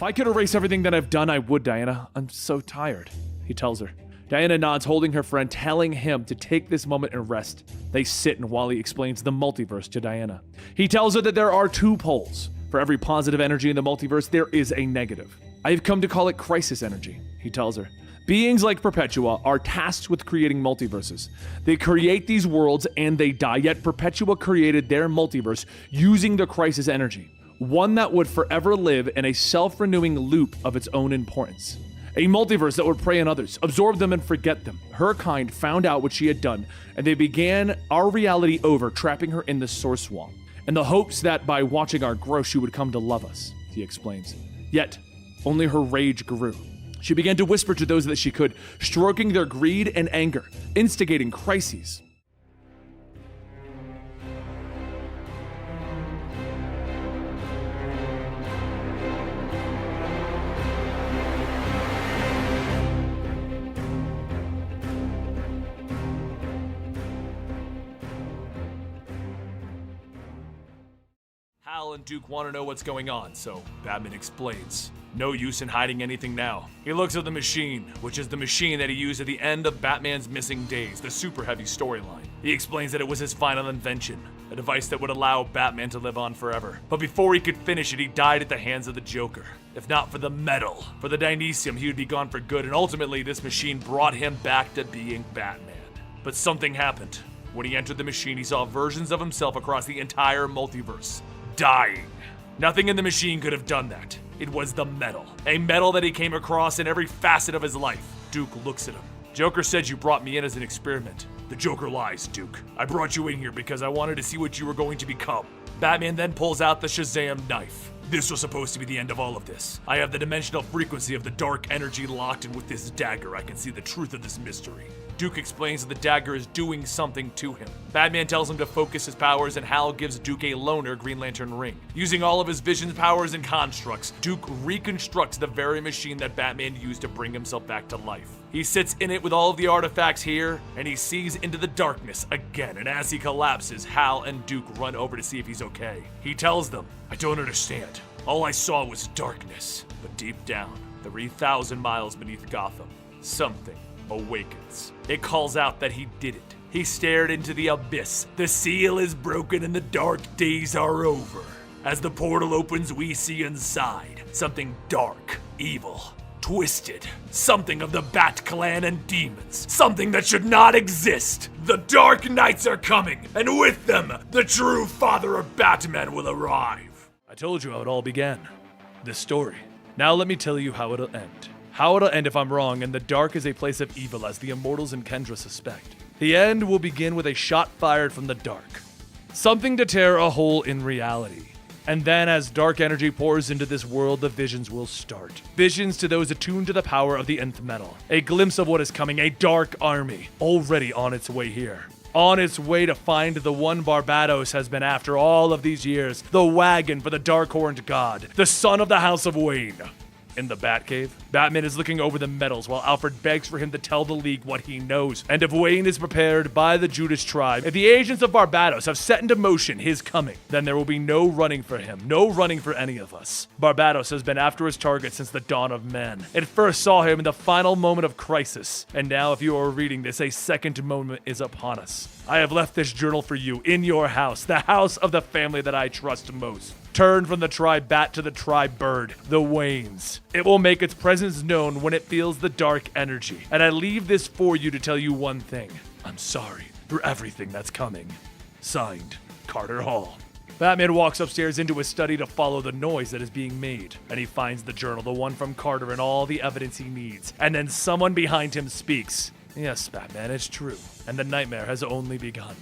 If I could erase everything that I've done, I would, Diana. I'm so tired, he tells her. Diana nods, holding her friend, telling him to take this moment and rest. They sit and Wally explains the multiverse to Diana. He tells her that there are 2 poles. For every positive energy in the multiverse, there is a negative. I have come to call it crisis energy, he tells her. Beings like Perpetua are tasked with creating multiverses. They create these worlds and they die, yet Perpetua created their multiverse using the crisis energy, one that would forever live in a self-renewing loop of its own importance. A multiverse that would prey on others, absorb them and forget them. Her kind found out what she had done, and they began our reality over, trapping her in the source swamp, in the hopes that by watching our growth she would come to love us, he explains. Yet, only her rage grew. She began to whisper to those that she could, stroking their greed and anger, instigating crises. Hal and Duke want to know what's going on, so Batman explains. No use in hiding anything now. He looks at the machine, which is the machine that he used at the end of Batman's Missing Days, the Super Heavy storyline. He explains that it was his final invention, a device that would allow Batman to live on forever. But before he could finish it, he died at the hands of the Joker. If not for the metal, for the Dynesium, he would be gone for good, and ultimately this machine brought him back to being Batman. But something happened. When he entered the machine, he saw versions of himself across the entire multiverse, dying. Nothing in the machine could have done that. It was the metal. A metal that he came across in every facet of his life. Duke looks at him. Joker said you brought me in as an experiment. The Joker lies, Duke. I brought you in here because I wanted to see what you were going to become. Batman then pulls out the Shazam knife. This was supposed to be the end of all of this. I have the dimensional frequency of the dark energy locked, and with this dagger, I can see the truth of this mystery. Duke explains that the dagger is doing something to him. Batman tells him to focus his powers, and Hal gives Duke a loner Green Lantern ring. Using all of his vision powers and constructs, Duke reconstructs the very machine that Batman used to bring himself back to life. He sits in it with all of the artifacts here, and he sees into the darkness again, and as he collapses, Hal and Duke run over to see if he's okay. He tells them, I don't understand. All I saw was darkness, but deep down, 3,000 miles beneath Gotham, something awakens. It calls out that he did it. He stared into the abyss. The seal is broken and the dark days are over. As the portal opens, we see inside something dark, evil, twisted, something of the Bat Clan and demons, something that should not exist. The Dark Knights are coming, and with them, the true father of Batman will arrive. I told you how it all began. This story. Now let me tell you how it'll end. How it'll end if I'm wrong, and the dark is a place of evil as the Immortals and Kendra suspect. The end will begin with a shot fired from the dark. Something to tear a hole in reality. And then as dark energy pours into this world, the visions will start. Visions to those attuned to the power of the nth metal. A glimpse of what is coming, a dark army, already on its way here. On its way to find the one Barbatos has been after all of these years. The wagon for the Dark-Horned God, the son of the House of Wayne. In the Batcave, Batman is looking over the medals while Alfred begs for him to tell the League what he knows. And if Wayne is prepared by the Judas tribe, if the agents of Barbatos have set into motion his coming, then there will be no running for him, no running for any of us. Barbatos has been after his target since the dawn of men. It first saw him in the final moment of crisis, and now if you are reading this, a second moment is upon us. I have left this journal for you in your house, the house of the family that I trust most. Turn from the tribe bat to the tribe bird, the Waynes. It will make its presence known when it feels the dark energy. And I leave this for you to tell you one thing. I'm sorry for everything that's coming. Signed, Carter Hall. Batman walks upstairs into his study to follow the noise that is being made. And he finds the journal, the one from Carter, and all the evidence he needs. And then someone behind him speaks. Yes, Batman, it's true. And the nightmare has only begun.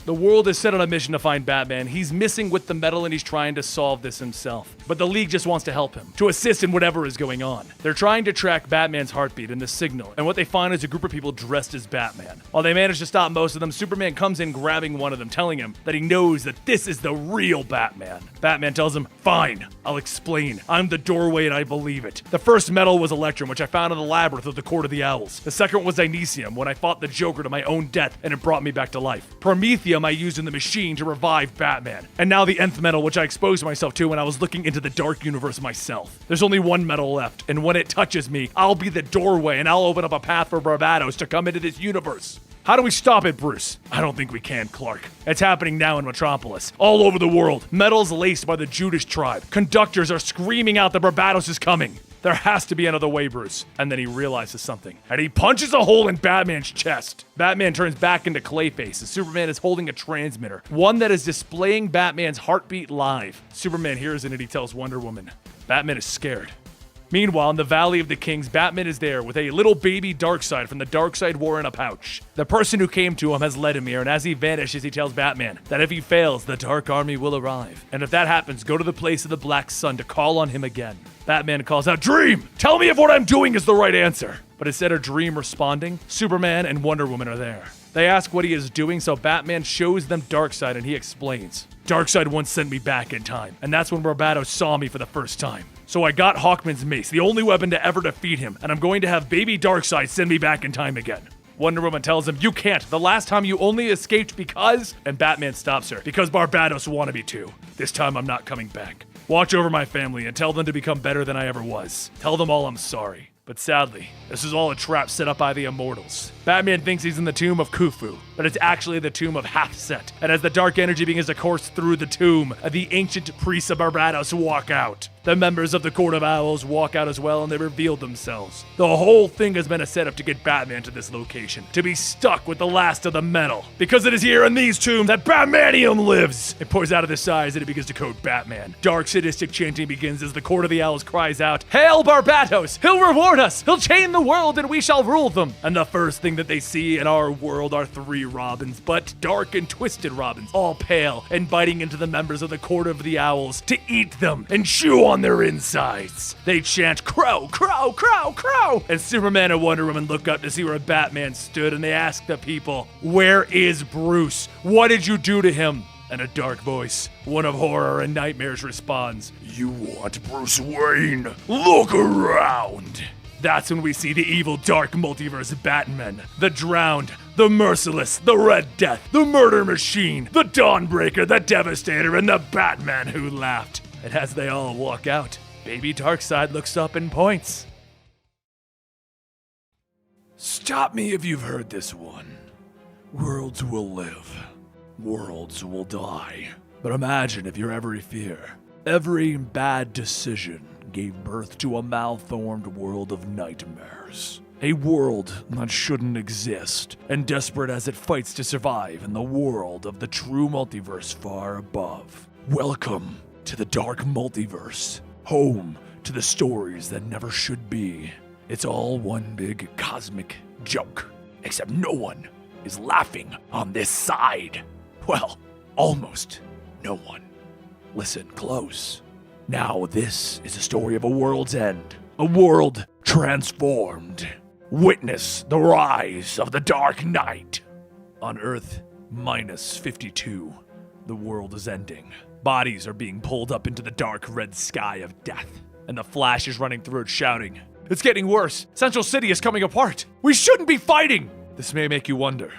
The world is set on a mission to find Batman. He's missing with the metal and he's trying to solve this himself. But the League just wants to help him, to assist in whatever is going on. They're trying to track Batman's heartbeat and the signal, and what they find is a group of people dressed as Batman. While they manage to stop most of them, Superman comes in grabbing one of them, telling him that he knows that this is the real Batman. Batman tells him, fine, I'll explain. I'm the doorway and I believe it. The first metal was Electrum, which I found in the labyrinth of the Court of the Owls. The second was Dynesium, when I fought the Joker to my own death and it brought me back to life. Prometheus lithium I used in the machine to revive Batman. And now the nth metal, which I exposed myself to when I was looking into the dark universe myself. There's only one metal left, and when it touches me, I'll be the doorway and I'll open up a path for Barbatos to come into this universe. How do we stop it, Bruce? I don't think we can, Clark. It's happening now in Metropolis. All over the world. Metal's laced by the Judas tribe. Conductors are screaming out that Barbatos is coming. There has to be another way, Bruce. And then he realizes something. And he punches a hole in Batman's chest. Batman turns back into Clayface, and Superman is holding a transmitter. One that is displaying Batman's heartbeat live. Superman hears it and he tells Wonder Woman, Batman is scared. Meanwhile, in the Valley of the Kings, Batman is there with a little baby Darkseid from the Darkseid War in a pouch. The person who came to him has led him here, and as he vanishes, he tells Batman that if he fails, the Dark Army will arrive. And if that happens, go to the place of the Black Sun to call on him again. Batman calls out, Dream! Tell me if what I'm doing is the right answer! But instead of Dream responding, Superman and Wonder Woman are there. They ask what he is doing, so Batman shows them Darkseid and he explains. Darkseid once sent me back in time, and that's when Barbatos saw me for the first time. So I got Hawkman's mace, the only weapon to ever defeat him, and I'm going to have baby Darkseid send me back in time again. Wonder Woman tells him, you can't. The last time you only escaped because... And Batman stops her. Because Barbatos wanted me to. This time I'm not coming back. Watch over my family and tell them to become better than I ever was. Tell them all I'm sorry. But sadly, this is all a trap set up by the Immortals. Batman thinks he's in the tomb of Khufu, but it's actually the tomb of Hafset. And as the dark energy begins to course through the tomb, the ancient priests of Barbatos walk out. The members of the Court of Owls walk out as well, and they reveal themselves. The whole thing has been a setup to get Batman to this location, to be stuck with the last of the metal. Because it is here in these tombs that Batmanium lives! It pours out of his eyes and it begins to code Batman. Dark sadistic chanting begins as the Court of the Owls cries out, Hail Barbatos! He'll reward us! He'll chain the world and we shall rule them! And the first thing that they see in our world are 3 Robins, but dark and twisted Robins, all pale and biting into the members of the Court of the Owls to eat them and chew on their insides. They chant, Crow, Crow, Crow, Crow! And Superman and Wonder Woman look up to see where Batman stood and they ask the people, where is Bruce? What did you do to him? And a dark voice, one of horror and nightmares, responds, You want Bruce Wayne? Look around! That's when we see the evil dark multiverse Batman, the Drowned, the Merciless, the Red Death, the Murder Machine, the Dawnbreaker, the Devastator, and the Batman who laughed. And as they all walk out, baby Darkseid looks up and points. Stop me if you've heard this one. Worlds will live. Worlds will die. But imagine if your every fear, every bad decision gave birth to a malformed world of nightmares. A world that shouldn't exist, and desperate as it fights to survive in the world of the true multiverse far above. Welcome to the Dark Multiverse, home to the stories that never should be. It's all one big cosmic joke, except no one is laughing on this side. Well, almost no one. Listen close. Now this is a story of a world's end, a world transformed. Witness the rise of the Dark Knight. On Earth, -52, the world is ending. Bodies are being pulled up into the dark red sky of death, and the Flash is running through it shouting, It's getting worse. Central City is coming apart. We shouldn't be fighting. This may make you wonder,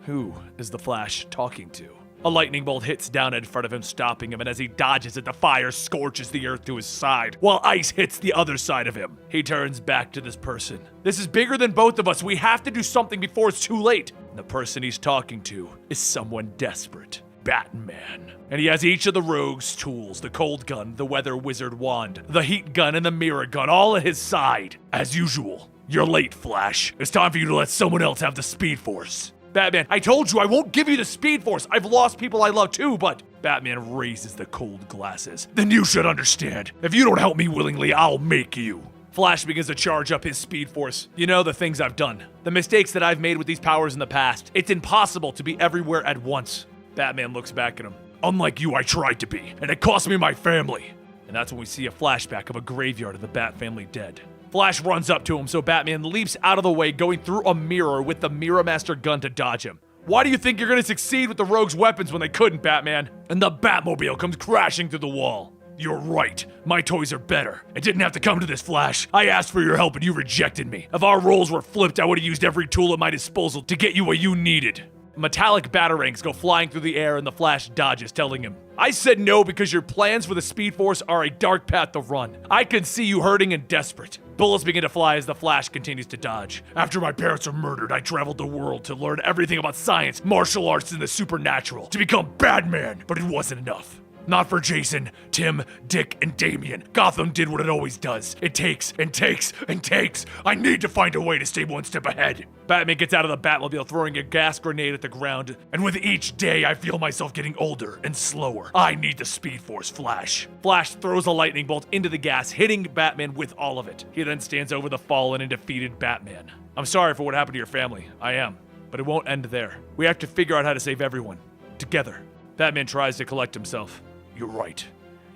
who is the Flash talking to? A lightning bolt hits down in front of him, stopping him, and as he dodges it, the fire scorches the earth to his side, while ice hits the other side of him. He turns back to this person. This is bigger than both of us. We have to do something before it's too late. And the person he's talking to is someone desperate. Batman. And he has each of the rogue's tools, the cold gun, the weather wizard wand, the heat gun, and the mirror gun, all at his side. As usual, you're late, Flash. It's time for you to let someone else have the Speed Force. Batman, I told you I won't give you the Speed Force. I've lost people I love too, but... Batman raises the cold glasses. Then you should understand. If you don't help me willingly, I'll make you. Flash begins to charge up his Speed Force. You know, the things I've done. The mistakes that I've made with these powers in the past. It's impossible to be everywhere at once. Batman looks back at him. Unlike you, I tried to be, and it cost me my family. And that's when we see a flashback of a graveyard of the Bat family dead. Flash runs up to him, so Batman leaps out of the way, going through a mirror with the Mirror Master gun to dodge him. Why do you think you're gonna succeed with the Rogue's weapons when they couldn't, Batman? And the Batmobile comes crashing through the wall. You're right. My toys are better. It didn't have to come to this, Flash. I asked for your help and you rejected me. If our roles were flipped, I would have used every tool at my disposal to get you what you needed. Metallic batarangs go flying through the air and the Flash dodges, telling him, I said no because your plans for the Speed Force are a dark path to run. I can see you hurting and desperate. Bullets begin to fly as the Flash continues to dodge. After my parents were murdered, I traveled the world to learn everything about science, martial arts, and the supernatural to become Batman, but it wasn't enough. Not for Jason, Tim, Dick, and Damian. Gotham did what it always does. It takes and takes and takes. I need to find a way to stay one step ahead. Batman gets out of the Batmobile, throwing a gas grenade at the ground, and with each day I feel myself getting older and slower. I need the Speed Force, Flash. Flash throws a lightning bolt into the gas, hitting Batman with all of it. He then stands over the fallen and defeated Batman. I'm sorry for what happened to your family. I am. But it won't end there. We have to figure out how to save everyone. Together. Batman tries to collect himself. You're right.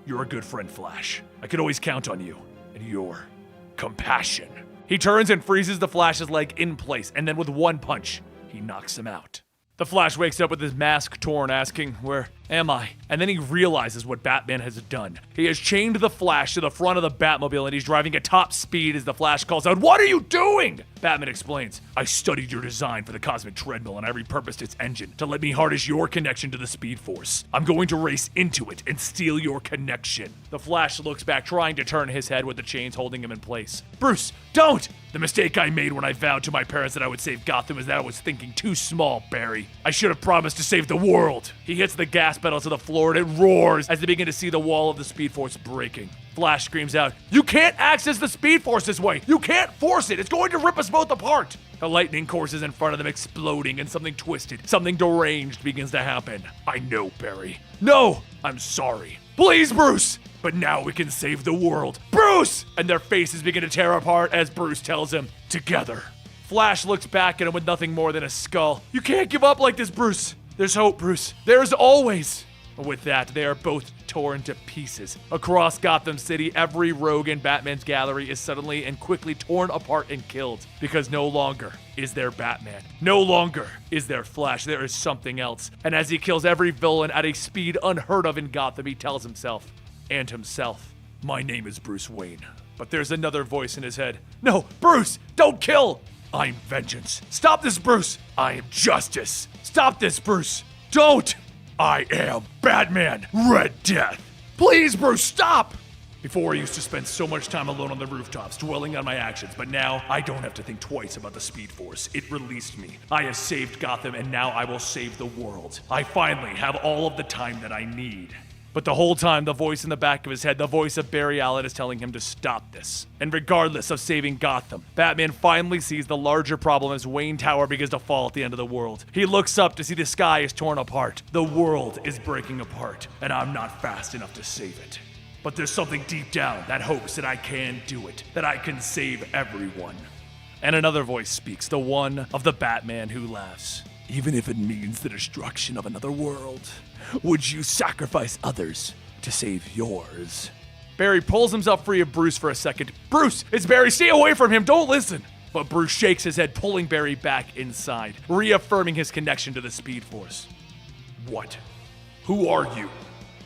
You're a good friend, Flash. I could always count on you. And your compassion. He turns and freezes the Flash's leg in place, and then with one punch, he knocks him out. The Flash wakes up with his mask torn, asking, where am I? And then he realizes what Batman has done. He has chained the Flash to the front of the Batmobile and he's driving at top speed as the Flash calls out, what are you doing? Batman explains, I studied your design for the Cosmic Treadmill and I repurposed its engine to let me harness your connection to the Speed Force. I'm going to race into it and steal your connection. The Flash looks back, trying to turn his head with the chains holding him in place. Bruce, don't! The mistake I made when I vowed to my parents that I would save Gotham is that I was thinking too small, Barry. I should have promised to save the world. He hits the gas pedal to the floor and it roars as they begin to see the wall of the Speed Force breaking. Flash screams out, you can't access the Speed Force this way! You can't force it! It's going to rip us both apart! The lightning courses in front of them exploding and something twisted, something deranged begins to happen. I know, Barry. No! I'm sorry. Please, Bruce! But now we can save the world. Bruce! And their faces begin to tear apart as Bruce tells him, together. Flash looks back at him with nothing more than a skull. You can't give up like this, Bruce. There's hope, Bruce. There's always. With that, they are both torn to pieces. Across Gotham City, every rogue in Batman's gallery is suddenly and quickly torn apart and killed. Because no longer is there Batman. No longer is there Flash. There is something else. And as he kills every villain at a speed unheard of in Gotham, he tells himself, and himself, my name is Bruce Wayne. But there's another voice in his head. No, Bruce, don't kill! I'm vengeance. Stop this, Bruce! I am justice. Stop this, Bruce! Don't! I am Batman, Red Death. Please, Bruce, stop! Before, I used to spend so much time alone on the rooftops, dwelling on my actions, but now I don't have to think twice about the Speed Force. It released me. I have saved Gotham, and now I will save the world. I finally have all of the time that I need. But the whole time, the voice in the back of his head, the voice of Barry Allen, is telling him to stop this. And regardless of saving Gotham, Batman finally sees the larger problem as Wayne Tower begins to fall at the end of the world. He looks up to see the sky is torn apart. The world is breaking apart, and I'm not fast enough to save it. But there's something deep down that hopes that I can do it, that I can save everyone. And another voice speaks, the one of the Batman who laughs. Even if it means the destruction of another world, would you sacrifice others to save yours? Barry pulls himself free of Bruce for a second. Bruce, it's Barry, stay away from him, don't listen! But Bruce shakes his head, pulling Barry back inside, reaffirming his connection to the Speed Force. What? Who are you?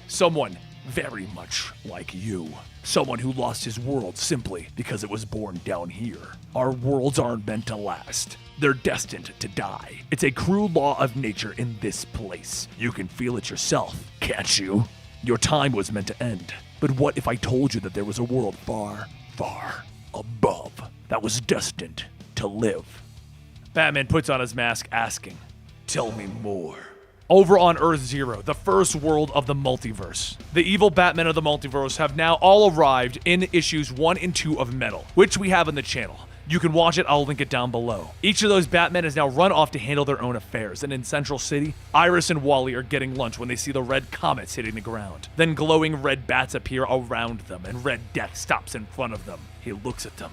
Someone very much like you. Someone who lost his world simply because it was born down here. Our worlds aren't meant to last. They're destined to die. It's a cruel law of nature in this place. You can feel it yourself, can't you? Your time was meant to end. But what if I told you that there was a world far, far above that was destined to live? Batman puts on his mask, asking, tell me more. Over on Earth Zero, the first world of the multiverse, the evil Batmen of the multiverse have now all arrived in issues 1 and 2 of Metal, which we have on the channel. You can watch it, I'll link it down below. Each of those Batmen has now run off to handle their own affairs, and in Central City, Iris and Wally are getting lunch when they see the red comets hitting the ground. Then glowing red bats appear around them, and Red Death stops in front of them. He looks at them.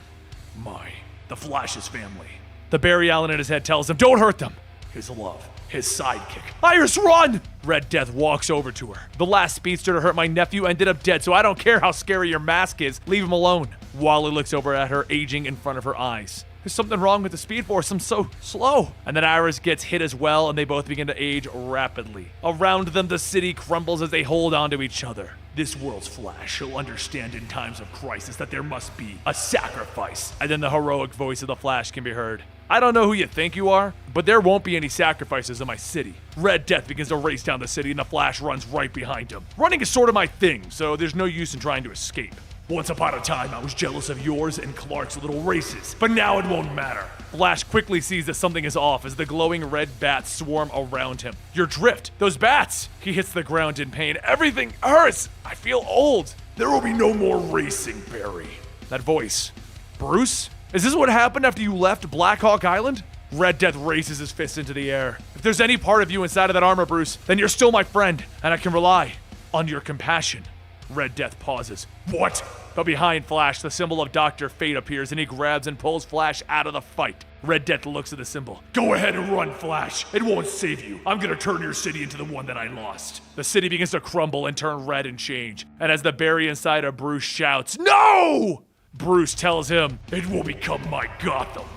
The Flash's family. The Barry Allen in his head tells him, don't hurt them. His love. His sidekick. Iris, run! Red Death walks over to her. The last speedster to hurt my nephew ended up dead, so I don't care how scary your mask is. Leave him alone. Wally looks over at her, aging in front of her eyes. There's something wrong with the Speed Force. I'm so slow. And then Iris gets hit as well, and they both begin to age rapidly. Around them, the city crumbles as they hold on to each other. This world's Flash. He'll understand in times of crisis that there must be a sacrifice. And then the heroic voice of the Flash can be heard. I don't know who you think you are, but there won't be any sacrifices in my city. Red Death begins to race down the city and the Flash runs right behind him. Running is sort of my thing, so there's no use in trying to escape. Once upon a time, I was jealous of yours and Clark's little races, but now it won't matter. Flash quickly sees that something is off as the glowing red bats swarm around him. Your drift, those bats! He hits the ground in pain. Everything hurts! I feel old. There will be no more racing, Barry. That voice. Bruce? Is this what happened after you left Black Hawk Island? Red Death raises his fist into the air. If there's any part of you inside of that armor, Bruce, then you're still my friend, and I can rely on your compassion. Red Death pauses. What? But behind Flash, the symbol of Dr. Fate appears and he grabs and pulls Flash out of the fight. Red Death looks at the symbol. Go ahead and run, Flash. It won't save you. I'm gonna turn your city into the one that I lost. The city begins to crumble and turn red and change. And as the Barry inside of Bruce shouts, No! Bruce tells him, it will become my Gotham.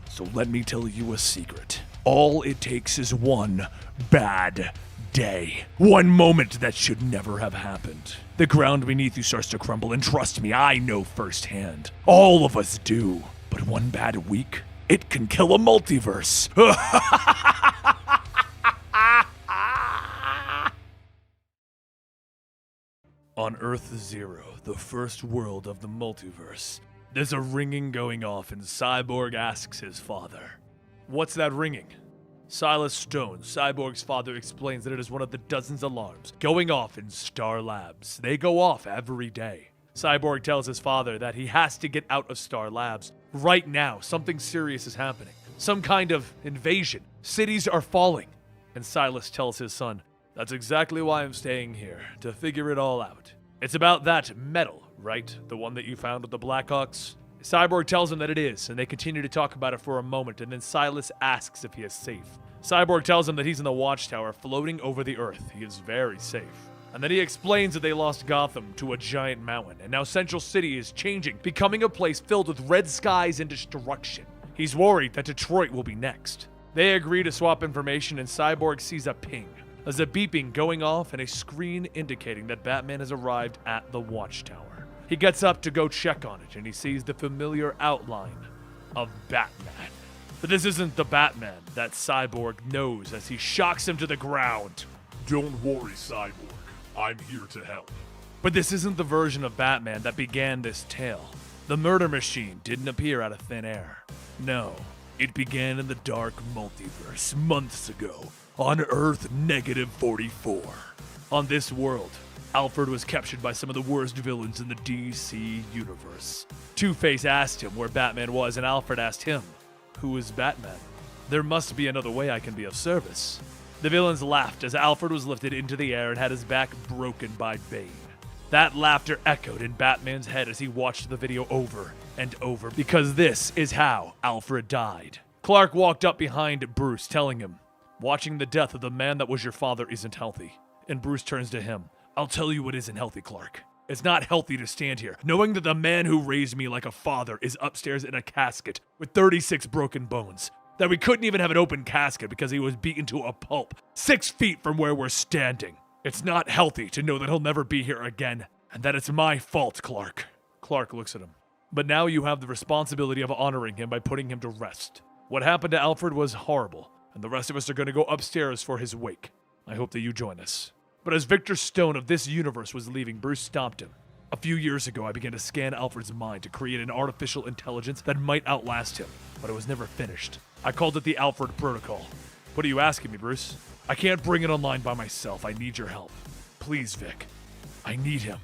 So let me tell you a secret. All it takes is one bad day. One moment that should never have happened. The ground beneath you starts to crumble, and trust me, I know firsthand. All of us do. But one bad week, it can kill a multiverse. On Earth Zero, the first world of the multiverse, there's a ringing going off and Cyborg asks his father, "What's that ringing?" Silas Stone, Cyborg's father, explains that it is one of the dozens of alarms going off in Star Labs. They go off every day. Cyborg tells his father that he has to get out of Star Labs. Right now, something serious is happening. Some kind of invasion. Cities are falling. And Silas tells his son, "That's exactly why I'm staying here, to figure it all out. It's about that metal, right? The one that you found with the Blackhawks?" Cyborg tells him that it is, and they continue to talk about it for a moment, and then Silas asks if he is safe. Cyborg tells him that he's in the Watchtower, floating over the Earth. He is very safe. And then he explains that they lost Gotham to a giant mountain, and now Central City is changing, becoming a place filled with red skies and destruction. He's worried that Detroit will be next. They agree to swap information, and Cyborg sees a ping. There's a beeping going off and a screen indicating that Batman has arrived at the Watchtower. He gets up to go check on it, and he sees the familiar outline of Batman. But this isn't the Batman that Cyborg knows as he shocks him to the ground. Don't worry, Cyborg. I'm here to help. But this isn't the version of Batman that began this tale. The murder machine didn't appear out of thin air. No, it began in the dark multiverse months ago on Earth -44. On this world, Alfred was captured by some of the worst villains in the DC universe. Two-Face asked him where Batman was, and Alfred asked him, "Who is Batman? There must be another way I can be of service." The villains laughed as Alfred was lifted into the air and had his back broken by Bane. That laughter echoed in Batman's head as he watched the video over and over, because this is how Alfred died. Clark walked up behind Bruce, telling him, "Watching the death of the man that was your father isn't healthy." And Bruce turns to him, "I'll tell you what isn't healthy, Clark. It's not healthy to stand here, knowing that the man who raised me like a father is upstairs in a casket with 36 broken bones. That we couldn't even have an open casket because he was beaten to a pulp 6 feet from where we're standing. It's not healthy to know that he'll never be here again, and that it's my fault, Clark." Clark looks at him. "But now you have the responsibility of honoring him by putting him to rest. What happened to Alfred was horrible, and the rest of us are going to go upstairs for his wake. I hope that you join us." But as Victor Stone of this universe was leaving, Bruce stopped him. "A few years ago, I began to scan Alfred's mind to create an artificial intelligence that might outlast him, but it was never finished. I called it the Alfred Protocol. What are you asking me, Bruce? I can't bring it online by myself. I need your help. Please, Vic. I need him.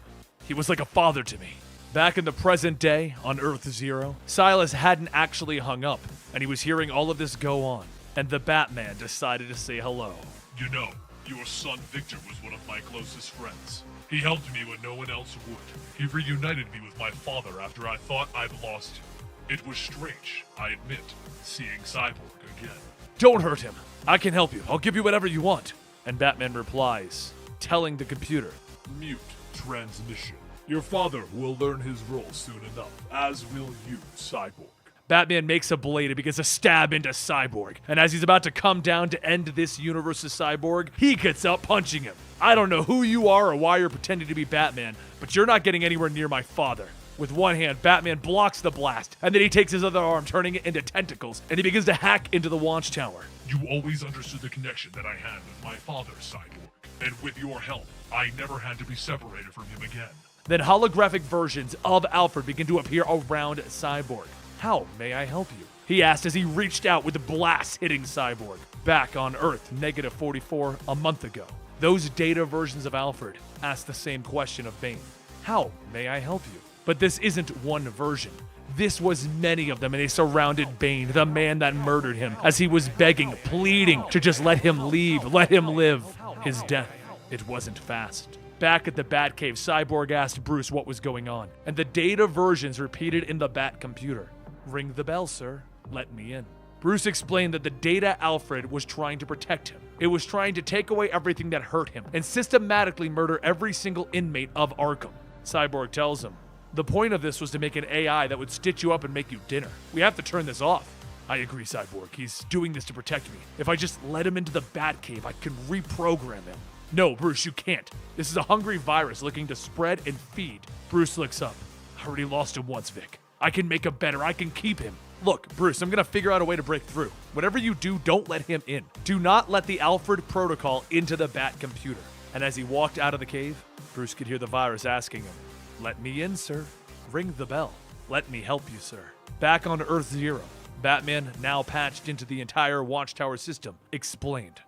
He was like a father to me." Back in the present day, on Earth Zero, Silas hadn't actually hung up, and he was hearing all of this go on, and the Batman decided to say hello. You know, your son Victor was one of my closest friends. He helped me when no one else would. He reunited me with my father after I thought I'd lost him. It was strange, I admit, seeing Cyborg again. "Don't hurt him. I can help you. I'll give you whatever you want." And Batman replies, telling the computer, Mute transmission. Your father will learn his role soon enough, as will you, Cyborg. Batman makes a blade and begins to stab into Cyborg. And as he's about to come down to end this universe's Cyborg, he gets up punching him. I don't know who you are or why you're pretending to be Batman, but you're not getting anywhere near my father. With one hand, Batman blocks the blast, and then he takes his other arm, turning it into tentacles, and he begins to hack into the watchtower. You always understood the connection that I had with my father, Cyborg. And with your help, I never had to be separated from him again. Then holographic versions of Alfred begin to appear around Cyborg. How may I help you? He asked as he reached out with the blast hitting Cyborg. Back on Earth, -44, a month ago. Those data versions of Alfred asked the same question of Bane. How may I help you? But this isn't one version. This was many of them, and they surrounded Bane, the man that murdered him, as he was begging, pleading to just let him leave, let him live. His death, it wasn't fast. Back at the Batcave, Cyborg asked Bruce what was going on, and the data versions repeated in the Bat computer. Ring the bell, sir. Let me in. Bruce explained that the data Alfred was trying to protect him. It was trying to take away everything that hurt him and systematically murder every single inmate of Arkham. Cyborg tells him, the point of this was to make an AI that would stitch you up and make you dinner. We have to turn this off. I agree, Cyborg. He's doing this to protect me. If I just let him into the Batcave, I can reprogram him. No, Bruce, you can't. This is a hungry virus looking to spread and feed. Bruce looks up. I already lost him once, Vic. I can make him better. I can keep him. Look, Bruce, I'm gonna figure out a way to break through. Whatever you do, don't let him in. Do not let the Alfred protocol into the Bat computer. And as he walked out of the cave, Bruce could hear the virus asking him, let me in, sir. Ring the bell. Let me help you, sir. Back on Earth Zero, Batman, now patched into the entire Watchtower system, explained.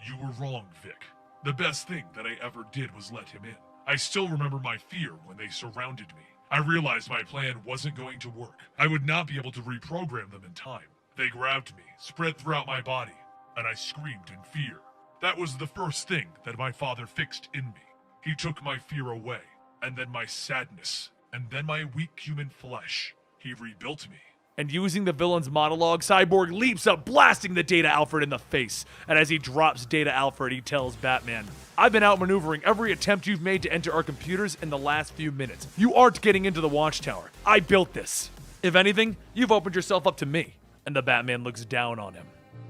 You were wrong, Vic. The best thing that I ever did was let him in. I still remember my fear when they surrounded me. I realized my plan wasn't going to work. I would not be able to reprogram them in time. They grabbed me, spread throughout my body, and I screamed in fear. That was the first thing that my father fixed in me. He took my fear away, and then my sadness, and then my weak human flesh. He rebuilt me. And using the villain's monologue, Cyborg leaps up, blasting the Data Alfred in the face. And as he drops Data Alfred, he tells Batman, I've been outmaneuvering every attempt you've made to enter our computers in the last few minutes. You aren't getting into the Watchtower. I built this. If anything, you've opened yourself up to me. And the Batman looks down on him.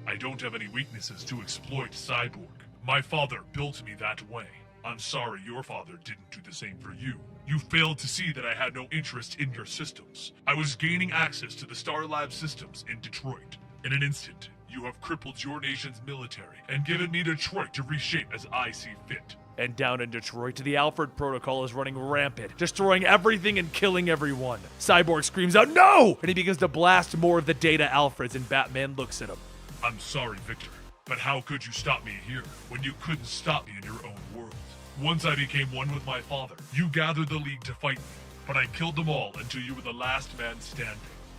I don't have any weaknesses to exploit, Cyborg. My father built me that way. I'm sorry your father didn't do the same for you. You failed to see that I had no interest in your systems. I was gaining access to the Star Lab systems in Detroit. In an instant, you have crippled your nation's military and given me Detroit to reshape as I see fit. And down in Detroit, the Alfred Protocol is running rampant, destroying everything and killing everyone. Cyborg screams out, no! And he begins to blast more of the Data Alfreds, and Batman looks at him. I'm sorry, Victor, but how could you stop me here when you couldn't stop me in your own world? Once I became one with my father, you gathered the League to fight me, but I killed them all until you were the last man standing.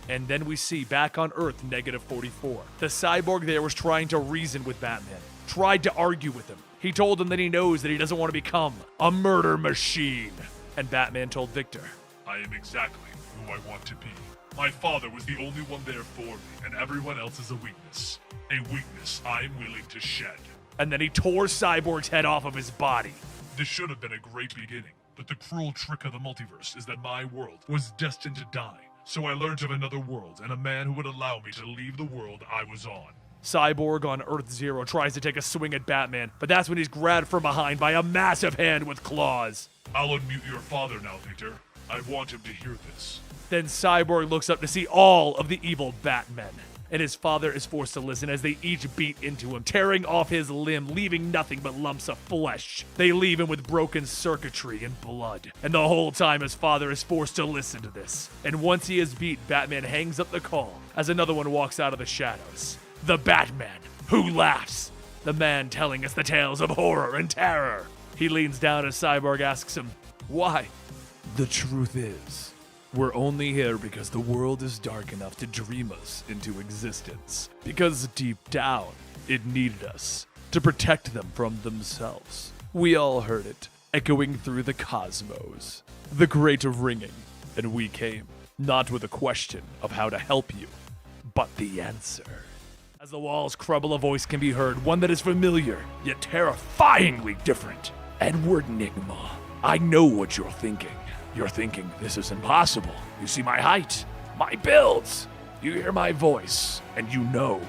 And then we see back on Earth, -44. The Cyborg there was trying to reason with Batman, tried to argue with him. He told him that he knows that he doesn't want to become a murder machine. And Batman told Victor, I am exactly who I want to be. My father was the only one there for me, and everyone else is a weakness. A weakness I am willing to shed. And then he tore Cyborg's head off of his body. This should have been a great beginning, but the cruel trick of the multiverse is that my world was destined to die. So I learned of another world and a man who would allow me to leave the world I was on. Cyborg on Earth Zero tries to take a swing at Batman, but that's when he's grabbed from behind by a massive hand with claws. I'll unmute your father now, Victor. I want him to hear this. Then Cyborg looks up to see all of the evil Batmen, and his father is forced to listen as they each beat into him, tearing off his limb, leaving nothing but lumps of flesh. They leave him with broken circuitry and blood, and the whole time his father is forced to listen to this. And once he is beat, Batman hangs up the call as another one walks out of the shadows. The Batman, who laughs. The man telling us the tales of horror and terror. He leans down as Cyborg asks him, why? The truth is, we're only here because the world is dark enough to dream us into existence. Because deep down, it needed us to protect them from themselves. We all heard it, echoing through the cosmos. The great ringing. And we came, not with a question of how to help you, but the answer. As the walls crumble, a voice can be heard, one that is familiar, yet terrifyingly different. Edward Nygma, I know what you're thinking. You're thinking, this is impossible. You see my height, my builds. You hear my voice, and you know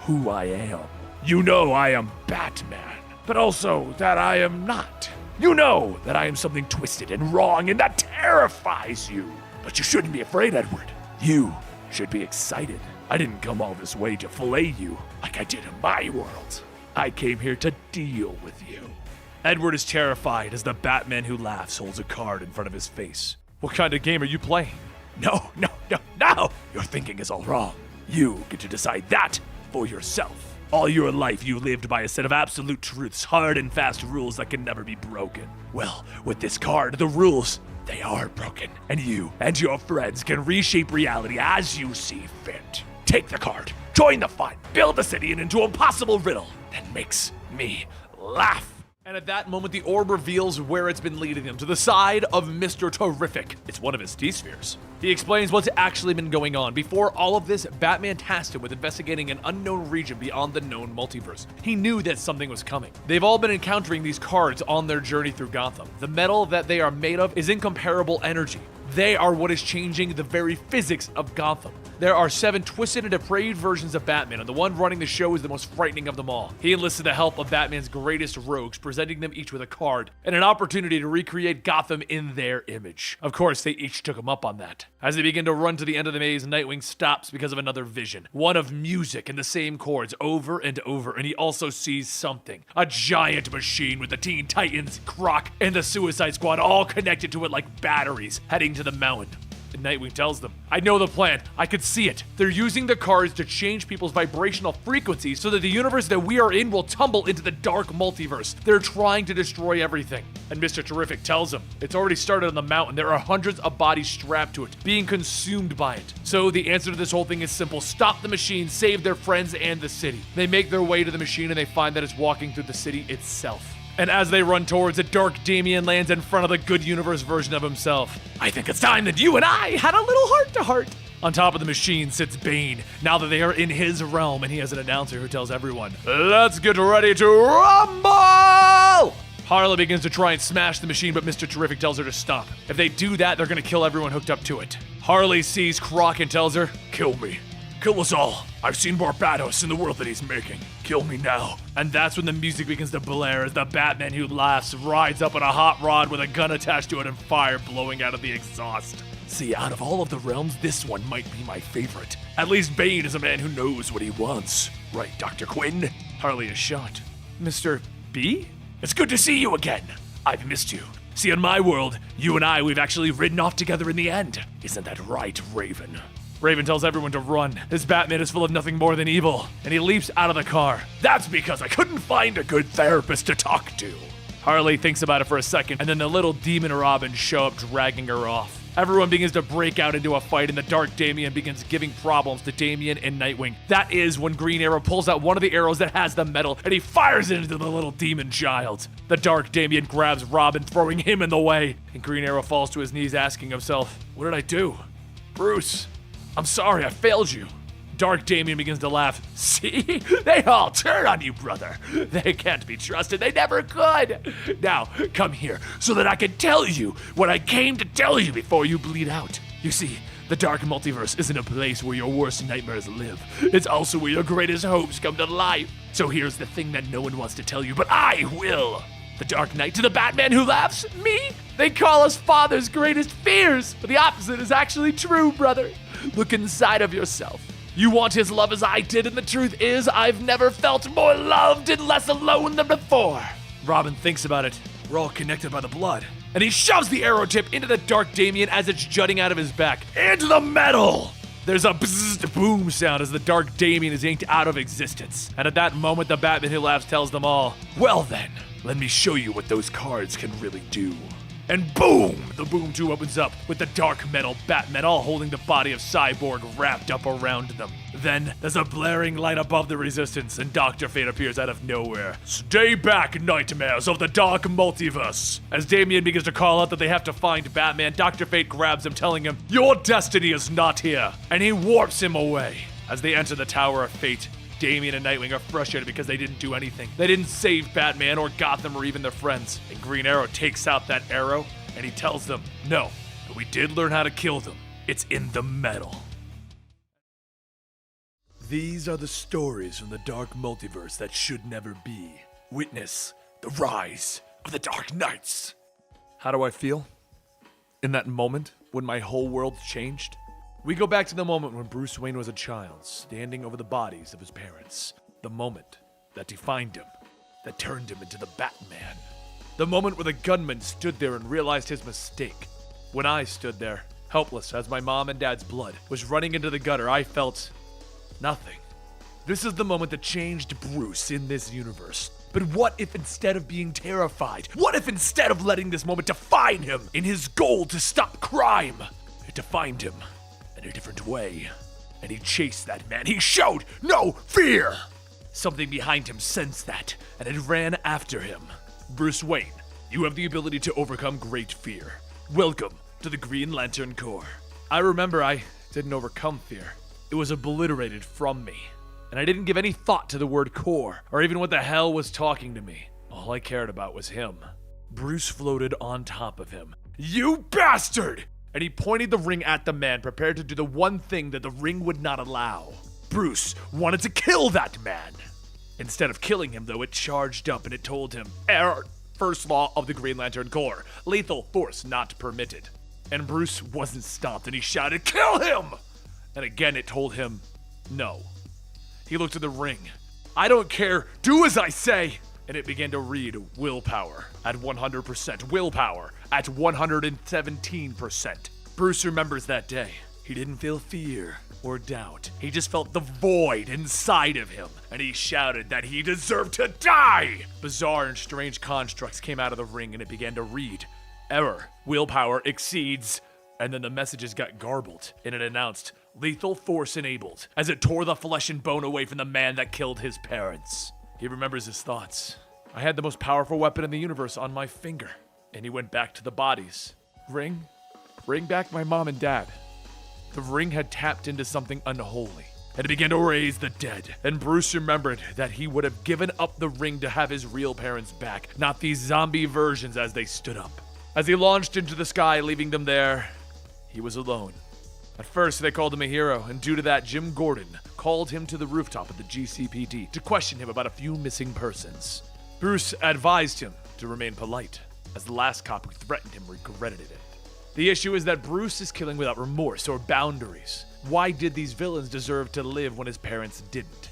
who I am. You know I am Batman, but also that I am not. You know that I am something twisted and wrong, and that terrifies you. But you shouldn't be afraid, Edward. You should be excited. I didn't come all this way to fillet you like I did in my world. I came here to deal with you. Edward is terrified as the Batman Who Laughs holds a card in front of his face. What kind of game are you playing? No. Your thinking is all wrong. You get to decide that for yourself. All your life you lived by a set of absolute truths, hard and fast rules that can never be broken. Well, with this card, the rules, they are broken. And you and your friends can reshape reality as you see fit. Take the card, join the fun, build the city into an impossible riddle that makes me laugh. And at that moment, the orb reveals where it's been leading them, to the side of Mr. Terrific. It's one of his T-spheres. He explains what's actually been going on. Before all of this, Batman tasked him with investigating an unknown region beyond the known multiverse. He knew that something was coming. They've all been encountering these cards on their journey through Gotham. The metal that they are made of is incomparable energy. They are what is changing the very physics of Gotham. There are 7 twisted and depraved versions of Batman, and the one running the show is the most frightening of them all. He enlisted the help of Batman's greatest rogues, presenting them each with a card and an opportunity to recreate Gotham in their image. Of course, they each took him up on that. As they begin to run to the end of the maze, Nightwing stops because of another vision. One of music in the same chords over and over, and he also sees something. A giant machine with the Teen Titans, Croc, and the Suicide Squad all connected to it like batteries, heading to the mountain. And Nightwing tells them, I know the plan. I could see it. They're using the cards to change people's vibrational frequencies so that the universe that we are in will tumble into the dark multiverse. They're trying to destroy everything. And Mr. Terrific tells him, it's already started on the mountain. There are hundreds of bodies strapped to it, being consumed by it. So the answer to this whole thing is simple. Stop the machine, save their friends and the city. They make their way to the machine and they find that it's walking through the city itself. And as they run towards it, Dark Damian lands in front of the good universe version of himself. I think it's time that you and I had a little heart-to-heart. On top of the machine sits Bane, now that they are in his realm, and he has an announcer who tells everyone, let's get ready to rumble! Harley begins to try and smash the machine, but Mr. Terrific tells her to stop. If they do that, they're gonna kill everyone hooked up to it. Harley sees Croc and tells her, kill me. Kill us all. I've seen Barbados in the world that he's making. Kill me now. And that's when the music begins to blare as the Batman Who Laughs rides up on a hot rod with a gun attached to it and fire blowing out of the exhaust. See, out of all of the realms, this one might be my favorite. At least Bane is a man who knows what he wants. Right, Dr. Quinn? Harley is shocked. Mr. B? It's good to see you again. I've missed you. See, in my world, you and we've actually ridden off together in the end. Isn't that right, Raven? Raven tells everyone to run. This Batman is full of nothing more than evil, and he leaps out of the car. That's because I couldn't find a good therapist to talk to. Harley thinks about it for a second, and then the little demon Robin show up dragging her off. Everyone begins to break out into a fight, and the Dark Damian begins giving problems to Damian and Nightwing. That is when Green Arrow pulls out one of the arrows that has the metal, and he fires it into the little demon child. The Dark Damian grabs Robin, throwing him in the way, and Green Arrow falls to his knees asking himself, what did I do? Bruce, I'm sorry, I failed you. Dark Damian begins to laugh. See? They all turn on you, brother. They can't be trusted. They never could. Now, come here so that I can tell you what I came to tell you before you bleed out. You see, the dark multiverse isn't a place where your worst nightmares live. It's also where your greatest hopes come to life. So here's the thing that no one wants to tell you, but I will. The Dark Knight to the Batman Who Laughs? Me? They call us father's greatest fears, but the opposite is actually true, brother. Look inside of yourself. You want his love as I did, and the truth is, I've never felt more loved and less alone than before. Robin thinks about it. We're all connected by the blood. And he shoves the arrow tip into the Dark Damian as it's jutting out of his back. Into the metal! There's a bzzzt boom sound as the Dark Damian is inked out of existence. And at that moment, the Batman Who Laughs tells them all, well then, let me show you what those cards can really do. And boom! The boom tube opens up with the dark metal Batman all holding the body of Cyborg wrapped up around them. Then there's a blaring light above the resistance and Dr. Fate appears out of nowhere. Stay back, nightmares of the dark multiverse! As Damian begins to call out that they have to find Batman, Dr. Fate grabs him telling him, your destiny is not here! And he warps him away. As they enter the Tower of Fate, Damian and Nightwing are frustrated because they didn't do anything. They didn't save Batman or Gotham or even their friends. And Green Arrow takes out that arrow and he tells them, no, but we did learn how to kill them. It's in the metal. These are the stories from the dark multiverse that should never be. Witness the rise of the Dark Knights. How do I feel? In that moment when my whole world changed? We go back to the moment when Bruce Wayne was a child, standing over the bodies of his parents. The moment that defined him, that turned him into the Batman. The moment where the gunman stood there and realized his mistake. When I stood there, helpless as my mom and dad's blood was running into the gutter, I felt nothing. This is the moment that changed Bruce in this universe. But what if instead of being terrified, what if instead of letting this moment define him in his goal to stop crime, it defined him in a different way? And he chased that man. He showed no fear. Something behind him sensed that, and it ran after him. Bruce Wayne, you have the ability to overcome great fear. Welcome to the Green Lantern Corps. I remember I didn't overcome fear. It was obliterated from me. And I didn't give any thought to the word Corps, or even what the hell was talking to me. All I cared about was him. Bruce floated on top of him. You bastard! And he pointed the ring at the man, prepared to do the one thing that the ring would not allow. Bruce wanted to kill that man. Instead of killing him, though, it charged up and it told him, Error! First law of the Green Lantern Corps. Lethal force not permitted. And Bruce wasn't stopped, and he shouted, Kill him! And again it told him, no. He looked at the ring. I don't care, do as I say! And it began to read willpower at 100%, willpower at 117%. Bruce remembers that day. He didn't feel fear or doubt. He just felt the void inside of him, and he shouted that he deserved to die! Bizarre and strange constructs came out of the ring, and it began to read, Error, willpower exceeds, and then the messages got garbled, and it announced, Lethal force enabled, as it tore the flesh and bone away from the man that killed his parents. He remembers his thoughts. I had the most powerful weapon in the universe on my finger, and he went back to the bodies. Ring? Bring back my mom and dad. The ring had tapped into something unholy, and it began to raise the dead. And Bruce remembered that he would have given up the ring to have his real parents back, not these zombie versions as they stood up. As he launched into the sky, leaving them there, he was alone. At first, they called him a hero, and due to that, Jim Gordon called him to the rooftop of the GCPD to question him about a few missing persons. Bruce advised him to remain polite, as the last cop who threatened him regretted it. The issue is that Bruce is killing without remorse or boundaries. Why did these villains deserve to live when his parents didn't?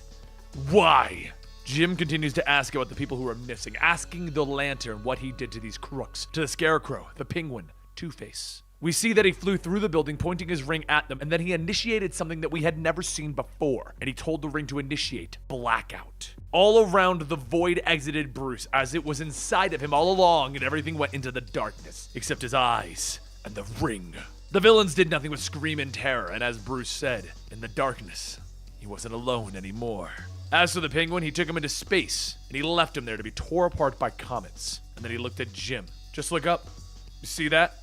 Why? Jim continues to ask about the people who are missing, asking the Lantern what he did to these crooks, to the Scarecrow, the Penguin, Two-Face. We see that he flew through the building, pointing his ring at them, and then he initiated something that we had never seen before, and he told the ring to initiate blackout. All around, the void exited Bruce, as it was inside of him all along, and everything went into the darkness, except his eyes and the ring. The villains did nothing but scream in terror, and as Bruce said, in the darkness, he wasn't alone anymore. As for the Penguin, he took him into space, and he left him there to be torn apart by comets. And then he looked at Jim. Just look up. You see that?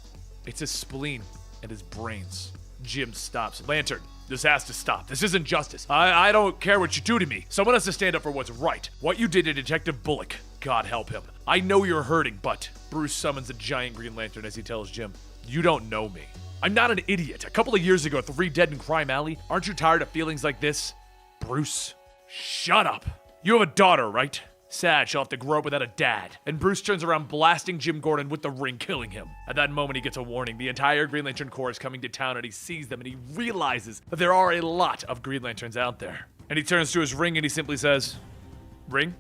It's his spleen and his brains. Jim stops. Lantern, this has to stop. This isn't justice. I don't care what you do to me. Someone has to stand up for what's right. What you did to Detective Bullock, God help him. I know you're hurting, but Bruce summons a giant Green Lantern as he tells Jim, you don't know me. I'm not an idiot. A couple of years ago, 3 dead in Crime Alley. Aren't you tired of feelings like this? Bruce, shut up. You have a daughter, right? Sad, she'll have to grow up without a dad. And Bruce turns around, blasting Jim Gordon with the ring, killing him. At that moment, he gets a warning. The entire Green Lantern Corps is coming to town, and he sees them, and he realizes that there are a lot of Green Lanterns out there. And he turns to his ring, and he simply says, Ring?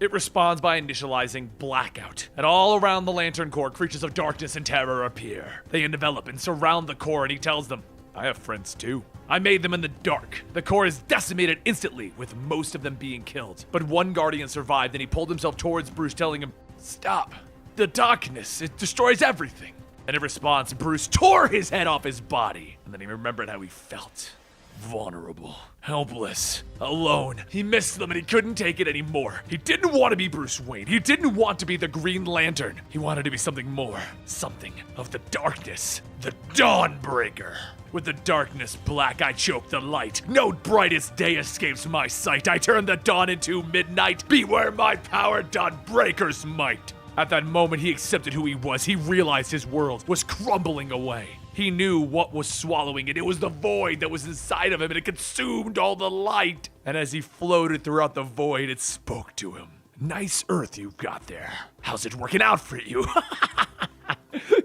It responds by initializing blackout. And all around the Lantern Corps, creatures of darkness and terror appear. They envelop and surround the Corps, and he tells them, I have friends too. I made them in the dark. The Corps is decimated instantly, with most of them being killed. But one Guardian survived, and he pulled himself towards Bruce, telling him, Stop. The darkness, it destroys everything. And in response, Bruce tore his head off his body. And then he remembered how he felt. Vulnerable, helpless, alone. He missed them and he couldn't take it anymore. He didn't want to be Bruce Wayne. He didn't want to be the Green Lantern. He wanted to be something more. Something of the darkness. The Dawnbreaker. With the darkness black, I choke the light. No brightest day escapes my sight. I turn the dawn into midnight. Beware my power, Dawnbreaker's might. At that moment, he accepted who he was. He realized his world was crumbling away. He knew what was swallowing it. It was the void that was inside of him, and it consumed all the light. And as he floated throughout the void, it spoke to him. Nice Earth you've got there. How's it working out for you?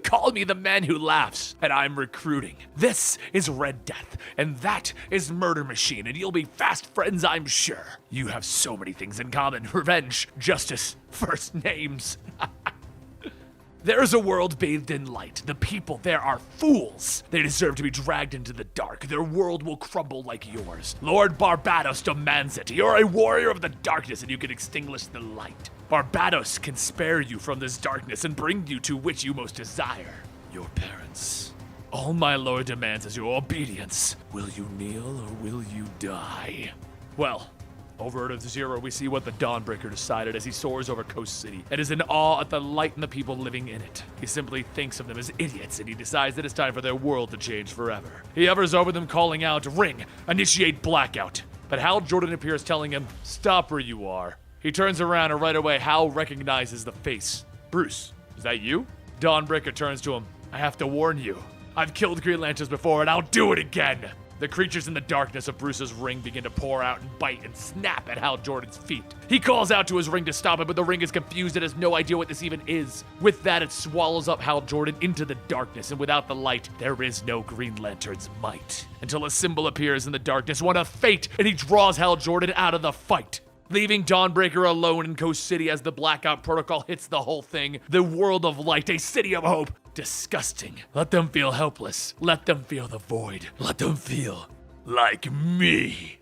Call me the man who laughs, and I'm recruiting. This is Red Death, and that is Murder Machine, and you'll be fast friends, I'm sure. You have so many things in common. Revenge, justice, first names. There's a world bathed in light. The people there are fools. They deserve to be dragged into the dark. Their world will crumble like yours. Lord Barbatos demands it. You're a warrior of the darkness and you can extinguish the light. Barbatos can spare you from this darkness and bring you to which you most desire. Your parents. All my lord demands is your obedience. Will you kneel or will you die? Well, over at Earth Zero, we see what the Dawnbreaker decided as he soars over Coast City and is in awe at the light and the people living in it. He simply thinks of them as idiots and he decides that it's time for their world to change forever. He hovers over them calling out, "Ring, initiate blackout." But Hal Jordan appears telling him, "Stop where you are." He turns around and right away Hal recognizes the face. "Bruce, is that you?" Dawnbreaker turns to him, "I have to warn you. I've killed Green Lanterns before and I'll do it again." The creatures in the darkness of Bruce's ring begin to pour out and bite and snap at Hal Jordan's feet. He calls out to his ring to stop it, but the ring is confused and has no idea what this even is. With that, it swallows up Hal Jordan into the darkness, and without the light, there is no Green Lantern's might. Until a symbol appears in the darkness, one of fate, and he draws Hal Jordan out of the fight. Leaving Dawnbreaker alone in Coast City as the blackout protocol hits the whole thing. The world of light, a city of hope. Disgusting. Let them feel helpless. Let them feel the void. Let them feel like me.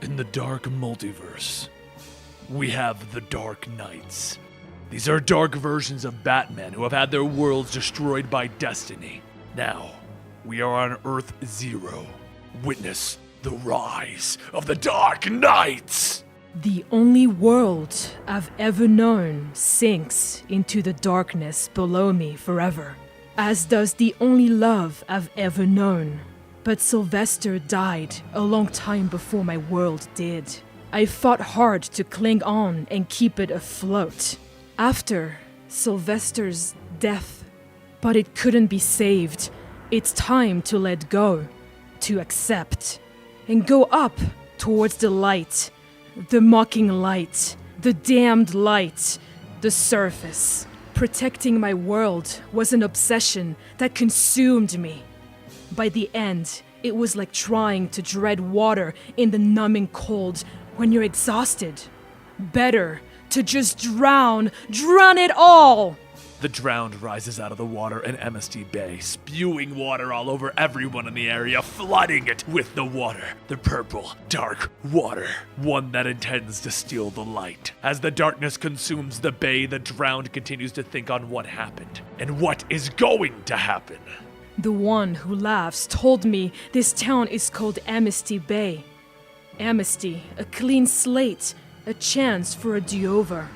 In the dark multiverse, we have the Dark Knights. These are dark versions of Batman who have had their worlds destroyed by destiny. Now, we are on Earth Zero. Witness the rise of the Dark Knights! The only world I've ever known sinks into the darkness below me forever, as does the only love I've ever known. But Sylvester died a long time before my world did. I fought hard to cling on and keep it afloat after Sylvester's death, but it couldn't be saved. It's time to let go, to accept, and go up towards the light. The mocking light, the damned light, the surface. Protecting my world was an obsession that consumed me. By the end, it was like trying to tread water in the numbing cold when you're exhausted. Better to just drown it all! The drowned rises out of the water in Amnesty Bay, spewing water all over everyone in the area, flooding it with the water. The purple, dark water. One that intends to steal the light. As the darkness consumes the bay, the drowned continues to think on what happened and what is going to happen. The one who laughs told me this town is called Amnesty Bay. Amnesty, a clean slate, a chance for a do-over.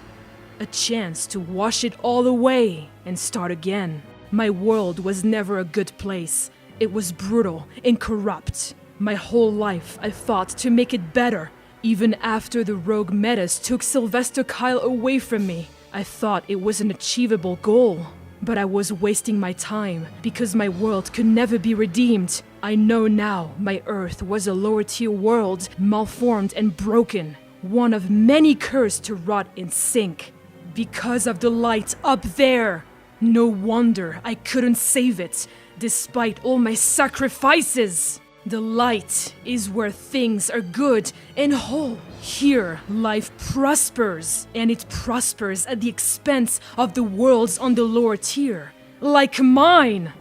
A chance to wash it all away and start again. My world was never a good place. It was brutal and corrupt. My whole life I fought to make it better. Even after the rogue Metas took Sylvester Kyle away from me, I thought it was an achievable goal. But I was wasting my time because my world could never be redeemed. I know now my Earth was a lower tier world, malformed and broken. One of many cursed to rot and sink. Because of the light up there. No wonder I couldn't save it, despite all my sacrifices. The light is where things are good and whole. Here, life prospers, and it prospers at the expense of the worlds on the lower tier. Like mine.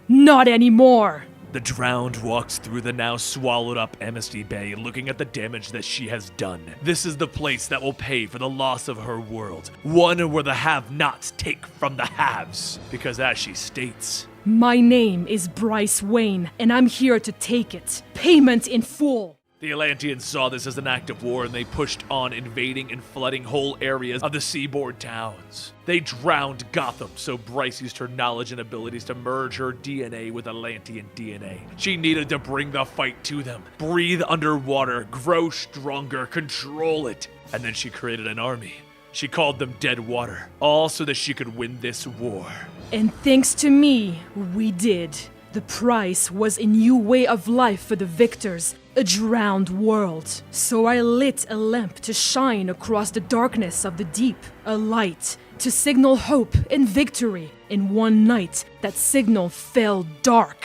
Not anymore. The drowned walks through the now swallowed up Amnesty Bay, looking at the damage that she has done. This is the place that will pay for the loss of her world. One where the have-nots take from the haves. Because as she states, my name is Bryce Wayne, and I'm here to take it. Payment in full. The Atlanteans saw this as an act of war and they pushed on, invading and flooding whole areas of the seaboard towns. They drowned Gotham, so Bryce used her knowledge and abilities to merge her DNA with Atlantean DNA. She needed to bring the fight to them, breathe underwater, grow stronger, control it. And then she created an army. She called them dead water, all so that she could win this war. And thanks to me, we did. The price was a new way of life for the victors, a drowned world. So I lit a lamp to shine across the darkness of the deep, a light to signal hope and victory. In one night, that signal fell dark.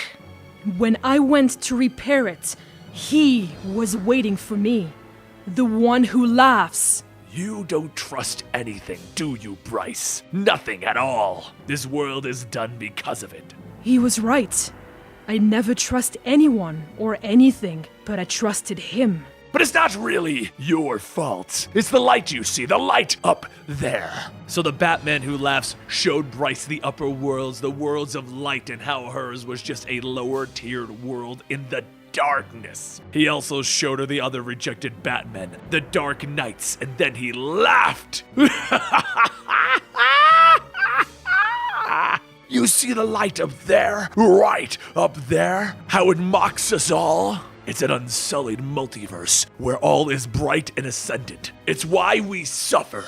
When I went to repair it, he was waiting for me, the one who laughs. You don't trust anything, do you, Bryce? Nothing at all. This world is done because of it. He was right. I never trust anyone or anything, but I trusted him. But it's not really your fault. It's the light you see, the light up there. So the Batman who laughs showed Bryce the upper worlds, the worlds of light, and how hers was just a lower tiered world in the darkness. He also showed her the other rejected Batmen, the Dark Knights, and then he laughed. You see the light up there? Right up there? How it mocks us all? It's an unsullied multiverse where all is bright and ascendant. It's why we suffer.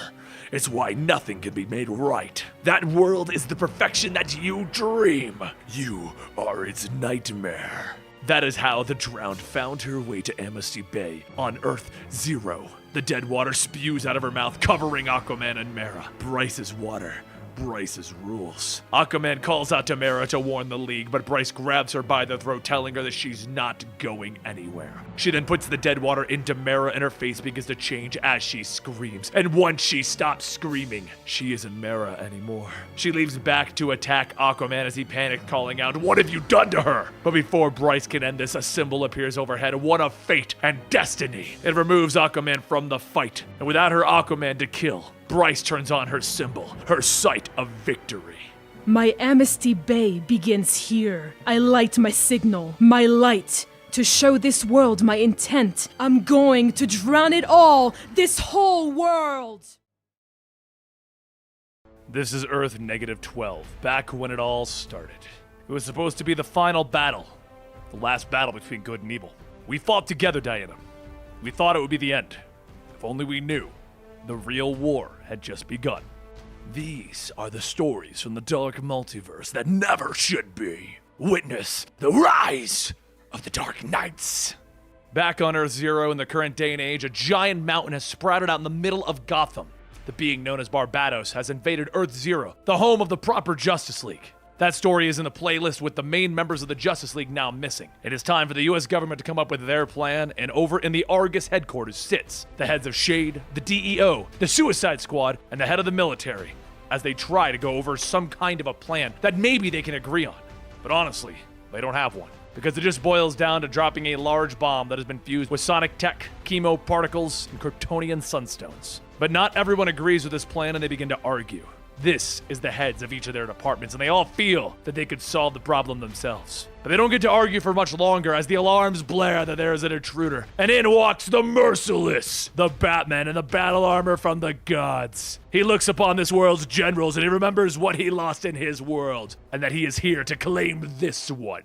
It's why nothing can be made right. That world is the perfection that you dream. You are its nightmare. That is how the Drowned found her way to Amnesty Bay on Earth Zero. The dead water spews out of her mouth, covering Aquaman and Mera. Bryce's water. Bryce's rules. Aquaman calls out to Mera to warn the League, but Bryce grabs her by the throat, telling her that she's not going anywhere. She then puts the dead water into Mera, and her face begins to change as she screams. And once she stops screaming, she isn't Mera anymore. She leaves back to attack Aquaman as he panics, calling out, "What have you done to her?" But before Bryce can end this, a symbol appears overhead, one of fate and destiny. It removes Aquaman from the fight, and without her Aquaman to kill, Bryce turns on her symbol, her sight of victory. My Amnesty Bay begins here. I light my signal, my light, to show this world my intent. I'm going to drown it all, this whole world! This is Earth -12, back when it all started. It was supposed to be the final battle, the last battle between good and evil. We fought together, Diana. We thought it would be the end. If only we knew. The real war had just begun. These are the stories from the dark multiverse that never should be. Witness the rise of the Dark Knights. Back on Earth Zero in the current day and age, a giant mountain has sprouted out in the middle of Gotham. The being known as Barbados has invaded Earth Zero, the home of the proper Justice League. That story is in the playlist with the main members of the Justice League now missing. It is time for the US government to come up with their plan, and over in the Argus headquarters sits the heads of SHADE, the DEO, the Suicide Squad, and the head of the military, as they try to go over some kind of a plan that maybe they can agree on. But honestly, they don't have one, because it just boils down to dropping a large bomb that has been fused with sonic tech, chemo particles, and Kryptonian sunstones. But not everyone agrees with this plan, and they begin to argue. This is the heads of each of their departments, and they all feel that they could solve the problem themselves. But they don't get to argue for much longer as the alarms blare that there is an intruder. And in walks the Merciless, the Batman in the battle armor from the gods. He looks upon this world's generals and he remembers what he lost in his world, and that he is here to claim this one.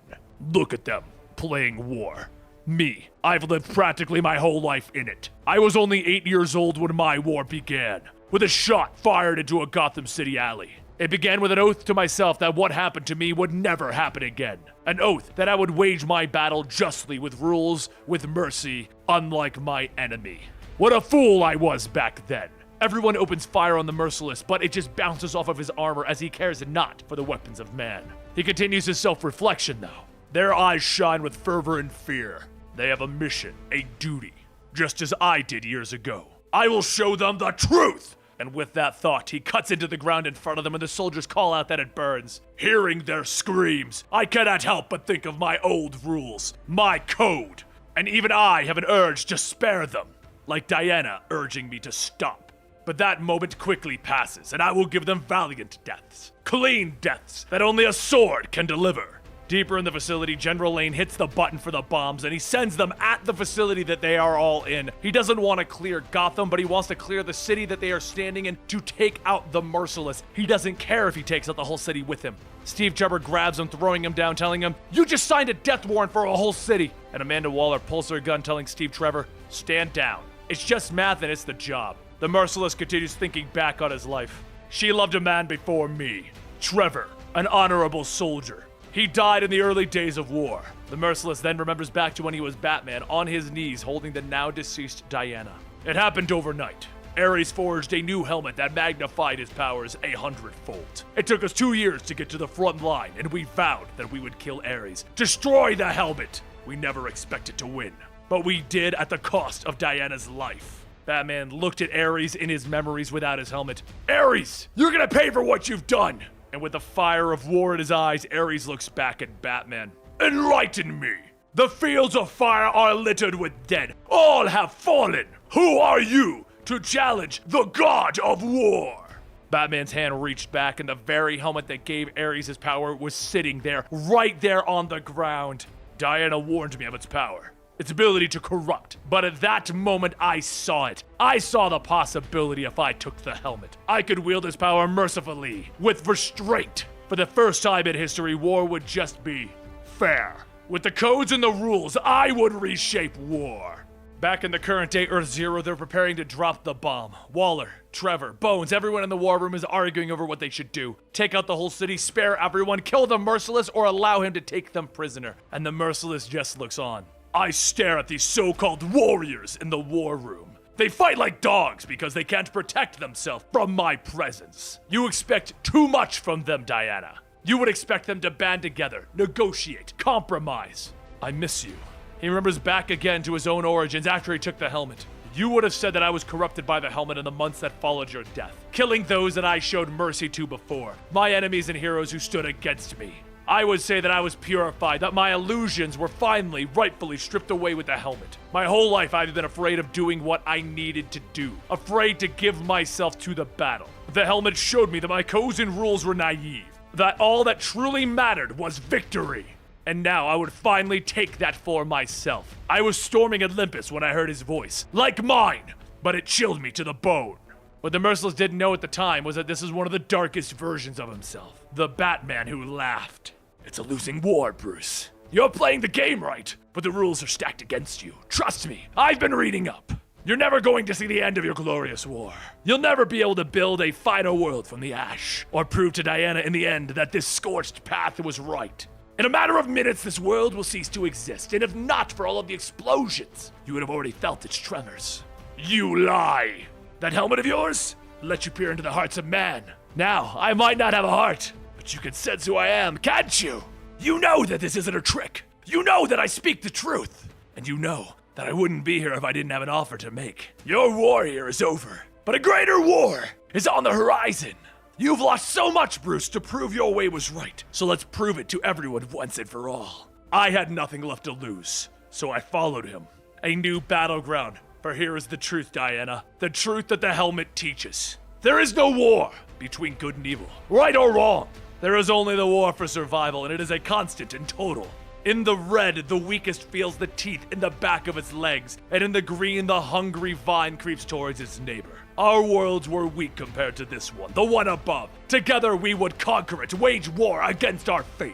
Look at them, playing war. Me, I've lived practically my whole life in it. I was only 8 years old when my war began, with a shot fired into a Gotham City alley. It began with an oath to myself that what happened to me would never happen again. An oath that I would wage my battle justly, with rules, with mercy, unlike my enemy. What a fool I was back then. Everyone opens fire on the Merciless, but it just bounces off of his armor as he cares not for the weapons of man. He continues his self-reflection though. Their eyes shine with fervor and fear. They have a mission, a duty, just as I did years ago. I will show them the truth! And with that thought, he cuts into the ground in front of them, and the soldiers call out that it burns. Hearing their screams, I cannot help but think of my old rules, my code. And even I have an urge to spare them, like Diana urging me to stop. But that moment quickly passes, and I will give them valiant deaths. Clean deaths that only a sword can deliver. Deeper in the facility, General Lane hits the button for the bombs, and he sends them at the facility that they are all in. He doesn't want to clear Gotham, but he wants to clear the city that they are standing in to take out the Merciless. He doesn't care if he takes out the whole city with him. Steve Trevor grabs him, throwing him down, telling him, "You just signed a death warrant for a whole city." And Amanda Waller pulls her gun, telling Steve Trevor, "Stand down. It's just math and it's the job." The Merciless continues thinking back on his life. She loved a man before me, Trevor, an honorable soldier. He died in the early days of war. The Merciless then remembers back to when he was Batman on his knees holding the now deceased Diana. It happened overnight. Ares forged a new helmet that magnified his powers 100-fold. It took us 2 years to get to the front line, and we vowed that we would kill Ares, destroy the helmet. We never expected to win, but we did at the cost of Diana's life. Batman looked at Ares in his memories without his helmet. Ares, you're gonna pay for what you've done! And with the fire of war in his eyes, Ares looks back at Batman. Enlighten me! The fields of fire are littered with dead. All have fallen. Who are you to challenge the god of war? Batman's hand reached back, and the very helmet that gave Ares his power was sitting there, right there on the ground. Diana warned me of its power, its ability to corrupt. But at that moment, I saw it. I saw the possibility if I took the helmet. I could wield its power mercifully, with restraint. For the first time in history, war would just be fair. With the codes and the rules, I would reshape war. Back in the current day Earth Zero, they're preparing to drop the bomb. Waller, Trevor, Bones, everyone in the war room is arguing over what they should do. Take out the whole city, spare everyone, kill the Merciless, or allow him to take them prisoner. And the Merciless just looks on. I stare at these so-called warriors in the war room. They fight like dogs because they can't protect themselves from my presence. You expect too much from them, Diana. You would expect them to band together, negotiate, compromise. I miss you. He remembers back again to his own origins after he took the helmet. You would have said that I was corrupted by the helmet in the months that followed your death, killing those that I showed mercy to before, my enemies and heroes who stood against me. I would say that I was purified, that my illusions were finally, rightfully stripped away with the helmet. My whole life I've been afraid of doing what I needed to do, afraid to give myself to the battle. The helmet showed me that my codes and rules were naive, that all that truly mattered was victory. And now I would finally take that for myself. I was storming Olympus when I heard his voice, like mine, but it chilled me to the bone. What the Merciless didn't know at the time was that this is one of the darkest versions of himself. The Batman who laughed. It's a losing war, Bruce. You're playing the game right, but the rules are stacked against you. Trust me, I've been reading up. You're never going to see the end of your glorious war. You'll never be able to build a final world from the ash, or prove to Diana in the end that this scorched path was right. In a matter of minutes, this world will cease to exist, and if not for all of the explosions, you would have already felt its tremors. You lie! That helmet of yours let you peer into the hearts of man. Now, I might not have a heart, but you can sense who I am, can't you? You know that this isn't a trick. You know that I speak the truth. And you know that I wouldn't be here if I didn't have an offer to make. Your war here is over, but a greater war is on the horizon. You've lost so much, Bruce, to prove your way was right. So let's prove it to everyone once and for all. I had nothing left to lose, so I followed him. A new battleground. For here is the truth, Diana. The truth that the helmet teaches. There is no war between good and evil, right or wrong. There is only the war for survival, and it is a constant and total. In the red, the weakest feels the teeth in the back of its legs, and in the green, the hungry vine creeps towards its neighbor. Our worlds were weak compared to this one, the one above. Together we would conquer it, wage war against our fate,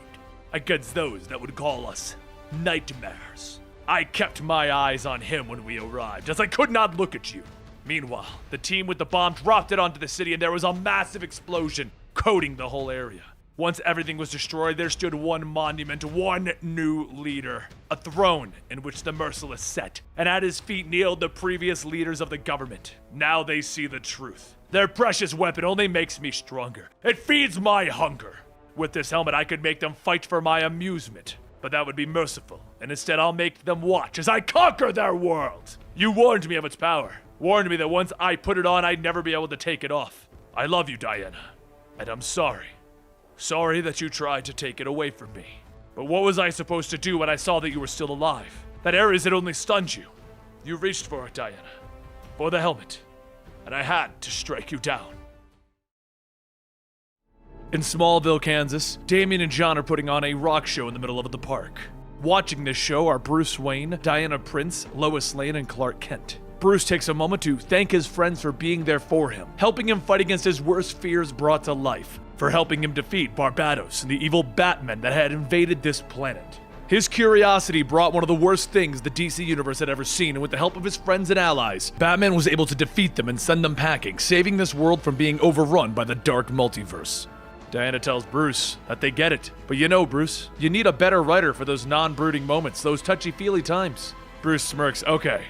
against those that would call us nightmares. I kept my eyes on him when we arrived, as I could not look at you. Meanwhile, the team with the bomb dropped it onto the city, and there was a massive explosion, coating the whole area. Once everything was destroyed, there stood one monument, one new leader. A throne in which the Merciless sat, and at his feet kneeled the previous leaders of the government. Now they see the truth. Their precious weapon only makes me stronger. It feeds my hunger. With this helmet, I could make them fight for my amusement. But that would be merciful, and instead I'll make them watch as I conquer their world. You warned me of its power. Warned me that once I put it on, I'd never be able to take it off. I love you, Diana, and I'm sorry. Sorry that you tried to take it away from me. But what was I supposed to do when I saw that you were still alive? That Ares had only stunned you. You reached for it, Diana. For the helmet. And I had to strike you down. In Smallville, Kansas, Damian and John are putting on a rock show in the middle of the park. Watching this show are Bruce Wayne, Diana Prince, Lois Lane, and Clark Kent. Bruce takes a moment to thank his friends for being there for him, helping him fight against his worst fears brought to life, for helping him defeat Barbados and the evil Batman that had invaded this planet. His curiosity brought one of the worst things the DC Universe had ever seen, and with the help of his friends and allies, Batman was able to defeat them and send them packing, saving this world from being overrun by the dark multiverse. Diana tells Bruce that they get it. But you know, Bruce, you need a better writer for those non-brooding moments, those touchy-feely times. Bruce smirks. Okay.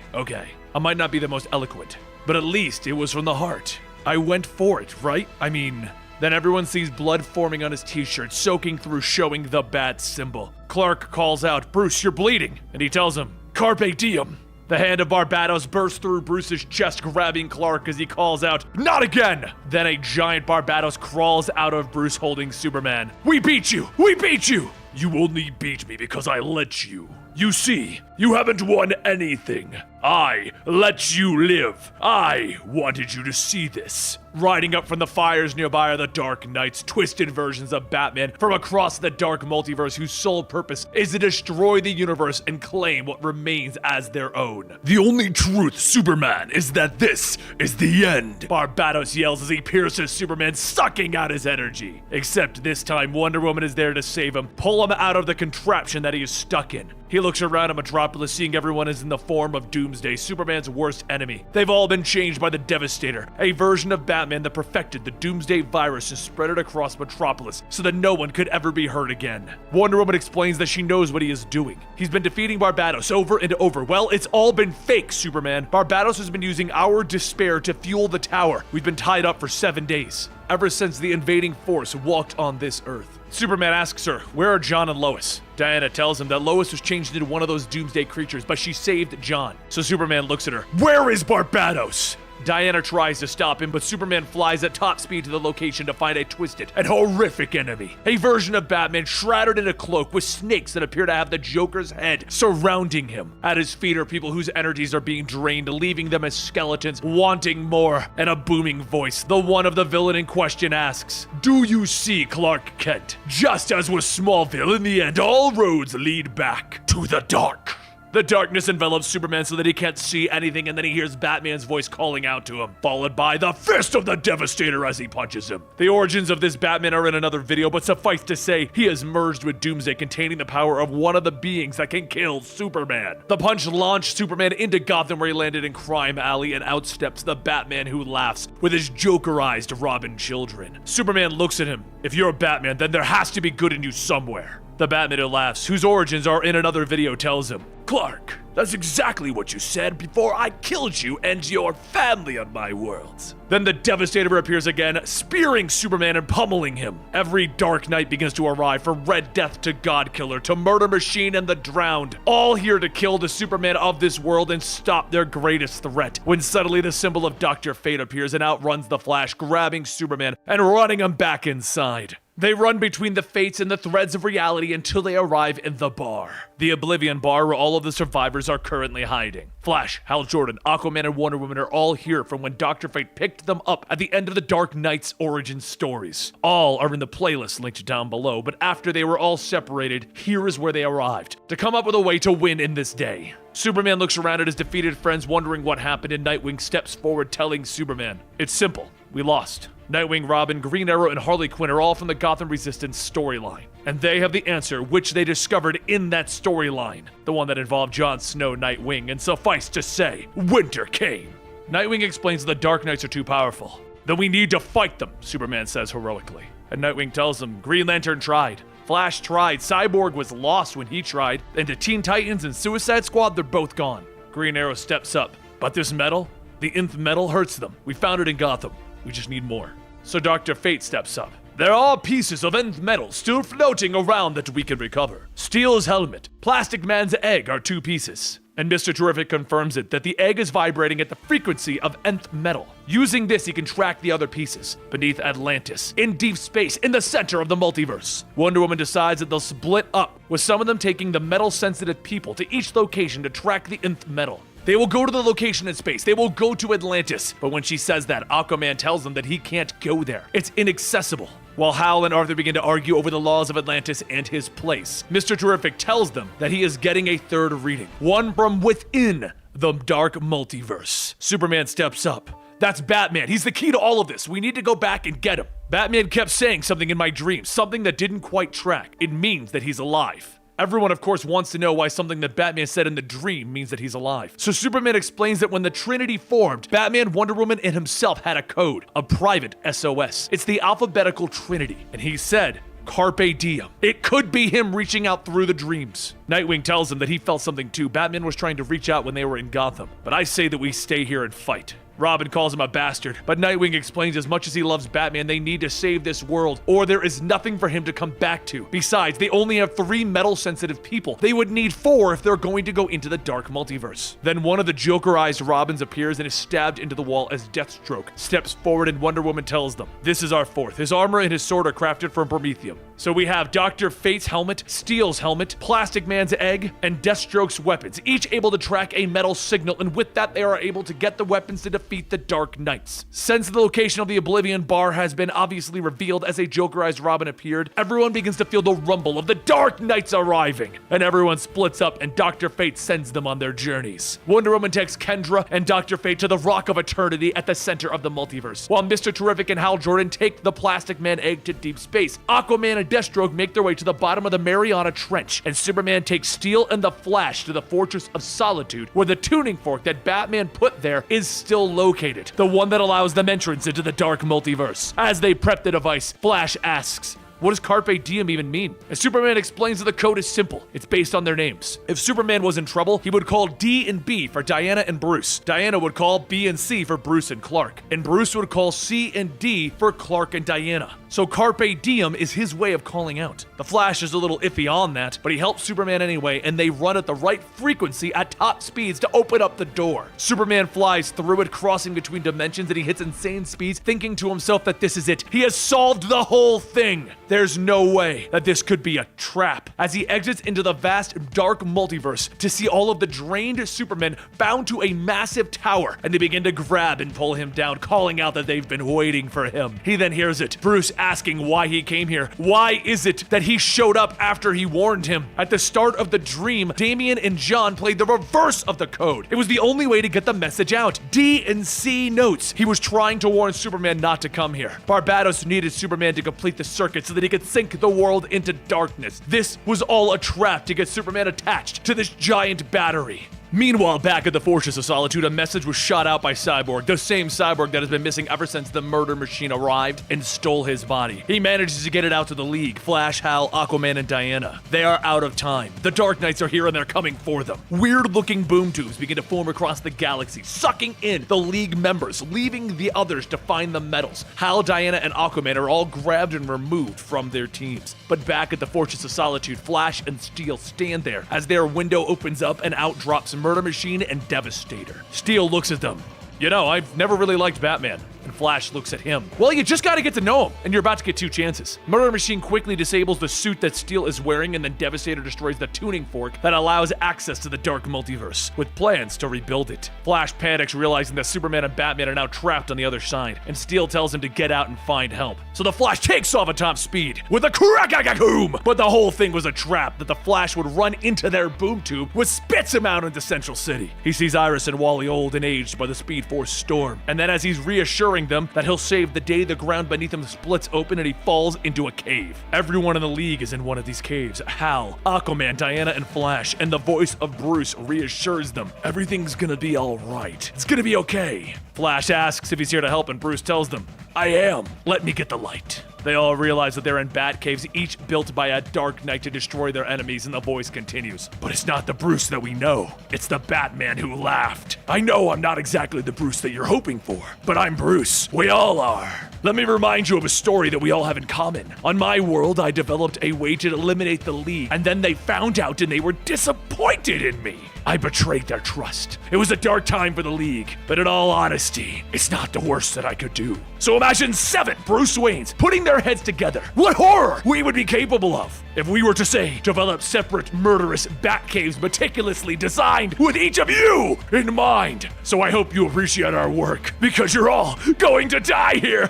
I might not be the most eloquent, but at least it was from the heart. I went for it, right? I mean... Then everyone sees blood forming on his t-shirt, soaking through, showing the bat symbol. Clark calls out, Bruce, you're bleeding. And he tells him, Carpe diem. The hand of Barbatos bursts through Bruce's chest, grabbing Clark as he calls out, Not again! Then a giant Barbatos crawls out of Bruce holding Superman. We beat you! We beat you! You only beat me because I let you. You see, you haven't won anything. I let you live. I wanted you to see this. Riding up from the fires nearby are the Dark Knights, twisted versions of Batman from across the dark multiverse whose sole purpose is to destroy the universe and claim what remains as their own. The only truth, Superman, is that this is the end. Barbatos yells as he pierces Superman, sucking out his energy. Except this time, Wonder Woman is there to save him, pull him out of the contraption that he is stuck in. He looks around at Metropolis, seeing everyone is in the form of Doomsday, Superman's worst enemy. They've all been changed by the Devastator, a version of Batman that perfected the Doomsday virus and spread it across Metropolis so that no one could ever be hurt again. Wonder Woman explains that she knows what he is doing. He's been defeating Barbatos over and over. Well, it's all been fake, Superman. Barbatos has been using our despair to fuel the tower. We've been tied up for 7 days, ever since the invading force walked on this Earth. Superman asks her, where are John and Lois? Diana tells him that Lois was changed into one of those Doomsday creatures, but she saved John. So Superman looks at her. Where is Barbatos? Diana tries to stop him, but Superman flies at top speed to the location to find a twisted and horrific enemy. A version of Batman shrouded in a cloak with snakes that appear to have the Joker's head surrounding him. At his feet are people whose energies are being drained, leaving them as skeletons, wanting more. And a booming voice, the one of the villain in question, asks, Do you see, Clark Kent? Just as with Smallville, in the end, all roads lead back to the dark. The darkness envelops Superman so that he can't see anything, and then he hears Batman's voice calling out to him, followed by the fist of the Devastator as he punches him. The origins of this Batman are in another video, but suffice to say, he has merged with Doomsday, containing the power of one of the beings that can kill Superman. The punch launched Superman into Gotham, where he landed in Crime Alley, and outsteps the Batman who laughs with his Jokerized Robin children. Superman looks at him. If you're a Batman, then there has to be good in you somewhere. The Batman who laughs, whose origins are in another video, tells him, Clark, that's exactly what you said before I killed you and your family on my worlds. Then the Devastator appears again, spearing Superman and pummeling him. Every Dark Knight begins to arrive, from Red Death to Godkiller to Murder Machine and the Drowned, all here to kill the Superman of this world and stop their greatest threat. When suddenly the symbol of Dr. Fate appears and outruns the Flash, grabbing Superman and running him back inside. They run between the fates and the threads of reality until they arrive in the bar. The Oblivion Bar, where all of the survivors are currently hiding. Flash, Hal Jordan, Aquaman, and Wonder Woman are all here from when Dr. Fate picked them up at the end of the Dark Knight's origin stories. All are in the playlist linked down below, but after they were all separated, here is where they arrived, to come up with a way to win in this day. Superman looks around at his defeated friends, wondering what happened, and Nightwing steps forward, telling Superman, It's simple, we lost. Nightwing, Robin, Green Arrow, and Harley Quinn are all from the Gotham Resistance storyline. And they have the answer, which they discovered in that storyline. The one that involved Jon Snow, Nightwing, and suffice to say, winter came. Nightwing explains the Dark Knights are too powerful. Then we need to fight them, Superman says heroically. And Nightwing tells him, Green Lantern tried. Flash tried. Cyborg was lost when he tried. And the Teen Titans and Suicide Squad, they're both gone. Green Arrow steps up. But this metal? The nth metal hurts them. We found it in Gotham. We just need more. So Dr. Fate steps up. There are pieces of nth metal still floating around that we can recover. Steel's helmet, Plastic Man's egg are 2 pieces. And Mr. Terrific confirms it, that the egg is vibrating at the frequency of nth metal. Using this, he can track the other pieces, beneath Atlantis, in deep space, in the center of the multiverse. Wonder Woman decides that they'll split up, with some of them taking the metal-sensitive people to each location to track the nth metal. They will go to the location in space. They will go to Atlantis. But when she says that, Aquaman tells them that he can't go there. It's inaccessible. While Hal and Arthur begin to argue over the laws of Atlantis and his place, Mr. Terrific tells them that he is getting a third reading, one from within the dark multiverse. Superman steps up. That's Batman. He's the key to all of this. We need to go back and get him. Batman kept saying something in my dreams, something that didn't quite track. It means that he's alive. Everyone, of course, wants to know why something that Batman said in the dream means that he's alive. So Superman explains that when the Trinity formed, Batman, Wonder Woman, and himself had a code, a private SOS. It's the alphabetical Trinity. And he said, Carpe diem. It could be him reaching out through the dreams. Nightwing tells him that he felt something too. Batman was trying to reach out when they were in Gotham. But I say that we stay here and fight. Robin calls him a bastard, but Nightwing explains as much as he loves Batman, they need to save this world, or there is nothing for him to come back to. Besides, they only have 3 metal-sensitive people. They would need 4 if they're going to go into the dark multiverse. Then one of the Jokerized Robins appears and is stabbed into the wall as Deathstroke steps forward and Wonder Woman tells them, this is our 4th. His armor and his sword are crafted from promethium. So we have Dr. Fate's helmet, Steel's helmet, Plastic Man's egg, and Deathstroke's weapons, each able to track a metal signal, and with that they are able to get the weapons to defeat the Dark Knights. Since the location of the Oblivion Bar has been obviously revealed as a Jokerized Robin appeared, everyone begins to feel the rumble of the Dark Knights arriving, and everyone splits up and Dr. Fate sends them on their journeys. Wonder Woman takes Kendra and Dr. Fate to the Rock of Eternity at the center of the multiverse, while Mr. Terrific and Hal Jordan take the Plastic Man egg to deep space. Aquaman and Deathstroke make their way to the bottom of the Mariana Trench, and Superman takes Steel and the Flash to the Fortress of Solitude, where the tuning fork that Batman put there is still located, the one that allows them entrance into the dark multiverse. As they prep the device, Flash asks, what does Carpe Diem even mean? And Superman explains that the code is simple. It's based on their names. If Superman was in trouble, he would call D and B for Diana and Bruce. Diana would call B and C for Bruce and Clark. And Bruce would call C and D for Clark and Diana. So Carpe Diem is his way of calling out. The Flash is a little iffy on that, but he helps Superman anyway, and they run at the right frequency at top speeds to open up the door. Superman flies through it, crossing between dimensions, and he hits insane speeds, thinking to himself that this is it. He has solved the whole thing. There's no way that this could be a trap. As he exits into the vast, dark multiverse to see all of the drained Supermen bound to a massive tower, and they begin to grab and pull him down, calling out that they've been waiting for him. He then hears it. Bruce asking why he came here. Why is it that he showed up after he warned him? At the start of the dream, Damian and John played the reverse of the code. It was the only way to get the message out. D and C notes. He was trying to warn Superman not to come here. Barbados needed Superman to complete the circuit so that he could sink the world into darkness. This was all a trap to get Superman attached to this giant battery. Meanwhile, back at the Fortress of Solitude, a message was shot out by Cyborg, the same Cyborg that has been missing ever since the murder machine arrived and stole his body. He manages to get it out to the League, Flash, Hal, Aquaman, and Diana. They are out of time. The Dark Knights are here and they're coming for them. Weird-looking boom tubes begin to form across the galaxy, sucking in the League members, leaving the others to find the medals. Hal, Diana, and Aquaman are all grabbed and removed from their teams. But back at the Fortress of Solitude, Flash and Steel stand there as their window opens up and out drops Murder Machine and Devastator. Steel looks at them. You know, I've never really liked Batman. And Flash looks at him. Well, you just gotta get to know him, and you're about to get 2 chances. Murder Machine quickly disables the suit that Steel is wearing, and then Devastator destroys the tuning fork that allows access to the dark multiverse, with plans to rebuild it. Flash panics, realizing that Superman and Batman are now trapped on the other side, and Steel tells him to get out and find help. So the Flash takes off at top speed, with a crack-a-boom! But the whole thing was a trap that the Flash would run into their boom tube, which spits him out into Central City. He sees Iris and Wally old and aged by the Speed Force storm, and then as he's reassuring them that he'll save the day, the ground beneath him splits open and he falls into a cave. Everyone in the League is in one of these caves. Hal, Aquaman, Diana, and Flash, and the voice of Bruce reassures them. Everything's gonna be alright. It's gonna be okay. Flash asks if he's here to help, and Bruce tells them, I am. Let me get the light. They all realize that they're in bat caves, each built by a Dark Knight to destroy their enemies, and the voice continues. But it's not the Bruce that we know. It's the Batman who laughed. I know I'm not exactly the Bruce that you're hoping for, but I'm Bruce. We all are. Let me remind you of a story that we all have in common. On my world, I developed a way to eliminate the League, and then they found out and they were disappointed in me. I betrayed their trust. It was a dark time for the League, but in all honesty, it's not the worst that I could do. So imagine 7 Bruce Waynes putting their heads together. What horror we would be capable of if we were to, say, develop separate murderous bat caves meticulously designed with each of you in mind. So I hope you appreciate our work, because you're all going to die here.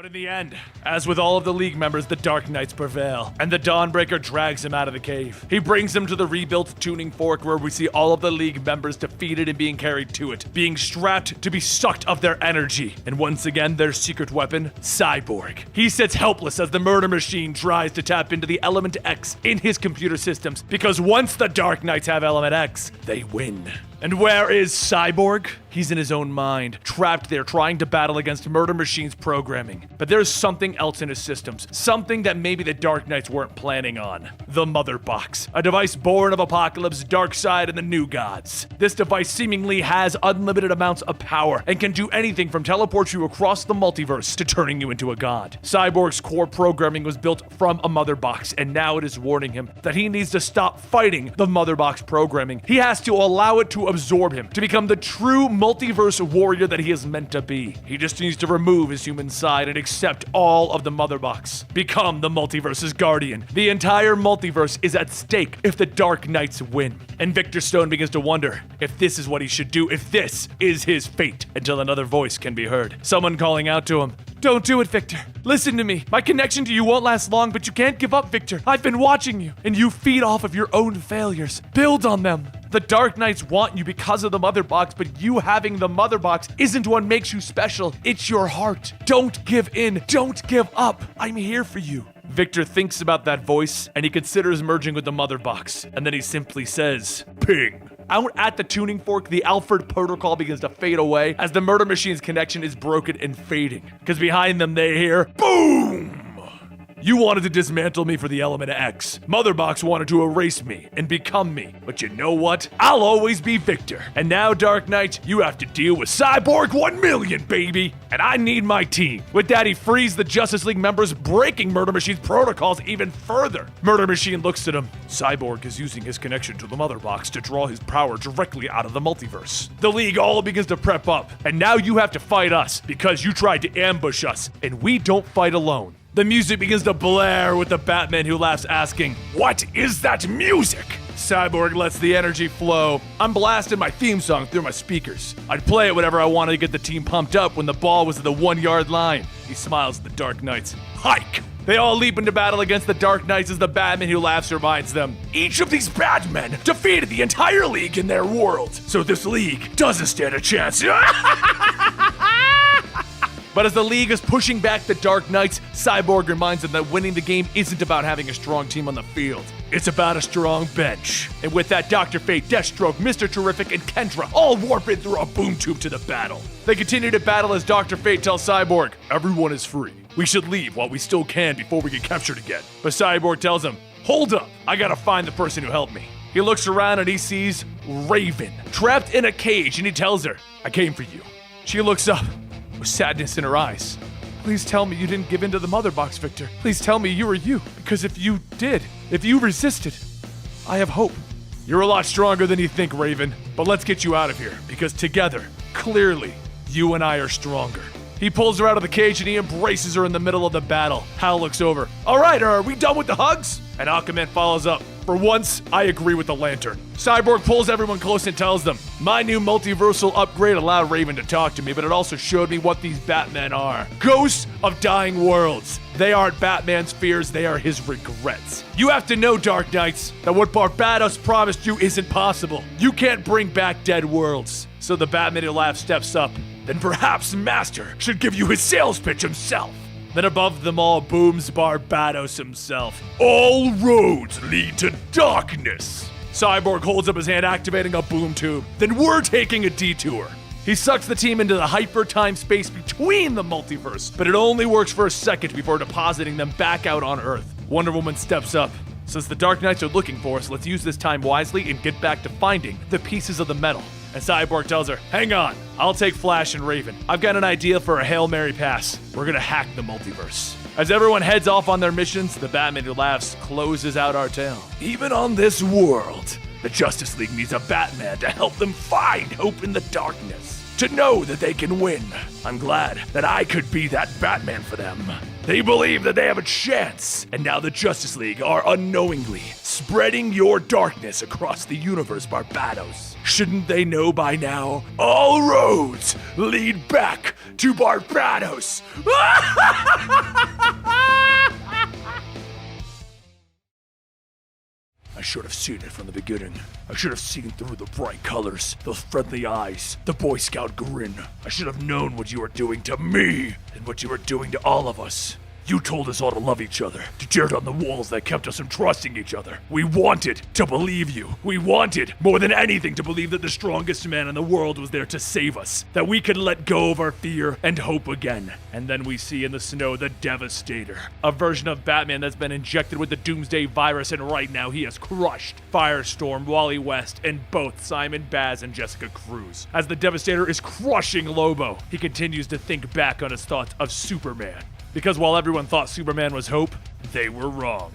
But in the end, as with all of the League members, the Dark Knights prevail, and the Dawnbreaker drags him out of the cave. He brings him to the rebuilt tuning fork where we see all of the League members defeated and being carried to it, being strapped to be sucked of their energy. And once again, their secret weapon, Cyborg. He sits helpless as the murder machine tries to tap into the Element X in his computer systems, because once the Dark Knights have Element X, they win. And where is Cyborg? He's in his own mind, trapped there trying to battle against Murder Machine's programming. But there's something else in his systems, something that maybe the Dark Knights weren't planning on. The Mother Box, a device born of Apocalypse, Darkseid, and the New Gods. This device seemingly has unlimited amounts of power and can do anything from teleport you across the multiverse to turning you into a god. Cyborg's core programming was built from a Mother Box, and now it is warning him that he needs to stop fighting the Mother Box programming. He has to allow it to absorb him, to become the true multiverse warrior that he is meant to be. He just needs to remove his human side and accept all of the Mother Box. Become the multiverse's guardian. The entire multiverse is at stake if the Dark Knights win. And Victor Stone begins to wonder if this is what he should do, if this is his fate, until another voice can be heard. Someone calling out to him, "Don't do it, Victor. Listen to me. My connection to you won't last long, but you can't give up, Victor. I've been watching you, and you feed off of your own failures. Build on them. The Dark Knights want you because of the Mother Box, but you having the Mother Box isn't what makes you special. It's your heart. Don't give in. Don't give up. I'm here for you." Victor thinks about that voice, and he considers merging with the Mother Box, and then he simply says, "Ping." Out at the tuning fork, the Alfred protocol begins to fade away as the Murder Machine's connection is broken and fading. Because behind them they hear, boom! You wanted to dismantle me for the Element X. Mother Box wanted to erase me and become me. But you know what? I'll always be Victor. And now, Dark Knight, you have to deal with Cyborg 1 million, baby! And I need my team. With that, he frees the Justice League members, breaking Murder Machine's protocols even further. Murder Machine looks at him. Cyborg is using his connection to the Mother Box to draw his power directly out of the multiverse. The League all begins to prep up. And now you have to fight us because you tried to ambush us. And we don't fight alone. The music begins to blare with the Batman Who Laughs asking, "What is that music?" Cyborg lets the energy flow. I'm blasting my theme song through my speakers. I'd play it whenever I wanted to get the team pumped up when the ball was at the 1-yard line. He smiles at the Dark Knights. Hike! They all leap into battle against the Dark Knights as the Batman Who Laughs reminds them, each of these Batmen defeated the entire League in their world, so this League doesn't stand a chance. But as the League is pushing back the Dark Knights, Cyborg reminds them that winning the game isn't about having a strong team on the field. It's about a strong bench. And with that, Dr. Fate, Deathstroke, Mr. Terrific, and Kendra all warp in through a boom tube to the battle. They continue to battle as Dr. Fate tells Cyborg, "Everyone is free. We should leave while we still can before we get captured again." But Cyborg tells him, "Hold up, I gotta find the person who helped me." He looks around and he sees Raven, trapped in a cage, and he tells her, "I came for you." She looks up with sadness in her eyes. "Please tell me you didn't give in to the Mother Box, Victor. Please tell me you were you, because if you did, if you resisted, I have hope." "You're a lot stronger than you think, Raven, but let's get you out of here, because together, clearly, you and I are stronger." He pulls her out of the cage and he embraces her in the middle of the battle. Hal looks over. "All right, are we done with the hugs?" And Aquaman follows up. "For once, I agree with the Lantern." Cyborg pulls everyone close and tells them, "My new multiversal upgrade allowed Raven to talk to me, but it also showed me what these Batmen are. Ghosts of dying worlds. They aren't Batman's fears, they are his regrets. You have to know, Dark Knights, that what Barbados promised you isn't possible. You can't bring back dead worlds." So the Batman Who Laughs steps up. "Then perhaps Master should give you his sales pitch himself." Then above them all booms Barbados himself. "All roads lead to darkness." Cyborg holds up his hand, activating a boom tube. "Then we're taking a detour." He sucks the team into the hyper-time space between the multiverse, but it only works for a second before depositing them back out on Earth. Wonder Woman steps up. "Since the Dark Knights are looking for us, let's use this time wisely and get back to finding the pieces of the metal." And Cyborg tells her, "Hang on, I'll take Flash and Raven. I've got an idea for a Hail Mary pass. We're gonna hack the multiverse." As everyone heads off on their missions, the Batman Who Laughs closes out our tale. "Even on this world, the Justice League needs a Batman to help them find hope in the darkness, to know that they can win. I'm glad that I could be that Batman for them. They believe that they have a chance, and now the Justice League are unknowingly spreading your darkness across the universe, Barbatos. Shouldn't they know by now? All roads lead back to Barbatos. I should have seen it from the beginning. I should have seen through the bright colors, those friendly eyes, the Boy Scout grin. I should have known what you were doing to me and what you were doing to all of us. You told us all to love each other, to tear down the walls that kept us from trusting each other. We wanted to believe you. We wanted, more than anything, to believe that the strongest man in the world was there to save us, that we could let go of our fear and hope again. And then we see in the snow the Devastator, a version of Batman that's been injected with the Doomsday virus, and right now he has crushed Firestorm, Wally West, and both Simon Baz and Jessica Cruz. As the Devastator is crushing Lobo, he continues to think back on his thoughts of Superman. Because while everyone thought Superman was hope, they were wrong.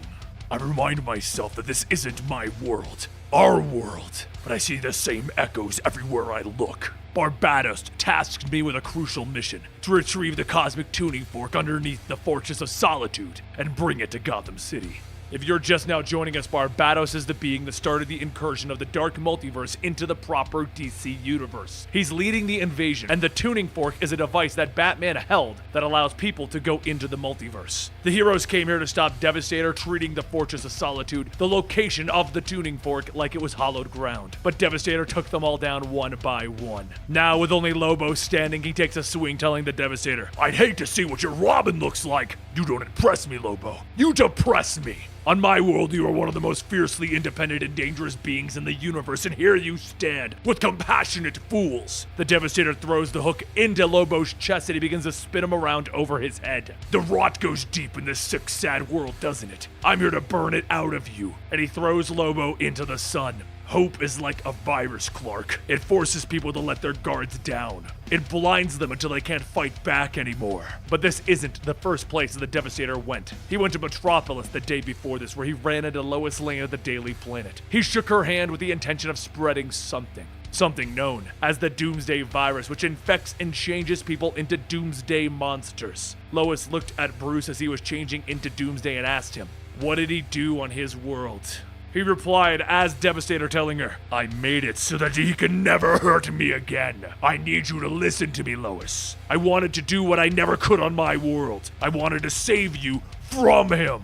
I remind myself that this isn't my world, our world, but I see the same echoes everywhere I look. Barbatos tasked me with a crucial mission, to retrieve the cosmic tuning fork underneath the Fortress of Solitude and bring it to Gotham City. If you're just now joining us, Barbatos is the being that started the incursion of the Dark Multiverse into the proper DC universe. He's leading the invasion, and the tuning fork is a device that Batman held that allows people to go into the multiverse. The heroes came here to stop Devastator, treating the Fortress of Solitude, the location of the tuning fork, like it was hallowed ground. But Devastator took them all down one by one. Now, with only Lobo standing, he takes a swing, telling the Devastator, "I'd hate to see what your Robin looks like. You don't impress me, Lobo. You depress me. On my world, you are one of the most fiercely independent and dangerous beings in the universe, and here you stand, with compassionate fools." The Devastator throws the hook into Lobo's chest, and he begins to spin him around over his head. The rot goes deep in this sick, sad world, doesn't it? I'm here to burn it out of you. And he throws Lobo into the sun. Hope is like a virus, Clark. It forces people to let their guards down. It blinds them until they can't fight back anymore. But this isn't the first place the Devastator went. He went to Metropolis the day before this, where he ran into Lois Lane of the Daily Planet. He shook her hand with the intention of spreading something known as the Doomsday virus, which infects and changes people into Doomsday monsters. Lois looked at Bruce as he was changing into Doomsday and asked him, what did he do on his world? He replied as Devastator, telling her, "I made it so that he can never hurt me again. I need you to listen to me, Lois. I wanted to do what I never could on my world. I wanted to save you from him."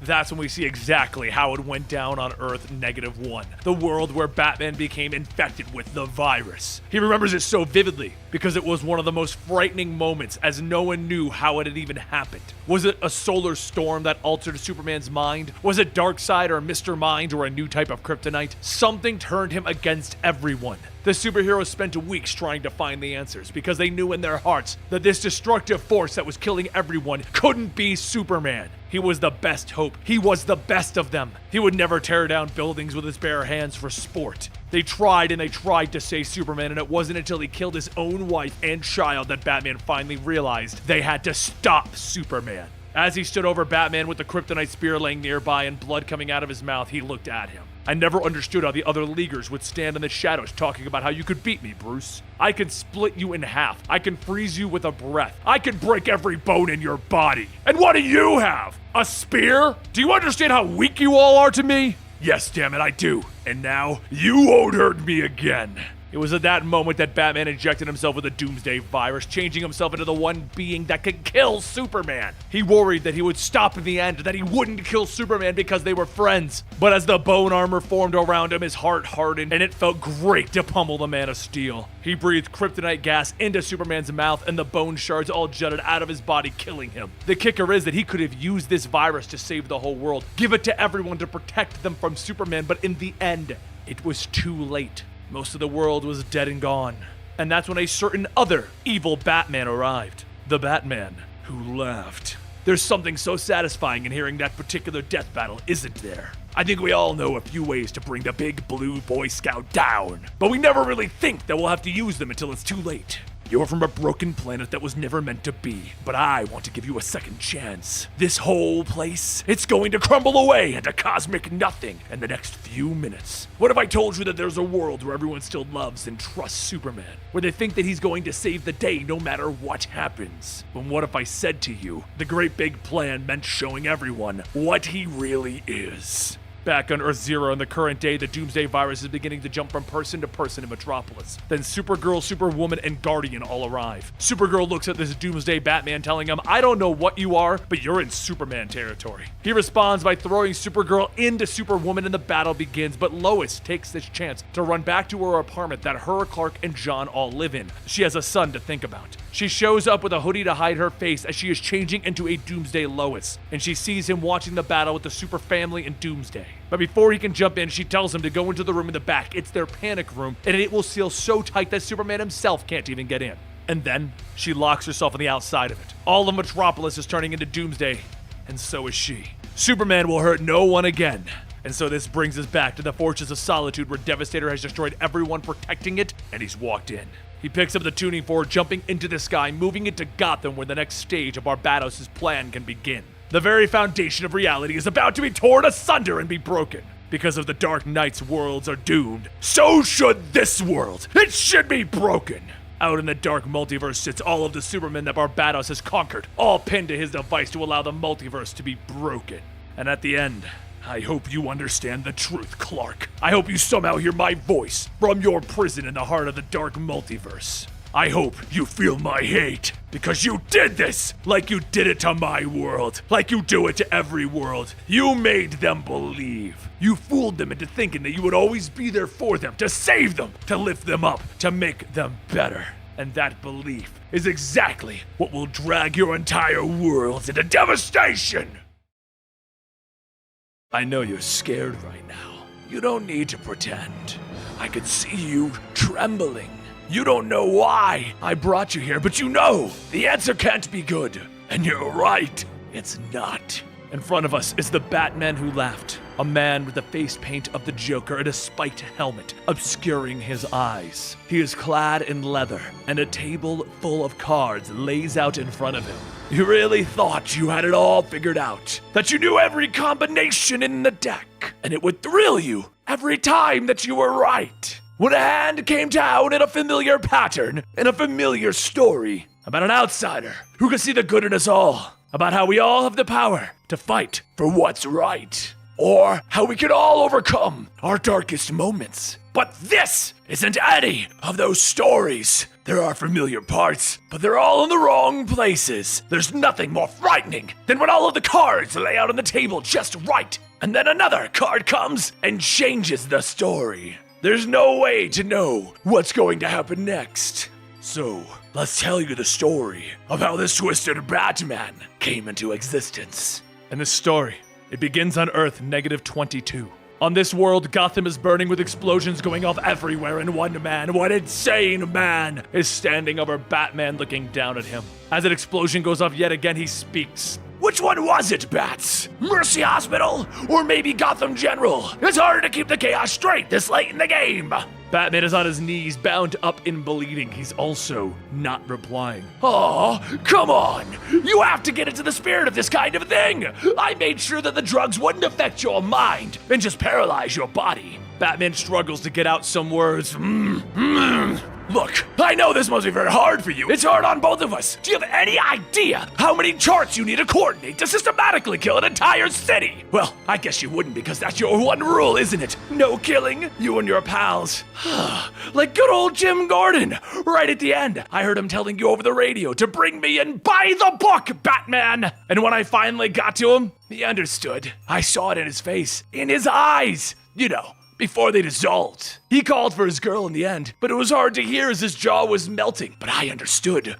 That's when we see exactly how it went down on Earth -1, the world where Batman became infected with the virus. He remembers it so vividly because it was one of the most frightening moments, as no one knew how it had even happened. Was it a solar storm that altered Superman's mind? Was it Darkseid or Mr. Mind or a new type of kryptonite? Something turned him against everyone. The superheroes spent weeks trying to find the answers because they knew in their hearts that this destructive force that was killing everyone couldn't be Superman. He was the best hope. He was the best of them. He would never tear down buildings with his bare hands for sport. They tried and they tried to save Superman, and it wasn't until he killed his own wife and child that Batman finally realized they had to stop Superman. As he stood over Batman with the kryptonite spear laying nearby and blood coming out of his mouth, he looked at him. I never understood how the other Leaguers would stand in the shadows talking about how you could beat me, Bruce. I can split you in half. I can freeze you with a breath. I can break every bone in your body. And what do you have? A spear? Do you understand how weak you all are to me? Yes, damn it, I do. And now, you won't hurt me again. It was at that moment that Batman injected himself with the Doomsday virus, changing himself into the one being that could kill Superman. He worried that he would stop in the end, that he wouldn't kill Superman because they were friends. But as the bone armor formed around him, his heart hardened, and it felt great to pummel the Man of Steel. He breathed kryptonite gas into Superman's mouth, and the bone shards all jutted out of his body, killing him. The kicker is that he could have used this virus to save the whole world, give it to everyone to protect them from Superman, but in the end, it was too late. Most of the world was dead and gone. And that's when a certain other evil Batman arrived. The Batman who laughed. There's something so satisfying in hearing that particular death battle, isn't there? I think we all know a few ways to bring the big blue Boy Scout down, but we never really think that we'll have to use them until it's too late. You're from a broken planet that was never meant to be, but I want to give you a second chance. This whole place, it's going to crumble away into cosmic nothing in the next few minutes. What if I told you that there's a world where everyone still loves and trusts Superman, where they think that he's going to save the day no matter what happens? And what if I said to you, the great big plan meant showing everyone what he really is? back on Earth Zero in the current day, the Doomsday virus is beginning to jump from person to person in Metropolis. Then Supergirl, Superwoman, and Guardian all arrive. Supergirl looks at this Doomsday Batman, telling him, "I don't know what you are, but you're in Superman territory." He responds by throwing Supergirl into Superwoman and the battle begins, but Lois takes this chance to run back to her apartment that her, Clark, and John all live in. She has a son to think about. She shows up with a hoodie to hide her face as she is changing into a Doomsday Lois, and she sees him watching the battle with the Super Family and Doomsday. But before he can jump in, she tells him to go into the room in the back. It's their panic room, and it will seal so tight that Superman himself can't even get in. And then she locks herself on the outside of it. All of Metropolis is turning into Doomsday, and so is she. Superman will hurt no one again. And so this brings us back to the Fortress of Solitude, where Devastator has destroyed everyone protecting it, and he's walked in. He picks up the tuning fork, jumping into the sky, moving it to Gotham, where the next stage of Barbados' plan can begin. The very foundation of reality is about to be torn asunder and be broken. Because of the Dark Knight's worlds are doomed, so should this world. It should be broken. Out in the dark multiverse sits all of the Supermen that Barbados has conquered, all pinned to his device to allow the multiverse to be broken. And at the end, I hope you understand the truth, Clark. I hope you somehow hear my voice from your prison in the heart of the dark multiverse. I hope you feel my hate, because you did this, like you did it to my world, like you do it to every world. You made them believe. You fooled them into thinking that you would always be there for them, to save them, to lift them up, to make them better. And that belief is exactly what will drag your entire world into devastation. I know you're scared right now. You don't need to pretend. I could see you trembling. You don't know why I brought you here, but you know the answer can't be good. And you're right, it's not. In front of us is the Batman who laughed. A man with the face paint of the Joker and a spiked helmet obscuring his eyes. He is clad in leather, and a table full of cards lays out in front of him. You really thought you had it all figured out, that you knew every combination in the deck, and it would thrill you every time that you were right. When a hand came down in a familiar pattern, in a familiar story, about an outsider who could see the good in us all, about how we all have the power to fight for what's right, or how we can all overcome our darkest moments. But this isn't any of those stories. There are familiar parts, but they're all in the wrong places. There's nothing more frightening than when all of the cards lay out on the table just right, and then another card comes and changes the story. There's no way to know what's going to happen next. So, let's tell you the story of how this twisted Batman came into existence. And this story, it begins on Earth -22. On this world, Gotham is burning with explosions going off everywhere, and one insane man, is standing over Batman looking down at him. As an explosion goes off yet again, he speaks. Which one was it, Bats? Mercy Hospital? Or maybe Gotham General? It's hard to keep the chaos straight this late in the game. Batman is on his knees, bound up and bleeding. He's also not replying. Oh, come on. You have to get into the spirit of this kind of thing. I made sure that the drugs wouldn't affect your mind and just paralyze your body. Batman struggles to get out some words. Look, I know this must be very hard for you. It's hard on both of us. Do you have any idea how many charts you need to coordinate to systematically kill an entire city? Well, I guess you wouldn't, because that's your one rule, isn't it? No killing, you and your pals. Like good old Jim Gordon. Right at the end, I heard him telling you over the radio to bring me and buy the book, Batman. And when I finally got to him, he understood. I saw it in his face, in his eyes. You know, before they dissolved. He called for his girl in the end, but it was hard to hear as his jaw was melting. But I understood.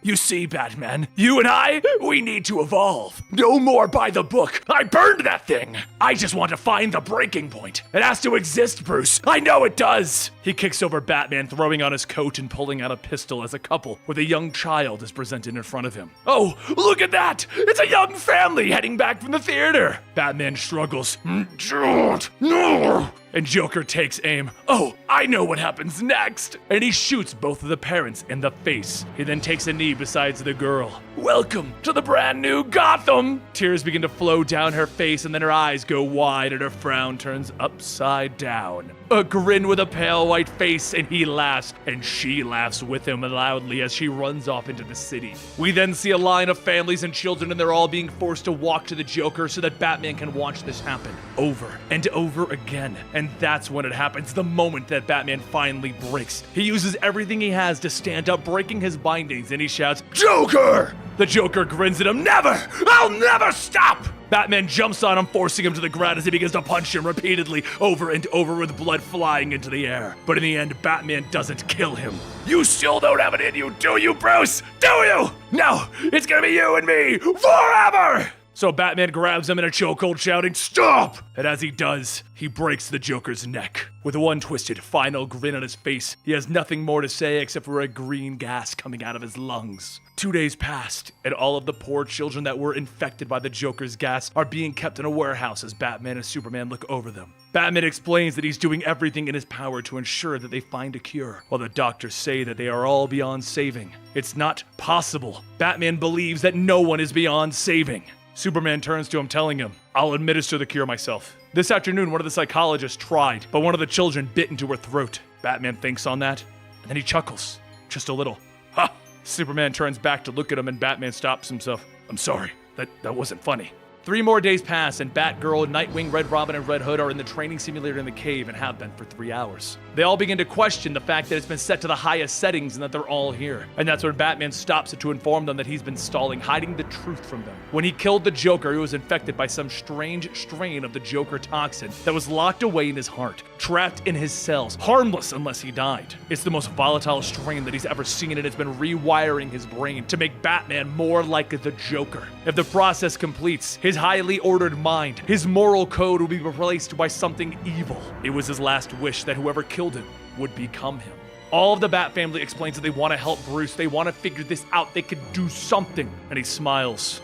You see, Batman, you and I, we need to evolve. No more by the book. I burned that thing. I just want to find the breaking point. It has to exist, Bruce. I know it does. He kicks over Batman, throwing on his coat and pulling out a pistol as a couple with a young child is presented in front of him. Oh, look at that. It's a young family heading back from the theater. Batman struggles. No. And Joker takes aim. Oh, I know what happens next. And he shoots both of the parents in the face. He then takes a knee beside the girl. Welcome to the brand new Gotham. Tears begin to flow down her face, and then her eyes go wide and her frown turns upside down. A grin with a pale white face, and he laughs, and she laughs with him loudly as she runs off into the city. We then see a line of families and children, and they're all being forced to walk to the Joker so that Batman can watch this happen over and over again. And that's when it happens, the moment that Batman finally breaks. He uses everything he has to stand up, breaking his bindings, and he shouts, "Joker!" The Joker grins at him. "Never! I'll never stop!" Batman jumps on him, forcing him to the ground as he begins to punch him repeatedly over and over with blood flying into the air. But in the end, Batman doesn't kill him. "You still don't have it in you, do you, Bruce? Do you? No, it's gonna be you and me forever!" So Batman grabs him in a chokehold, shouting, "Stop!" And as he does, he breaks the Joker's neck. With one twisted, final grin on his face, he has nothing more to say except for a green gas coming out of his lungs. 2 days passed, and all of the poor children that were infected by the Joker's gas are being kept in a warehouse as Batman and Superman look over them. Batman explains that he's doing everything in his power to ensure that they find a cure, while the doctors say that they are all beyond saving. It's not possible. Batman believes that no one is beyond saving. Superman turns to him, telling him, "I'll administer the cure myself." This afternoon, one of the psychologists tried, but one of the children bit into her throat. Batman thinks on that, and then he chuckles. Just a little. Ha! Superman turns back to look at him, and Batman stops himself. "I'm sorry, that wasn't funny." 3 more days pass, and Batgirl, Nightwing, Red Robin, and Red Hood are in the training simulator in the cave and have been for 3 hours. They all begin to question the fact that it's been set to the highest settings and that they're all here. And that's when Batman stops it to inform them that he's been stalling, hiding the truth from them. When he killed the Joker, he was infected by some strange strain of the Joker toxin that was locked away in his heart, trapped in his cells, harmless unless he died. It's the most volatile strain that he's ever seen, and it's been rewiring his brain to make Batman more like the Joker. If the process completes, his highly ordered mind, his moral code will be replaced by something evil. It was his last wish that whoever killed him would become him. All of the Bat family explains that they want to help Bruce. They want to figure this out. They could do something. And he smiles.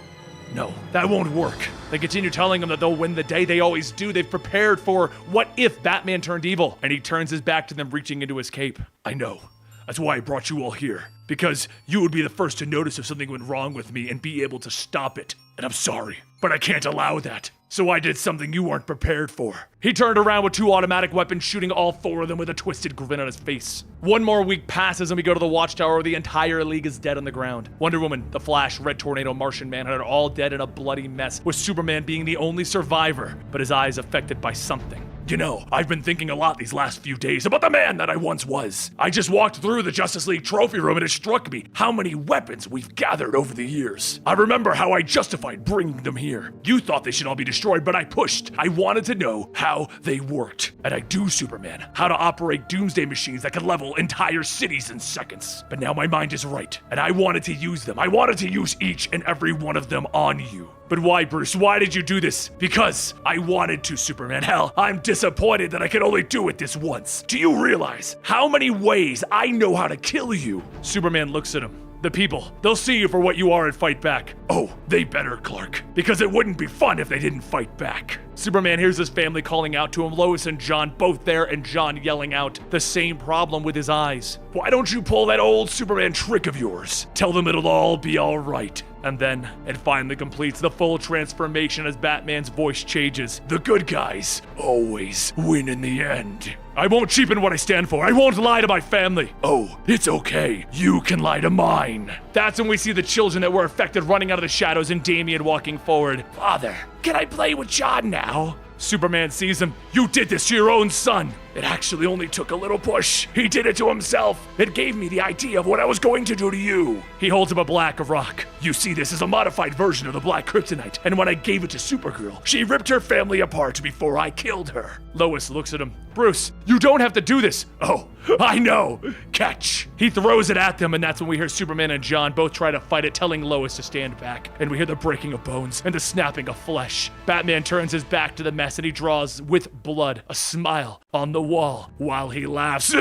No, that won't work. They continue telling him that they'll win the day. They always do. They've prepared for what if Batman turned evil. And he turns his back to them, reaching into his cape. "I know. That's why I brought you all here. Because you would be the first to notice if something went wrong with me and be able to stop it. And I'm sorry, but I can't allow that. So I did something you weren't prepared for." He turned around with 2 automatic weapons, shooting all 4 of them with a twisted grin on his face. 1 more week passes and we go to the Watchtower where the entire league is dead on the ground. Wonder Woman, the Flash, Red Tornado, Martian Manhunter, all dead in a bloody mess, with Superman being the only survivor, but his eyes affected by something. "You know, I've been thinking a lot these last few days about the man that I once was. I just walked through the Justice League trophy room and it struck me how many weapons we've gathered over the years. I remember how I justified bringing them here. You thought they should all be destroyed, but I pushed. I wanted to know how they worked. And I do, Superman, how to operate doomsday machines that could level entire cities in seconds. But now my mind is right, and I wanted to use them. I wanted to use each and every one of them on you. But why, Bruce? Why did you do this? Because I wanted to, Superman. Hell, I'm disappointed that I could only do it this once. Do you realize how many ways I know how to kill you?" Superman looks at him. "The people, they'll see you for what you are and fight back." "Oh, they better, Clark. Because it wouldn't be fun if they didn't fight back." Superman hears his family calling out to him, Lois and John both there, and John yelling out the same problem with his eyes. "Why don't you pull that old Superman trick of yours? Tell them it'll all be all right." And then it finally completes, the full transformation as Batman's voice changes. "The good guys always win in the end. I won't cheapen what I stand for. I won't lie to my family." "Oh, it's okay. You can lie to mine." That's when we see the children that were affected running out of the shadows and Damian walking forward. "Father, can I play with John now?" Superman sees him. "You did this to your own son." "It actually only took a little push. He did it to himself. It gave me the idea of what I was going to do to you." He holds up a black rock. "You see, this is a modified version of the Black Kryptonite, and when I gave it to Supergirl, she ripped her family apart before I killed her." Lois looks at him. "Bruce, you don't have to do this." "Oh, I know. Catch." He throws it at them, and that's when we hear Superman and John both try to fight it, telling Lois to stand back. And we hear the breaking of bones and the snapping of flesh. Batman turns his back to the mess and he draws, with blood, a smile on the wall while he laughs.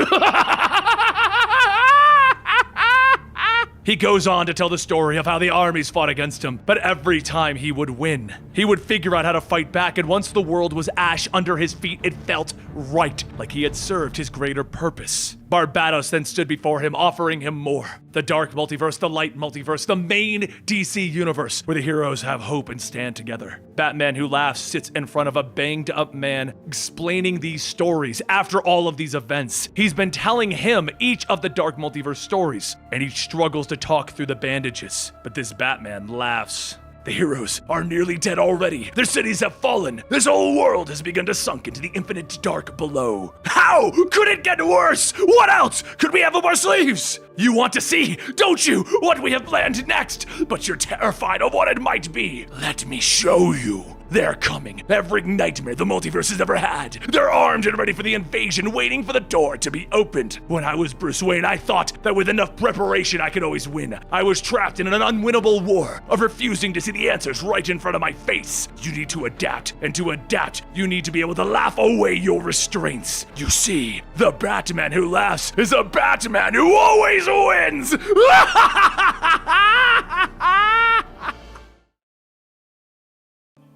He goes on to tell the story of how the armies fought against him, but every time he would win. He would figure out how to fight back, and once the world was ash under his feet, it felt right, like he had served his greater purpose. Barbatos then stood before him, offering him more. The dark multiverse, the light multiverse, the main DC universe, where the heroes have hope and stand together. Batman Who Laughs sits in front of a banged up man, explaining these stories after all of these events. He's been telling him each of the dark multiverse stories, and he struggles to talk through the bandages. But this Batman laughs. The heroes are nearly dead already. Their cities have fallen. This whole world has begun to sunk into the infinite dark below. How could it get worse? What else could we have up our sleeves? You want to see, don't you, what we have planned next? But you're terrified of what it might be. Let me show you. They're coming. Every nightmare the multiverse has ever had. They're armed and ready for the invasion, waiting for the door to be opened. When I was Bruce Wayne, I thought that with enough preparation I could always win. I was trapped in an unwinnable war of refusing to see the answers right in front of my face. You need to adapt, and to adapt, you need to be able to laugh away your restraints. You see, the Batman Who Laughs is a Batman who always wins!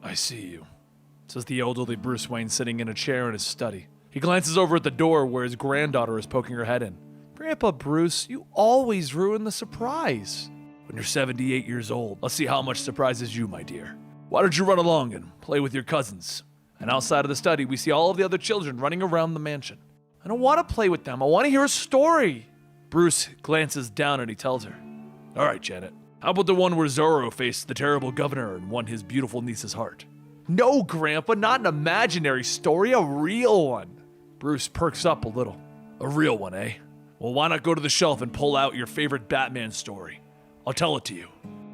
I see you, says the elderly Bruce Wayne sitting in a chair in his study. He glances over at the door where his granddaughter is poking her head in. Grandpa Bruce, you always ruin the surprise. When you're 78 years old, let's see how much surprises you, my dear. Why don't you run along and play with your cousins? And outside of the study, we see all of the other children running around the mansion. I don't want to play with them. I want to hear a story. Bruce glances down and he tells her, all right, Janet. How about the one where Zorro faced the terrible governor and won his beautiful niece's heart? No, Grandpa, not an imaginary story, a real one. Bruce perks up a little. A real one, eh? Well, why not go to the shelf and pull out your favorite Batman story? I'll tell it to you.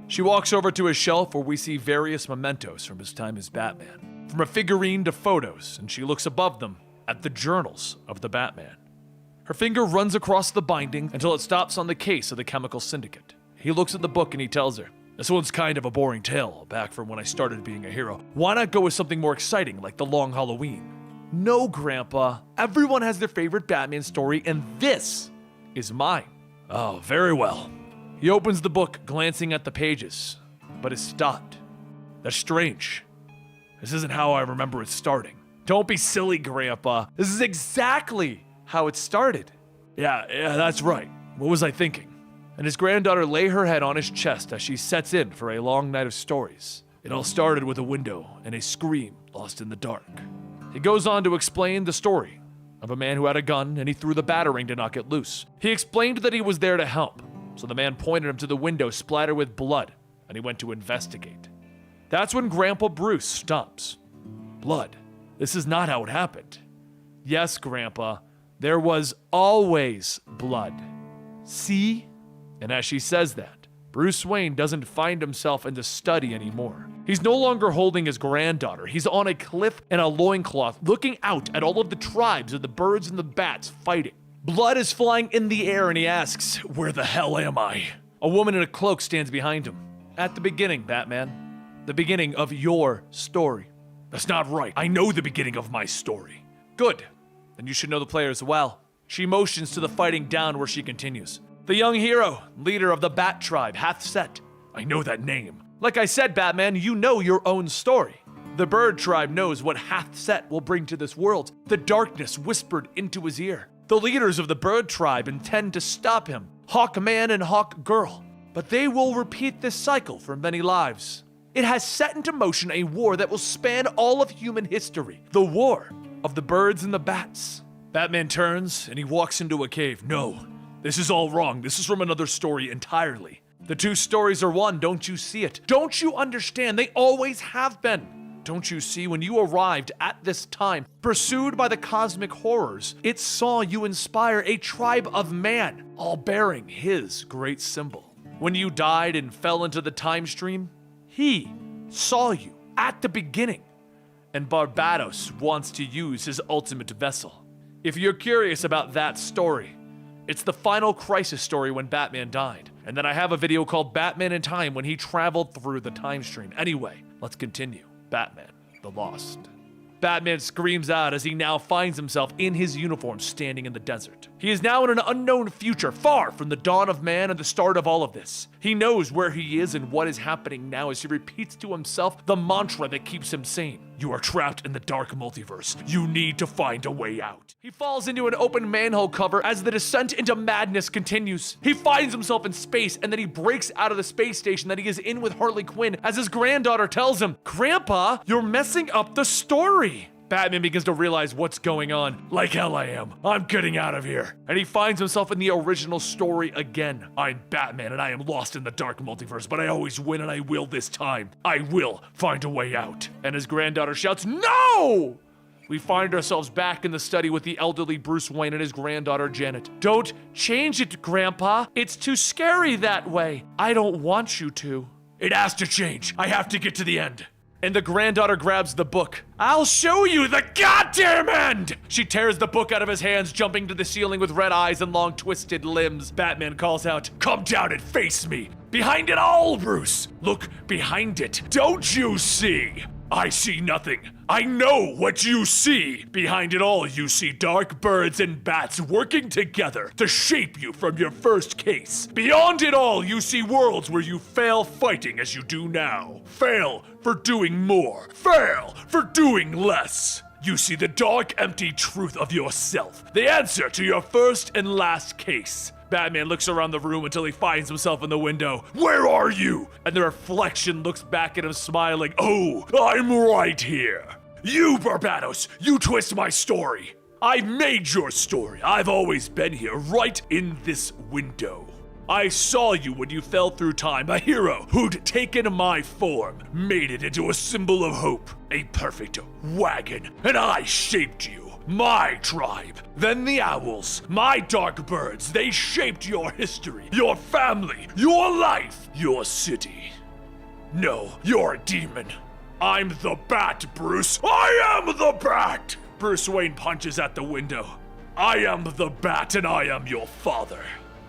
She walks over to his shelf where we see various mementos from his time as Batman. From a figurine to photos, and she looks above them at the journals of the Batman. Her finger runs across the binding until it stops on the case of the Chemical Syndicate. He looks at the book and he tells her, this one's kind of a boring tale, back from when I started being a hero. Why not go with something more exciting, like The Long Halloween? No, Grandpa. Everyone has their favorite Batman story, and this is mine. Oh, very well. He opens the book, glancing at the pages, but is stopped. That's strange. This isn't how I remember it starting. Don't be silly, Grandpa. This is exactly how it started. Yeah, that's right. What was I thinking? And his granddaughter lay her head on his chest as she sets in for a long night of stories. It all started with a window and a scream lost in the dark. He goes on to explain the story of a man who had a gun and he threw the batarang to knock it loose. He explained that he was there to help, so the man pointed him to the window splattered with blood, and he went to investigate. That's when Grandpa Bruce stops. Blood. This is not how it happened. Yes, Grandpa, there was always blood. See? And as she says that, Bruce Wayne doesn't find himself in the study anymore. He's no longer holding his granddaughter. He's on a cliff in a loincloth, looking out at all of the tribes of the birds and the bats fighting. Blood is flying in the air, and he asks, where the hell am I? A woman in a cloak stands behind him. At the beginning, Batman. The beginning of your story. That's not right. I know the beginning of my story. Good. Then you should know the player as well. She motions to the fighting down where she continues. The young hero, leader of the Bat Tribe, hath set. I know that name. Like I said, Batman, you know your own story. The Bird Tribe knows what Hath Set will bring to this world. The darkness whispered into his ear. The leaders of the Bird Tribe intend to stop him, Hawkman and Hawkgirl. But they will repeat this cycle for many lives. It has set into motion a war that will span all of human history. The war of the birds and the bats. Batman turns and he walks into a cave. No. This is all wrong. This is from another story entirely. The two stories are one. Don't you see it? Don't you understand? They always have been. Don't you see, when you arrived at this time, pursued by the cosmic horrors, it saw you inspire a tribe of man, all bearing his great symbol. When you died and fell into the time stream, he saw you at the beginning. And Barbatos wants to use his ultimate vessel. If you're curious about that story, it's the final crisis story when Batman died. And then I have a video called Batman in Time when he traveled through the time stream. Anyway, let's continue. Batman, the Lost. Batman screams out as he now finds himself in his uniform standing in the desert. He is now in an unknown future, far from the dawn of man and the start of all of this. He knows where he is and what is happening now as he repeats to himself the mantra that keeps him sane. You are trapped in the dark multiverse. You need to find a way out. He falls into an open manhole cover as the descent into madness continues. He finds himself in space, and then he breaks out of the space station that he is in with Harley Quinn as his granddaughter tells him, "Grandpa, you're messing up the story." Batman begins to realize what's going on. Like hell I am. I'm getting out of here. And he finds himself in the original story again. I'm Batman and I am lost in the dark multiverse, but I always win and I will this time. I will find a way out. And his granddaughter shouts, "No!" We find ourselves back in the study with the elderly Bruce Wayne and his granddaughter Janet. "Don't change it, Grandpa. It's too scary that way. I don't want you to." "It has to change. I have to get to the end." And the granddaughter grabs the book. "I'll show you the goddamn end!" She tears the book out of his hands, jumping to the ceiling with red eyes and long twisted limbs. Batman calls out, "Come down and face me! Behind it all, Bruce! Look behind it! Don't you see? I see nothing. I know what you see. Behind it all, you see dark birds and bats working together to shape you from your first case. Beyond it all, you see worlds where you fail fighting as you do now. Fail for doing more. Fail for doing less. You see the dark, empty truth of yourself. The answer to your first and last case." Batman looks around the room until he finds himself in the window. "Where are you?" And the reflection looks back at him smiling. "Oh, I'm right here. You, Barbatos, you twist my story. I made your story. I've always been here, right in this window. I saw you when you fell through time, a hero who'd taken my form, made it into a symbol of hope, a perfect wagon, and I shaped you. My tribe, then the owls, my dark birds, they shaped your history, your family, your life, your city. No, you're a demon. I'm the Bat, Bruce. I am the Bat!" Bruce Wayne punches at the window. "I am the Bat and I am your father.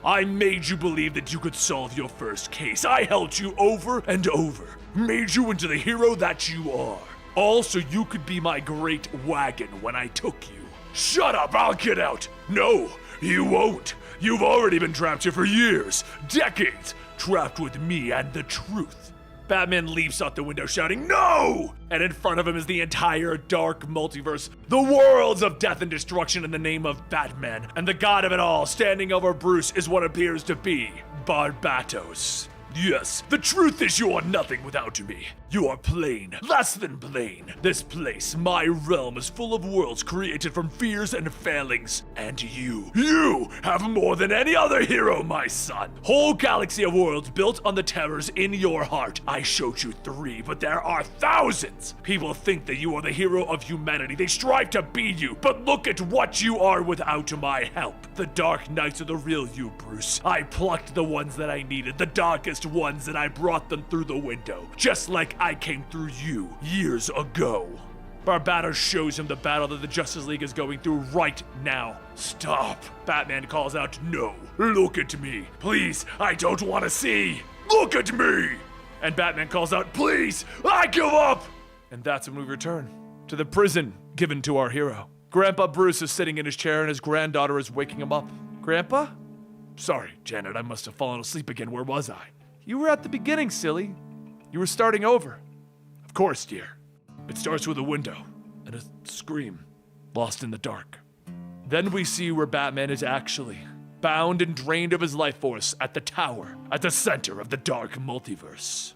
I made you believe that you could solve your first case. I helped you over and over, made you into the hero that you are. All so you could be my great wagon when I took you. Shut up, I'll get out. No, you won't. You've already been trapped here for years, decades, trapped with me and the truth." Batman leaps out the window shouting, "No!" And in front of him is the entire dark multiverse, the worlds of death and destruction in the name of Batman. And the god of it all, standing over Bruce, is what appears to be Barbatos. Yes, the truth is you are nothing without me. You are plain, less than plain. This place, my realm, is full of worlds created from fears and failings. And you have more than any other hero, my son. Whole galaxy of worlds built on the terrors in your heart. I showed you 3, but there are thousands. People think that you are the hero of humanity. They strive to be you, but look at what you are without my help. The Dark Knights are the real you, Bruce. I plucked the ones that I needed, the darkest ones, and I brought them through the window, just like I came through you years ago. Barbatos shows him the battle that the Justice League is going through right now. Stop. Batman calls out, "No, look at me. Please, I don't want to see. Look at me." And Batman calls out, "Please, I give up." And that's when we return to the prison given to our hero. Grandpa Bruce is sitting in his chair and his granddaughter is waking him up. "Grandpa?" "Sorry, Janet, I must have fallen asleep again. Where was I?" "You were at the beginning, silly. You were starting over." "Of course, dear. It starts with a window and a scream, lost in the dark. Then we see where Batman is actually, bound and drained of his life force at the tower, at the center of the dark multiverse.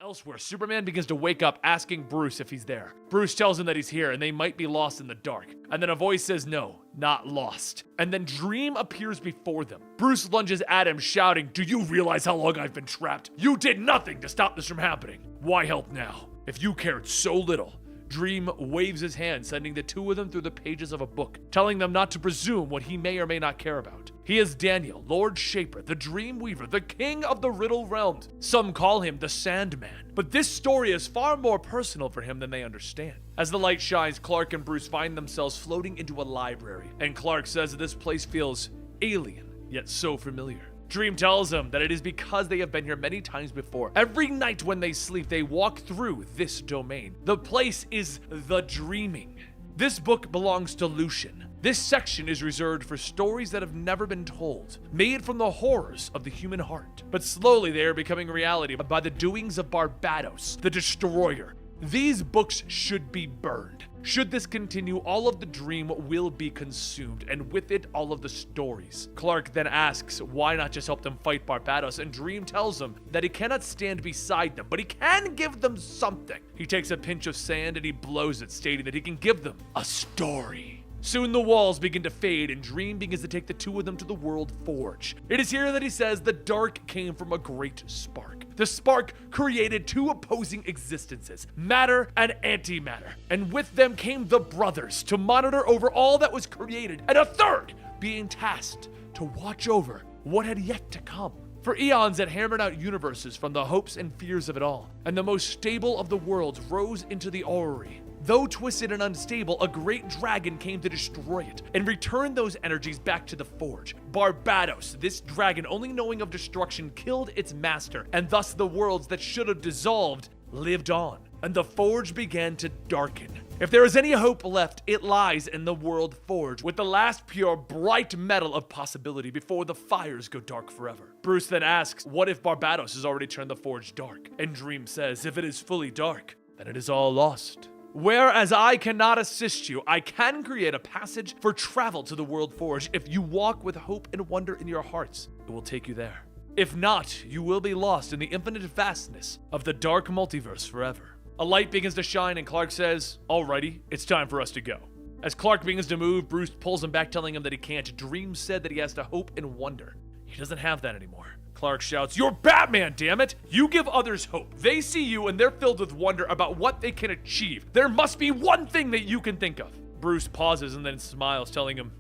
Elsewhere, Superman begins to wake up asking Bruce if he's there. Bruce tells him that he's here and they might be lost in the dark. And then a voice says no, not lost. And then Dream appears before them. Bruce lunges at him shouting, "Do you realize how long I've been trapped? You did nothing to stop this from happening. Why help now? If you cared so little." Dream waves his hand, sending the two of them through the pages of a book, telling them not to presume what he may or may not care about. He is Daniel, Lord Shaper, the Dream Weaver, the king of the Riddle Realms. Some call him the Sandman, but this story is far more personal for him than they understand. As the light shines, Clark and Bruce find themselves floating into a library, and Clark says that this place feels alien, yet so familiar. Dream tells him that it is because they have been here many times before. Every night when they sleep, they walk through this domain. The place is the Dreaming. This book belongs to Lucian, This section is reserved for stories that have never been told, made from the horrors of the human heart. But slowly they are becoming reality by the doings of Barbatos, the Destroyer. These books should be burned. Should this continue, all of the dream will be consumed, and with it, all of the stories. Clark then asks why not just help them fight Barbatos, and Dream tells him that he cannot stand beside them, but he can give them something. He takes a pinch of sand and he blows it, stating that he can give them a story. Soon the walls begin to fade, and Dream begins to take the two of them to the World Forge. It is here that he says the dark came from a great spark. The spark created two opposing existences, matter and antimatter, and with them came the brothers to monitor over all that was created, and a third being tasked to watch over what had yet to come. For eons it hammered out universes from the hopes and fears of it all, and the most stable of the worlds rose into the orrery. Though twisted and unstable, a great dragon came to destroy it and return those energies back to the forge. Barbatos, this dragon, only knowing of destruction, killed its master, and thus the worlds that should have dissolved lived on, and the forge began to darken. If there is any hope left, it lies in the World Forge, with the last pure, bright metal of possibility before the fires go dark forever. Bruce then asks, what if Barbatos has already turned the forge dark? And Dream says, if it is fully dark, then it is all lost. Whereas I cannot assist you, I can create a passage for travel to the World Forge. If you walk with hope and wonder in your hearts, it will take you there. If not, you will be lost in the infinite vastness of the dark multiverse forever. A light begins to shine and Clark says, alrighty, it's time for us to go. As Clark begins to move, Bruce pulls him back, telling him that he can't. Dream said that he has to hope and wonder. He doesn't have that anymore. Clark shouts, you're Batman, damn it! You give others hope. They see you and they're filled with wonder about what they can achieve. There must be one thing that you can think of. Bruce pauses and then smiles, telling him,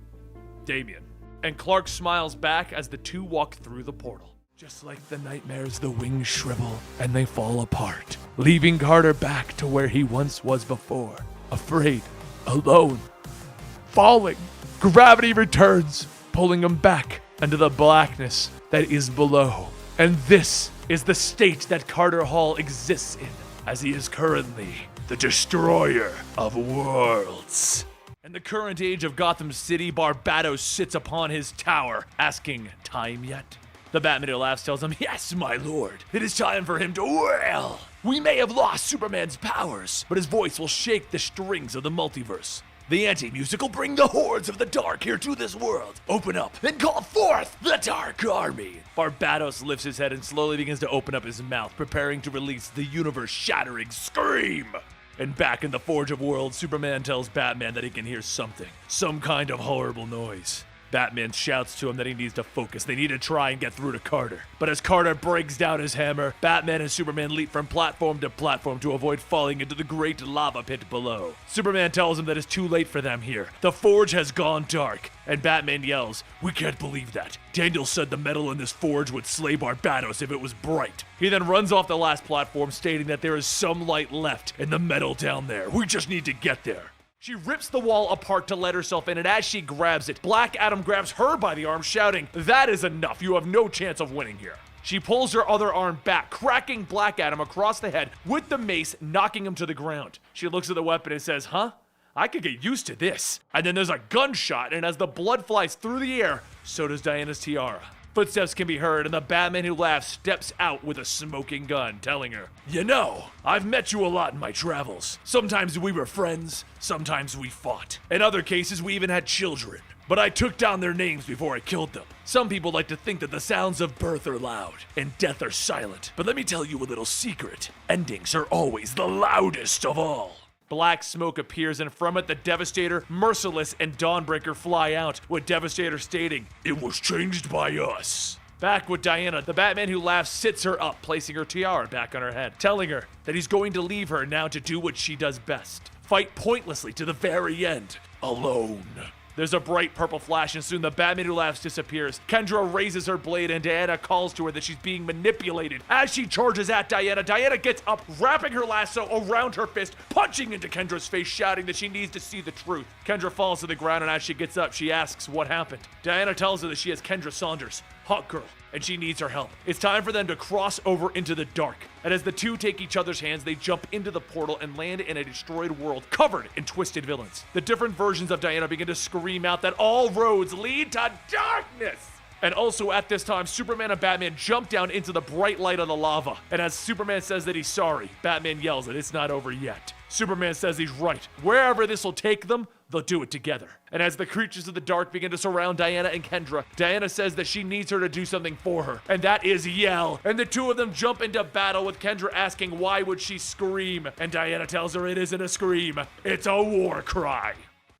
Damian. And Clark smiles back as the two walk through the portal. Just like the nightmares, the wings shrivel and they fall apart, leaving Carter back to where he once was before. Afraid, alone, falling. Gravity returns, pulling him back into the blackness that is below. And this is the state that Carter Hall exists in, as he is currently the destroyer of worlds. In the current age of Gotham City, Barbatos sits upon his tower, asking, time yet? The Batman who laughs tells him, yes, my lord. It is time for him to wail. We may have lost Superman's powers, but his voice will shake the strings of the multiverse. The anti-music will bring the hordes of the dark here to this world. Open up and call forth the Dark Army. Barbatos lifts his head and slowly begins to open up his mouth, preparing to release the universe-shattering scream. And back in the Forge of Worlds, Superman tells Batman that he can hear something, some kind of horrible noise. Batman shouts to him that he needs to focus. They need to try and get through to Carter. But as Carter breaks down his hammer, Batman and Superman leap from platform to platform to avoid falling into the great lava pit below. Superman tells him that it's too late for them here. The forge has gone dark. And Batman yells, we can't believe that. Daniel said the metal in this forge would slay Barbatos if it was bright. He then runs off the last platform, stating that there is some light left in the metal down there. We just need to get there. She rips the wall apart to let herself in, and as she grabs it, Black Adam grabs her by the arm, shouting, that is enough, you have no chance of winning here. She pulls her other arm back, cracking Black Adam across the head with the mace, knocking him to the ground. She looks at the weapon and says, huh? I could get used to this. And then there's a gunshot, and as the blood flies through the air, so does Diana's tiara. Footsteps can be heard, and the Batman who laughs steps out with a smoking gun, telling her, you know, I've met you a lot in my travels. Sometimes we were friends, sometimes we fought. In other cases, we even had children. But I took down their names before I killed them. Some people like to think that the sounds of birth are loud, and death are silent. But let me tell you a little secret. Endings are always the loudest of all. Black smoke appears, and from it, the Devastator, Merciless, and Dawnbreaker fly out, with Devastator stating, it was changed by us. Back with Diana, the Batman who laughs sits her up, placing her tiara back on her head, telling her that he's going to leave her now to do what she does best. Fight pointlessly to the very end, alone. There's a bright purple flash, and soon the Batman who laughs disappears. Kendra raises her blade, and Diana calls to her that she's being manipulated. As she charges at Diana, Diana gets up, wrapping her lasso around her fist, punching into Kendra's face, shouting that she needs to see the truth. Kendra falls to the ground, and as she gets up, she asks what happened. Diana tells her that she has Kendra Saunders, Hawk Girl, and she needs her help. It's time for them to cross over into the dark. And as the two take each other's hands, they jump into the portal and land in a destroyed world covered in twisted villains. The different versions of Diana begin to scream out that all roads lead to darkness. And also at this time, Superman and Batman jump down into the bright light of the lava. And as Superman says that he's sorry, Batman yells that it's not over yet. Superman says he's right. Wherever this will take them, they'll do it together. And as the creatures of the dark begin to surround Diana and Kendra, Diana says that she needs her to do something for her, and that is yell. And the two of them jump into battle, with Kendra asking why would she scream, and Diana tells her it isn't a scream, it's a war cry.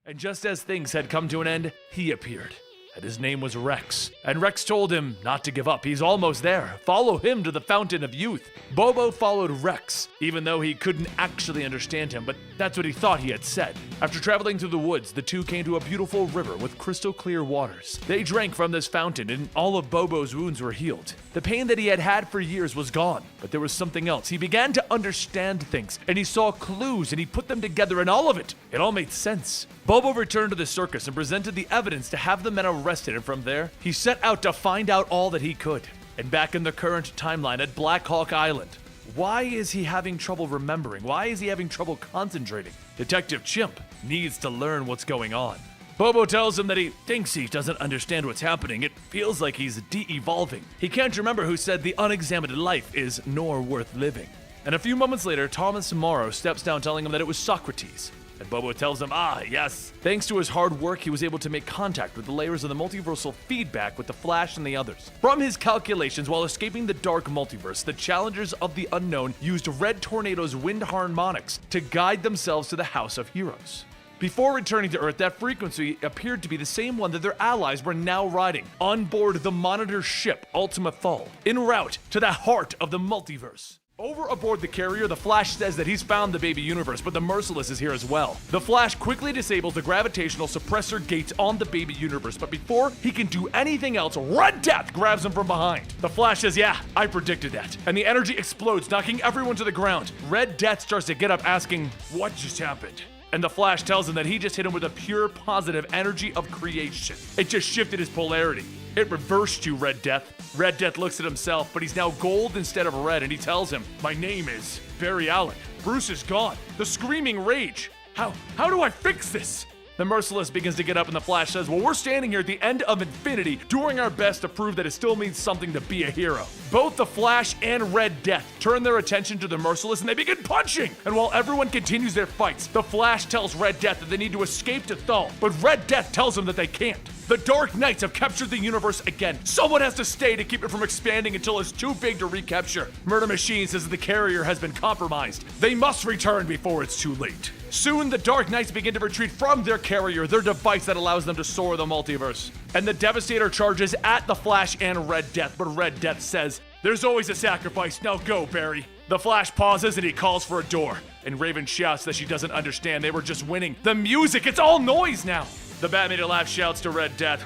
And just as things had come to an end, he appeared. And his name was Rex. And Rex told him not to give up. He's almost there. Follow him to the Fountain of Youth. Bobo followed Rex, even though he couldn't actually understand him, but that's what he thought he had said. After traveling through the woods, the two came to a beautiful river with crystal clear waters. They drank from this fountain, and all of Bobo's wounds were healed. The pain that he had had for years was gone, but there was something else. He began to understand things, and he saw clues, and he put them together, and all of it all made sense. Bobo returned to the circus and presented the evidence to have the men arrested, and from there, he set out to find out all that he could. And back in the current timeline at Black Hawk Island, why is he having trouble remembering? Why is he having trouble concentrating? Detective Chimp needs to learn what's going on. Bobo tells him that he thinks he doesn't understand what's happening. It feels like he's de-evolving. He can't remember who said the unexamined life is nor worth living. And a few moments later, Thomas Morrow steps down telling him that it was Socrates. And Bobo tells him, yes. Thanks to his hard work, he was able to make contact with the layers of the multiversal feedback with the Flash and the others. From his calculations, while escaping the dark multiverse, the challengers of the unknown used Red Tornado's wind harmonics to guide themselves to the House of Heroes. Before returning to Earth, that frequency appeared to be the same one that their allies were now riding, on board the Monitor ship Ultima Thule, en route to the heart of the multiverse. Over aboard the carrier, the Flash says that he's found the baby universe, but the Merciless is here as well. The Flash quickly disables the gravitational suppressor gates on the baby universe, but before he can do anything else, Red Death grabs him from behind. The Flash says, yeah, I predicted that. And the energy explodes, knocking everyone to the ground. Red Death starts to get up asking, what just happened? And the Flash tells him that he just hit him with a pure positive energy of creation. It just shifted his polarity. It reversed you, Red Death. Red Death looks at himself, but he's now gold instead of red, and he tells him, my name is Barry Allen. Bruce is gone. The screaming rage. How do I fix this? The Merciless begins to get up, and the Flash says, well, we're standing here at the end of infinity, doing our best to prove that it still means something to be a hero. Both the Flash and Red Death turn their attention to the Merciless, and they begin punching. And while everyone continues their fights, the Flash tells Red Death that they need to escape to Thule, but Red Death tells them that they can't. The Dark Knights have captured the universe again. Someone has to stay to keep it from expanding until it's too big to recapture. Murder Machine says that the carrier has been compromised. They must return before it's too late. Soon, the Dark Knights begin to retreat from their carrier, their device that allows them to soar the multiverse. And the Devastator charges at the Flash and Red Death, but Red Death says, there's always a sacrifice, now go, Barry. The Flash pauses and he calls for a door. And Raven shouts that she doesn't understand, they were just winning. The music, it's all noise now. The Batman laugh shouts to Red Death.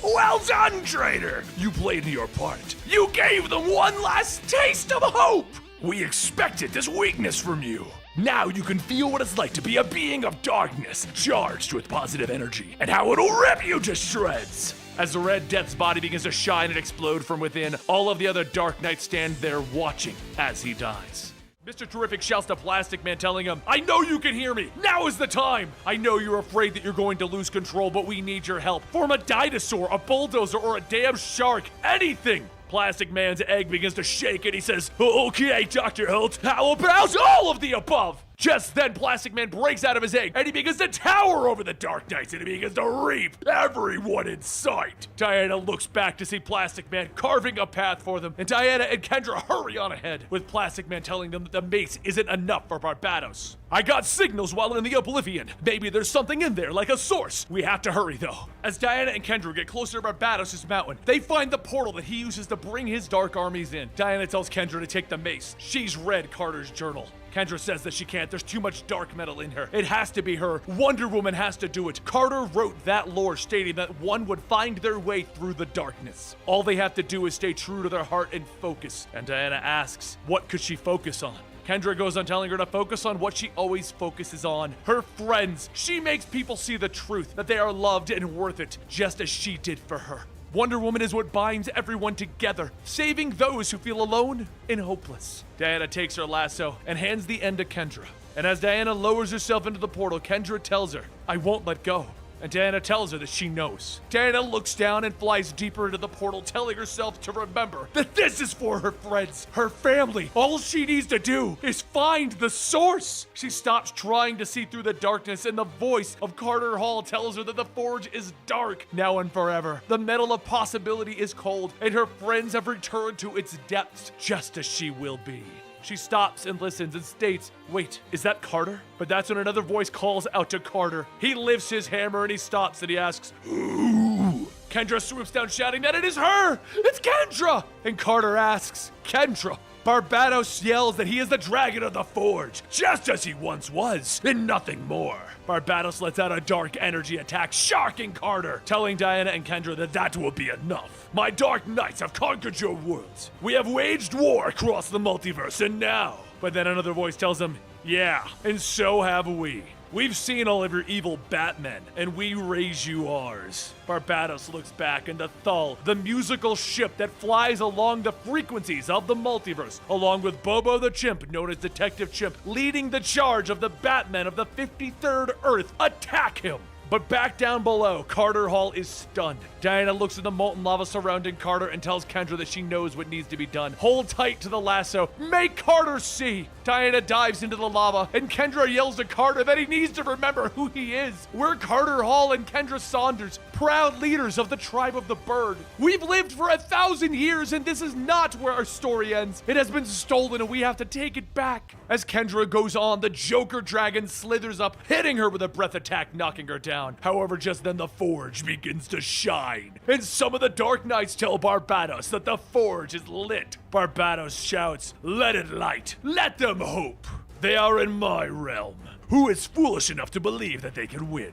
Well done, traitor! You played your part. You gave them one last taste of hope! We expected this weakness from you. Now you can feel what it's like to be a being of darkness, charged with positive energy, and how it'll rip you to shreds. As the Red Death's body begins to shine and explode from within, all of the other Dark Knights stand there watching as he dies. Mr. Terrific shouts to Plastic Man, telling him, I know you can hear me! Now is the time! I know you're afraid that you're going to lose control, but we need your help. Form a dinosaur, a bulldozer, or a damn shark. Anything! Plastic Man's egg begins to shake and he says, okay, Dr. Holt, how about all of the above? Just then, Plastic Man breaks out of his egg, and he begins to tower over the Dark Knights, and he begins to reap everyone in sight. Diana looks back to see Plastic Man carving a path for them, and Diana and Kendra hurry on ahead, with Plastic Man telling them that the mace isn't enough for Barbados. I got signals while in the Oblivion. Maybe there's something in there, like a source. We have to hurry, though. As Diana and Kendra get closer to Barbados' mountain, they find the portal that he uses to bring his dark armies in. Diana tells Kendra to take the mace. She's read Carter's journal. Kendra says that she can't. There's too much dark metal in her. It has to be her. Wonder Woman has to do it. Carter wrote that lore stating that one would find their way through the darkness. All they have to do is stay true to their heart and focus. And Diana asks, what could she focus on? Kendra goes on telling her to focus on what she always focuses on, her friends. She makes people see the truth, that they are loved and worth it, just as she did for her. Wonder Woman is what binds everyone together, saving those who feel alone and hopeless. Diana takes her lasso and hands the end to Kendra. And as Diana lowers herself into the portal, Kendra tells her, "I won't let go." And Diana tells her that she knows. Diana looks down and flies deeper into the portal, telling herself to remember that this is for her friends, her family. All she needs to do is find the source. She stops trying to see through the darkness, and the voice of Carter Hall tells her that the forge is dark now and forever. The metal of possibility is cold, and her friends have returned to its depths, just as she will be. She stops and listens and states, "Wait, is that Carter?" But that's when another voice calls out to Carter. He lifts his hammer and he stops and he asks, "Who?" Kendra swoops down shouting that it is her! It's Kendra! And Carter asks, "Kendra?" Barbatos yells that he is the dragon of the forge, just as he once was, and nothing more. Barbatos lets out a dark energy attack, shocking Carter, telling Diana and Kendra that that will be enough. "My dark knights have conquered your worlds. We have waged war across the multiverse, and now..." But then another voice tells him, "Yeah, and so have we. We've seen all of your evil Batmen, and we raise you ours." Barbatos looks back, and the Thull, the musical ship that flies along the frequencies of the multiverse, along with Bobo the Chimp, known as Detective Chimp, leading the charge of the Batmen of the 53rd Earth, attack him. But back down below, Carter Hall is stunned. Diana looks at the molten lava surrounding Carter and tells Kendra that she knows what needs to be done. Hold tight to the lasso. Make Carter see. Diana dives into the lava, and Kendra yells to Carter that he needs to remember who he is. We're Carter Hall and Kendra Saunders, proud leaders of the tribe of the bird. We've lived for 1,000 years, and this is not where our story ends. It has been stolen, and we have to take it back. As Kendra goes on, the Joker dragon slithers up, hitting her with a breath attack, knocking her down. However, just then the forge begins to shine, and some of the Dark Knights tell Barbatos that the forge is lit. Barbatos shouts, "Let it light! Let them hope! They are in my realm. Who is foolish enough to believe that they can win?"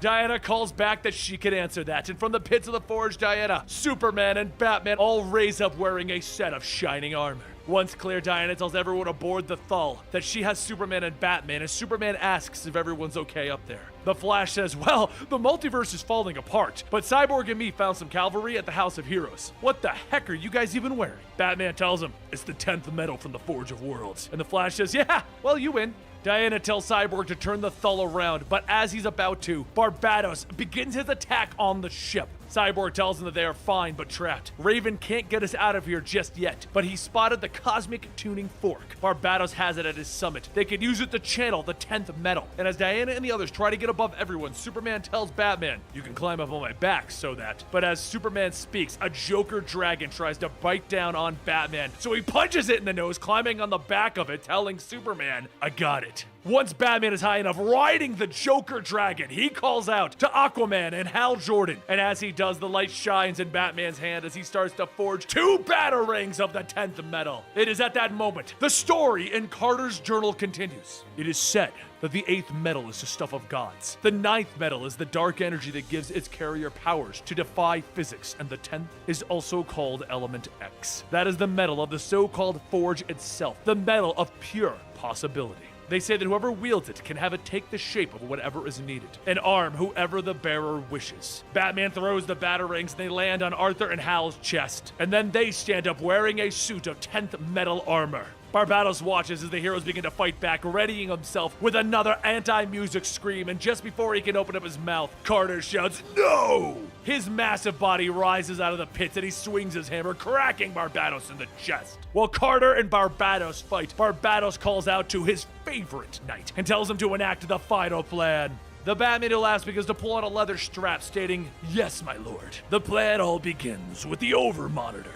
Diana calls back that she can answer that, and from the pits of the forge, Diana, Superman, and Batman all raise up wearing a set of shining armor. Once clear, Diana tells everyone aboard the Thull that she has Superman and Batman, and Superman asks if everyone's okay up there. The Flash says, "Well, the multiverse is falling apart, but Cyborg and me found some cavalry at the House of Heroes. What the heck are you guys even wearing?" Batman tells him, "It's the 10th metal from the Forge of Worlds." And the Flash says, "Yeah, well, you win." Diana tells Cyborg to turn the Thull around, but as he's about to, Barbatos begins his attack on the ship. Cyborg tells him that they are fine but trapped. Raven can't get us out of here just yet, but he spotted the cosmic tuning fork. Barbatos has it at his summit. They can use it to channel the 10th metal. And as Diana and the others try to get above everyone, Superman tells Batman, "You can climb up on my back so that..." But as Superman speaks, a Joker dragon tries to bite down on Batman, so he punches it in the nose, climbing on the back of it, telling Superman, "I got it." Once Batman is high enough, riding the Joker dragon, he calls out to Aquaman and Hal Jordan. And as he does, the light shines in Batman's hand as he starts to forge 2 batarangs of the 10th metal. It is at that moment the story in Carter's journal continues. It is said that the 8th metal is the stuff of gods. The 9th metal is the dark energy that gives its carrier powers to defy physics, and the 10th is also called Element X. That is the metal of the so-called forge itself, the metal of pure possibility. They say that whoever wields it can have it take the shape of whatever is needed, and arm whoever the bearer wishes. Batman throws the batarangs and they land on Arthur and Hal's chest, and then they stand up wearing a suit of 10th metal armor. Barbatos watches as the heroes begin to fight back, readying himself with another anti-music scream, and just before he can open up his mouth, Carter shouts, "No!" His massive body rises out of the pits and he swings his hammer, cracking Barbatos in the chest. While Carter and Barbatos fight, Barbatos calls out to his favorite knight and tells him to enact the final plan. The Batman who laughs begins to pull on a leather strap, stating, "Yes, my lord. The plan all begins with the Overmonitor."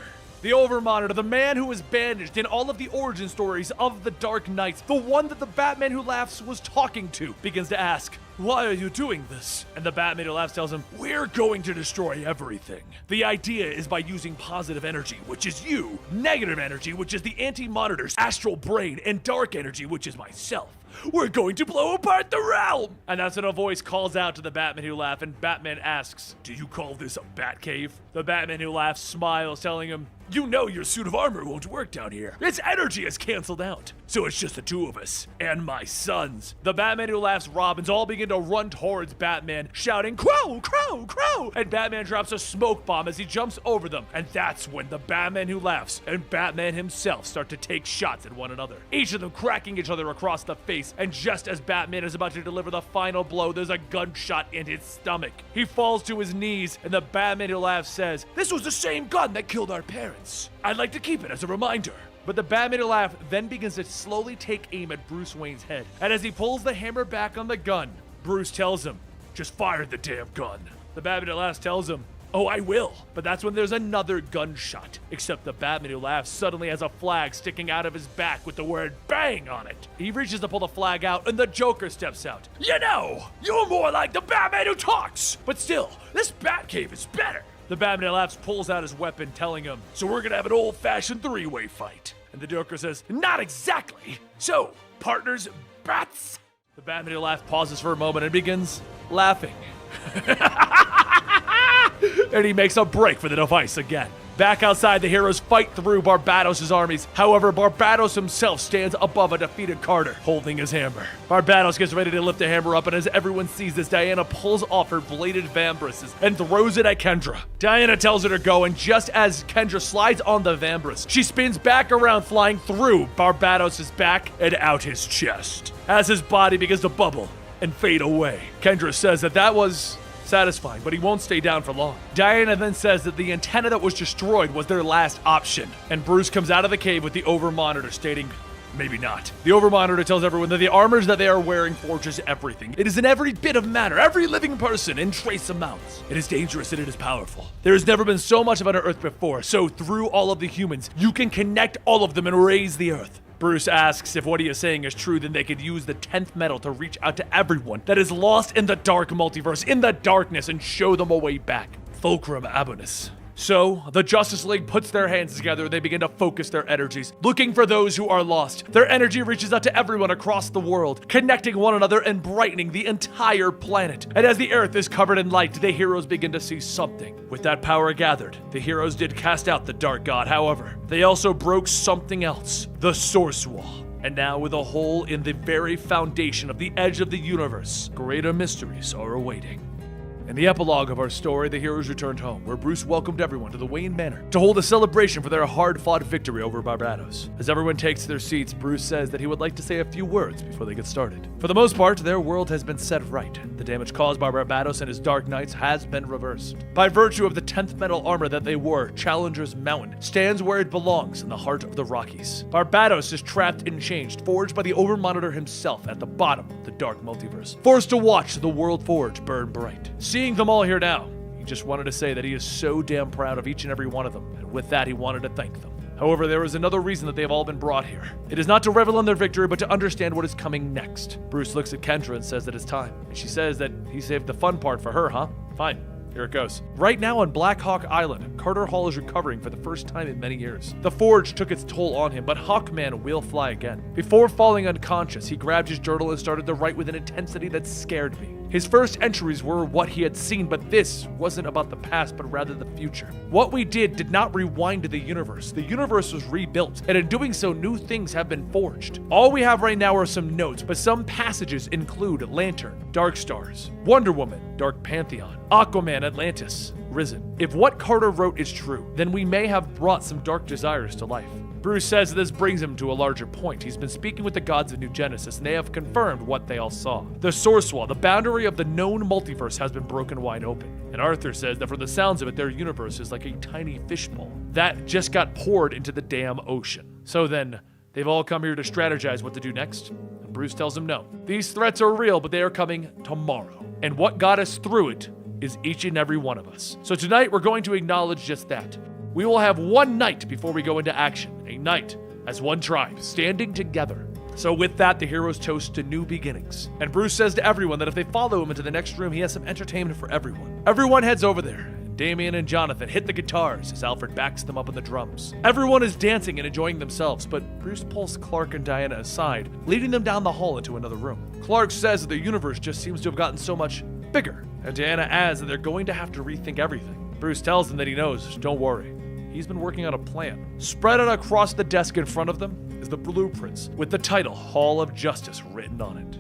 The Overmonitor, the man who was bandaged in all of the origin stories of the Dark Knights, the one that the Batman who laughs was talking to, begins to ask, "Why are you doing this?" And the Batman who laughs tells him, "We're going to destroy everything. The idea is by using positive energy, which is you, negative energy, which is the Anti-Monitor's astral brain, and dark energy, which is myself. We're going to blow apart the realm!" And that's when a voice calls out to the Batman who laughs, and Batman asks, "Do you call this a Batcave?" The Batman who laughs smiles, telling him, You know your suit of armor won't work down here. Its energy is canceled out. So it's just the two of us and my sons. The Batman Who Laughs Robins all begin to run towards Batman, shouting, "Crow, crow, crow!" And Batman drops a smoke bomb as he jumps over them. And that's when the Batman Who Laughs and Batman himself start to take shots at one another, each of them cracking each other across the face. And just as Batman is about to deliver the final blow, there's a gunshot in his stomach. He falls to his knees, and the Batman Who Laughs says, "This was the same gun that killed our parents. I'd like to keep it as a reminder." But the Batman Who Laughs then begins to slowly take aim at Bruce Wayne's head. And as he pulls the hammer back on the gun, Bruce tells him, "Just fire the damn gun." The Batman Who Laughs tells him, "Oh, I will." But that's when there's another gunshot. Except the Batman Who Laughs suddenly has a flag sticking out of his back with the word "bang" on it. He reaches to pull the flag out, and the Joker steps out. "You know, you're more like the Batman who talks. But still, this Batcave is better." The Batman Who Laughs pulls out his weapon, telling him, "So we're gonna have an old-fashioned three-way fight." And the Joker says, "Not exactly. So, partners, bats?" The Batman Who Laughs pauses for a moment and begins laughing. And he makes a break for the device again. Back outside, the heroes fight through Barbados' armies. However, Barbados himself stands above a defeated Carter, holding his hammer. Barbados gets ready to lift the hammer up, and as everyone sees this, Diana pulls off her bladed vambraces and throws it at Kendra. Diana tells her to go, and just as Kendra slides on the vambrace, she spins back around, flying through Barbados' back and out his chest. As his body begins to bubble and fade away, Kendra says that was satisfying, but he won't stay down for long. Diana then says that the antenna that was destroyed was their last option, and Bruce comes out of the cave with the Overmonitor stating, "Maybe not." The Overmonitor tells everyone that the armors that they are wearing forges everything. It is in every bit of matter, every living person in trace amounts. It is dangerous and it is powerful. There has never been so much of an Earth before, so through all of the humans, you can connect all of them and raise the Earth. Bruce asks if what he is saying is true, then they could use the 10th metal to reach out to everyone that is lost in the dark multiverse, in the darkness, and show them a way back. Fulcrum Abonis. So, the Justice League puts their hands together. They begin to focus their energies, looking for those who are lost. Their energy reaches out to everyone across the world, connecting one another and brightening the entire planet. And as the Earth is covered in light, the heroes begin to see something. With that power gathered, the heroes did cast out the Dark God. However, they also broke something else, the Source Wall. And now, with a hole in the very foundation of the edge of the universe, greater mysteries are awaiting. In the epilogue of our story, the heroes returned home, where Bruce welcomed everyone to the Wayne Manor to hold a celebration for their hard-fought victory over Barbados. As everyone takes their seats, Bruce says that he would like to say a few words before they get started. For the most part, their world has been set right. The damage caused by Barbados and his Dark Knights has been reversed. By virtue of the 10th metal armor that they wore, Challenger's Mountain stands where it belongs in the heart of the Rockies. Barbados is trapped and changed, forged by the Overmonitor himself at the bottom of the dark multiverse, forced to watch the world forge burn bright. Seeing them all here now, he just wanted to say that he is so damn proud of each and every one of them, and with that he wanted to thank them. However, there is another reason that they have all been brought here. It is not to revel in their victory, but to understand what is coming next. Bruce looks at Kendra and says that it's time, and she says that he saved the fun part for her, huh? Fine. Here it goes. Right now on Black Hawk Island, Carter Hall is recovering for the first time in many years. The Forge took its toll on him, but Hawkman will fly again. Before falling unconscious, he grabbed his journal and started to write with an intensity that scared me. His first entries were what he had seen, but this wasn't about the past, but rather the future. What we did not rewind to the universe. The universe was rebuilt, and in doing so, new things have been forged. All we have right now are some notes, but some passages include Lantern, Dark Stars, Wonder Woman, Dark Pantheon, Aquaman, Atlantis, Risen. If what Carter wrote is true, then we may have brought some dark desires to life. Bruce says this brings him to a larger point. He's been speaking with the gods of New Genesis, and they have confirmed what they all saw. The Source Wall, the boundary of the known multiverse, has been broken wide open. And Arthur says that from the sounds of it, their universe is like a tiny fishbowl that just got poured into the damn ocean. So then, they've all come here to strategize what to do next. And Bruce tells them no. These threats are real, but they are coming tomorrow. And what got us through it is each and every one of us. So tonight, we're going to acknowledge just that. We will have one night before we go into action. A night as one tribe, standing together. So with that, the heroes toast to new beginnings. And Bruce says to everyone that if they follow him into the next room, he has some entertainment for everyone. Everyone heads over there. Damian and Jonathan hit the guitars as Alfred backs them up on the drums. Everyone is dancing and enjoying themselves, but Bruce pulls Clark and Diana aside, leading them down the hall into another room. Clark says that the universe just seems to have gotten so much bigger, and Diana adds that they're going to have to rethink everything. Bruce tells them that he knows, don't worry. He's been working on a plan. Spread out across the desk in front of them is the blueprints with the title Hall of Justice written on it.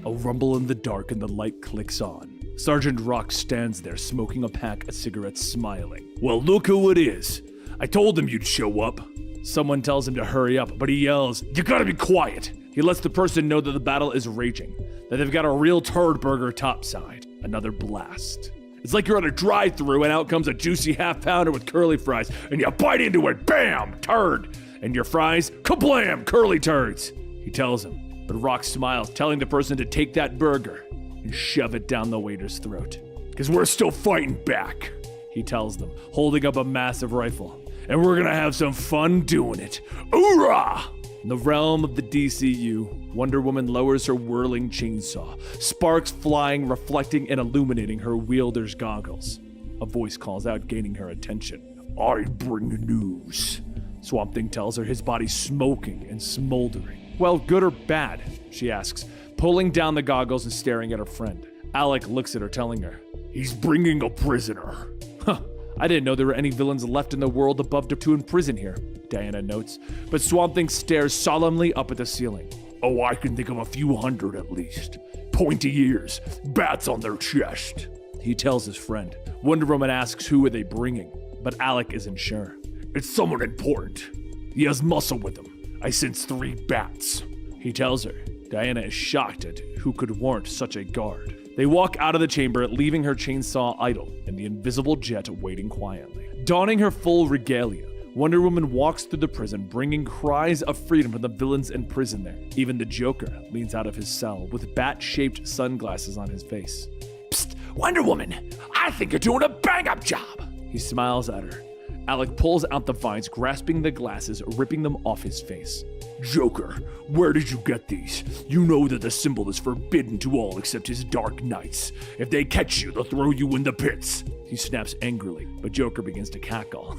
A rumble in the dark and the light clicks on. Sergeant Rock stands there smoking a pack of cigarettes, smiling. Well, look who it is. I told him you'd show up. Someone tells him to hurry up, but he yells, "You gotta be quiet!" He lets the person know that the battle is raging, that they've got a real turd burger topside. Another blast. It's like you're at a drive-thru and out comes a juicy half-pounder with curly fries, and you bite into it, bam, turd! And your fries, kablam, curly turds. He tells him. But Rock smiles, telling the person to take that burger and shove it down the waiter's throat. "'Cause we're still fighting back," he tells them, holding up a massive rifle. "And we're gonna have some fun doing it. Hoorah!" In the realm of the DCU, Wonder Woman lowers her whirling chainsaw, sparks flying, reflecting and illuminating her wielder's goggles. A voice calls out, gaining her attention. "I bring news," Swamp Thing tells her, his body smoking and smoldering. "Well, good or bad?" she asks, pulling down the goggles and staring at her friend. Alec looks at her, telling her, "He's bringing a prisoner." Huh, I didn't know there were any villains left in the world above to imprison here, Diana notes, but Swamp Thing stares solemnly up at the ceiling. "Oh, I can think of a few hundred at least. Pointy ears, bats on their chest," he tells his friend. Wonder Woman asks who are they bringing, but Alec isn't sure. "It's someone important. He has muscle with him. I sense 3 bats," he tells her. Diana is shocked at who could warrant such a guard. They walk out of the chamber, leaving her chainsaw idle and the invisible jet waiting quietly. Donning her full regalia, Wonder Woman walks through the prison, bringing cries of freedom from the villains in prison there. Even the Joker leans out of his cell with bat-shaped sunglasses on his face. "Psst, Wonder Woman, I think you're doing a bang-up job," he smiles at her. Alec pulls out the vines, grasping the glasses, ripping them off his face. "Joker, where did you get these? You know that the symbol is forbidden to all except his dark knights. If they catch you, they'll throw you in the pits." He snaps angrily, but Joker begins to cackle.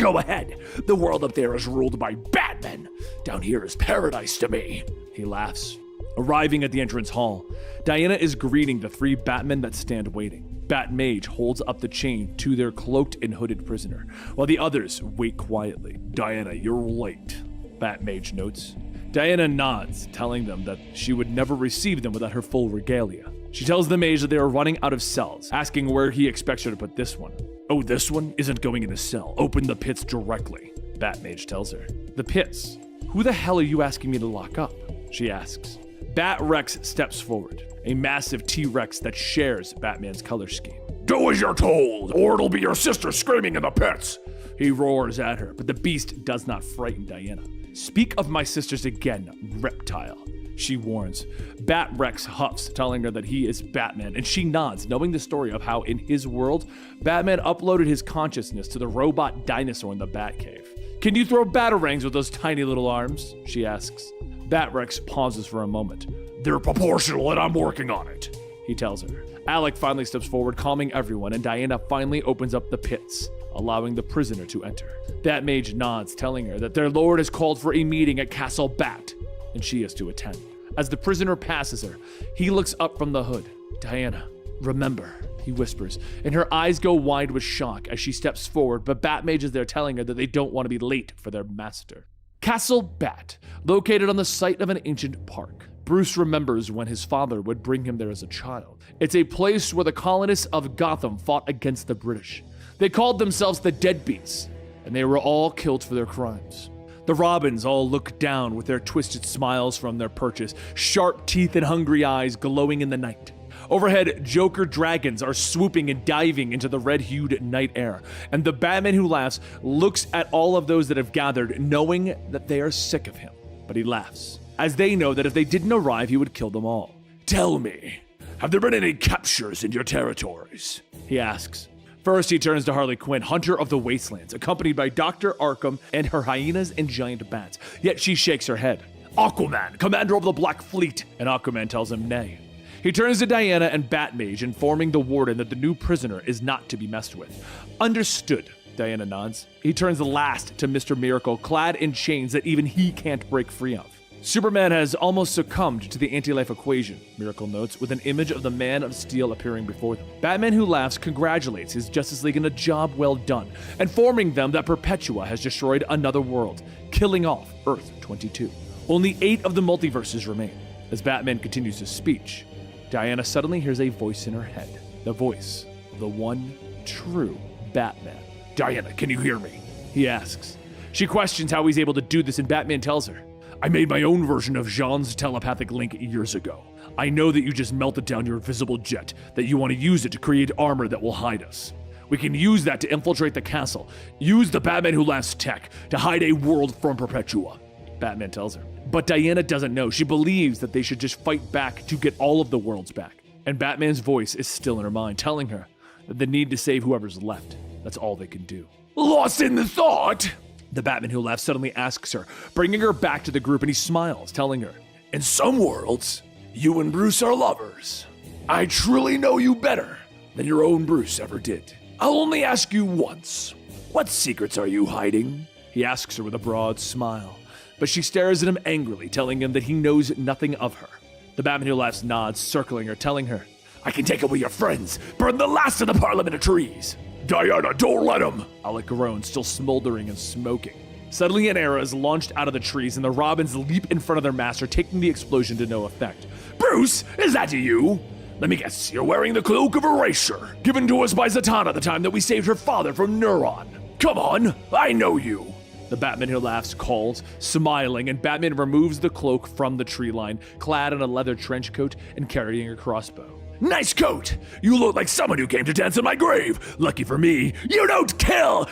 "Go ahead. The world up there is ruled by Batman. Down here is paradise to me." He laughs. Arriving at the entrance hall, Diana is greeting the 3 Batmen that stand waiting. Batmage holds up the chain to their cloaked and hooded prisoner, while the others wait quietly. "Diana, you're late," Batmage notes. Diana nods, telling them that she would never receive them without her full regalia. She tells the mage that they are running out of cells, asking where he expects her to put this one. "Oh, this one isn't going in a cell. Open the pits directly," Batmage tells her. "The pits? Who the hell are you asking me to lock up?" she asks. Bat Rex steps forward, a massive T-Rex that shares Batman's color scheme. "Do as you're told, or it'll be your sister screaming in the pits!" He roars at her, but the beast does not frighten Diana. "Speak of my sisters again, reptile," she warns. Bat Rex huffs, telling her that he is Batman, and she nods, knowing the story of how in his world, Batman uploaded his consciousness to the robot dinosaur in the Batcave. "Can you throw batarangs with those tiny little arms?" she asks. Bat Rex pauses for a moment. "They're proportional and I'm working on it," he tells her. Alec finally steps forward, calming everyone, and Diana finally opens up the pits, allowing the prisoner to enter. Batmage nods, telling her that their lord has called for a meeting at Castle Bat. and she is to attend. As the prisoner passes her, he looks up from the hood. "Diana, remember," he whispers, and her eyes go wide with shock as she steps forward, but Batmage is there telling her that they don't want to be late for their master. Castle Bat, located on the site of an ancient park. Bruce remembers when his father would bring him there as a child. It's a place where the colonists of Gotham fought against the British. They called themselves the Deadbeats, and they were all killed for their crimes. The Robins all look down with their twisted smiles from their perches, sharp teeth and hungry eyes glowing in the night. Overhead, Joker dragons are swooping and diving into the red-hued night air, and the Batman Who Laughs looks at all of those that have gathered, knowing that they are sick of him. But he laughs, as they know that if they didn't arrive, he would kill them all. "Tell me, have there been any captures in your territories?" he asks. First, he turns to Harley Quinn, Hunter of the Wastelands, accompanied by Dr. Arkham and her hyenas and giant bats. Yet she shakes her head. "Aquaman, commander of the Black Fleet," and Aquaman tells him nay. He turns to Diana and Batmage, informing the warden that the new prisoner is not to be messed with. "Understood," Diana nods. He turns last to Mr. Miracle, clad in chains that even he can't break free of. "Superman has almost succumbed to the anti-life equation," Miracle notes, with an image of the Man of Steel appearing before them. Batman Who Laughs congratulates his Justice League on a job well done, informing them that Perpetua has destroyed another world, killing off Earth 22. Only 8 of the multiverses remain. As Batman continues his speech, Diana suddenly hears a voice in her head. The voice of the one true Batman. "Diana, can you hear me?" he asks. She questions how he's able to do this, and Batman tells her, "I made my own version of Jean's telepathic link years ago. I know that you just melted down your invisible jet, that you want to use it to create armor that will hide us. We can use that to infiltrate the castle, use the Batman Who Laughs tech to hide a world from Perpetua," Batman tells her. But Diana doesn't know. She believes that they should just fight back to get all of the worlds back. And Batman's voice is still in her mind, telling her that they need to save whoever's left. That's all they can do. "Lost in the thought?" The Batman Who Laughs suddenly asks her, bringing her back to the group, and he smiles, telling her, "In some worlds, you and Bruce are lovers. I truly know you better than your own Bruce ever did. I'll only ask you once. What secrets are you hiding?" He asks her with a broad smile, but she stares at him angrily, telling him that he knows nothing of her. The Batman Who Laughs nods, circling her, telling her, "I can take away your friends, burn the last of the Parliament of Trees." "Diana, don't let him!" Alec groans, still smoldering and smoking. Suddenly an arrow is launched out of the trees, and the Robins leap in front of their master, taking the explosion to no effect. "Bruce, is that you? Let me guess, you're wearing the cloak of erasure, given to us by Zatanna the time that we saved her father from Neuron. Come on, I know you." The Batman Who Laughs calls, smiling, and Batman removes the cloak from the tree line, clad in a leather trench coat and carrying a crossbow. "Nice coat! You look like someone who came to dance in my grave. Lucky for me, you don't kill!"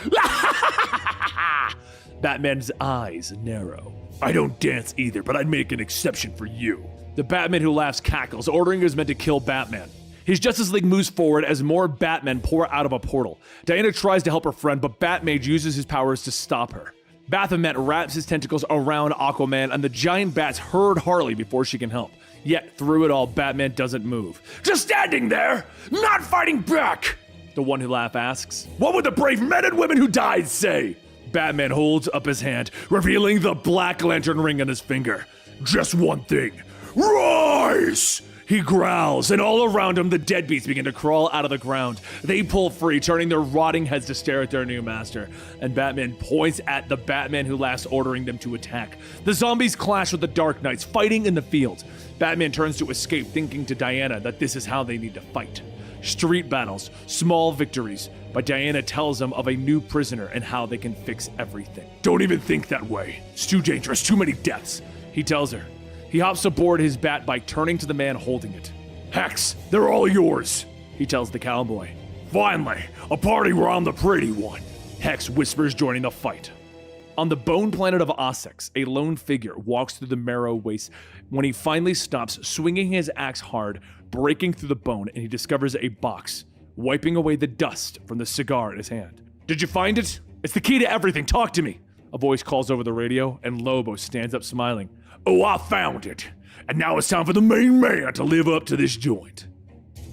Batman's eyes narrow. "I don't dance either, but I'd make an exception for you." The Batman Who Laughs cackles, ordering his men to kill Batman. His Justice League moves forward as more Batmen pour out of a portal. Diana tries to help her friend, but Batmage uses his powers to stop her. Baphomet wraps his tentacles around Aquaman, and the giant bats herd Harley before she can help. Yet, through it all, Batman doesn't move. "Just standing there, not fighting back!" the One Who Laughs asks. "What would the brave men and women who died say?" Batman holds up his hand, revealing the Black Lantern ring on his finger. "Just one thing. Rise!" He growls, and all around him, the deadbeats begin to crawl out of the ground. They pull free, turning their rotting heads to stare at their new master. And Batman points at the Batman Who Laughs, ordering them to attack. The zombies clash with the Dark Knights, fighting in the field. Batman turns to escape, thinking to Diana that this is how they need to fight. Street battles, small victories, but Diana tells him of a new prisoner and how they can fix everything. "Don't even think that way. It's too dangerous, too many deaths," he tells her. He hops aboard his bat bike, turning to the man holding it. "Hex, they're all yours," he tells the cowboy. "Finally, a party where I'm the pretty one," Hex whispers, joining the fight. On the bone planet of Ossex, a lone figure walks through the marrow waste when he finally stops, swinging his axe hard, breaking through the bone, and he discovers a box, wiping away the dust from the cigar in his hand. "Did you find it? It's the key to everything. Talk to me," a voice calls over the radio, and Lobo stands up smiling. "Oh, I found it. And now it's time for the main man to live up to this joint."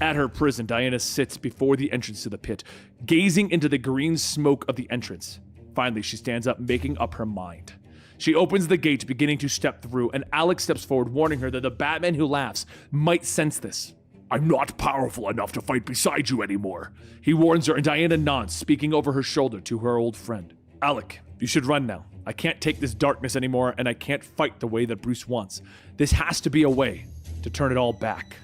At her prison, Diana sits before the entrance to the pit, gazing into the green smoke of the entrance. Finally, she stands up, making up her mind. She opens the gate, beginning to step through, and Alex steps forward, warning her that the Batman who laughs might sense this. I'm not powerful enough to fight beside you anymore. He warns her, and Diana nods, speaking over her shoulder to her old friend. Alec, you should run now. I can't take this darkness anymore, and I can't fight the way that Bruce wants. This has to be a way to turn it all back.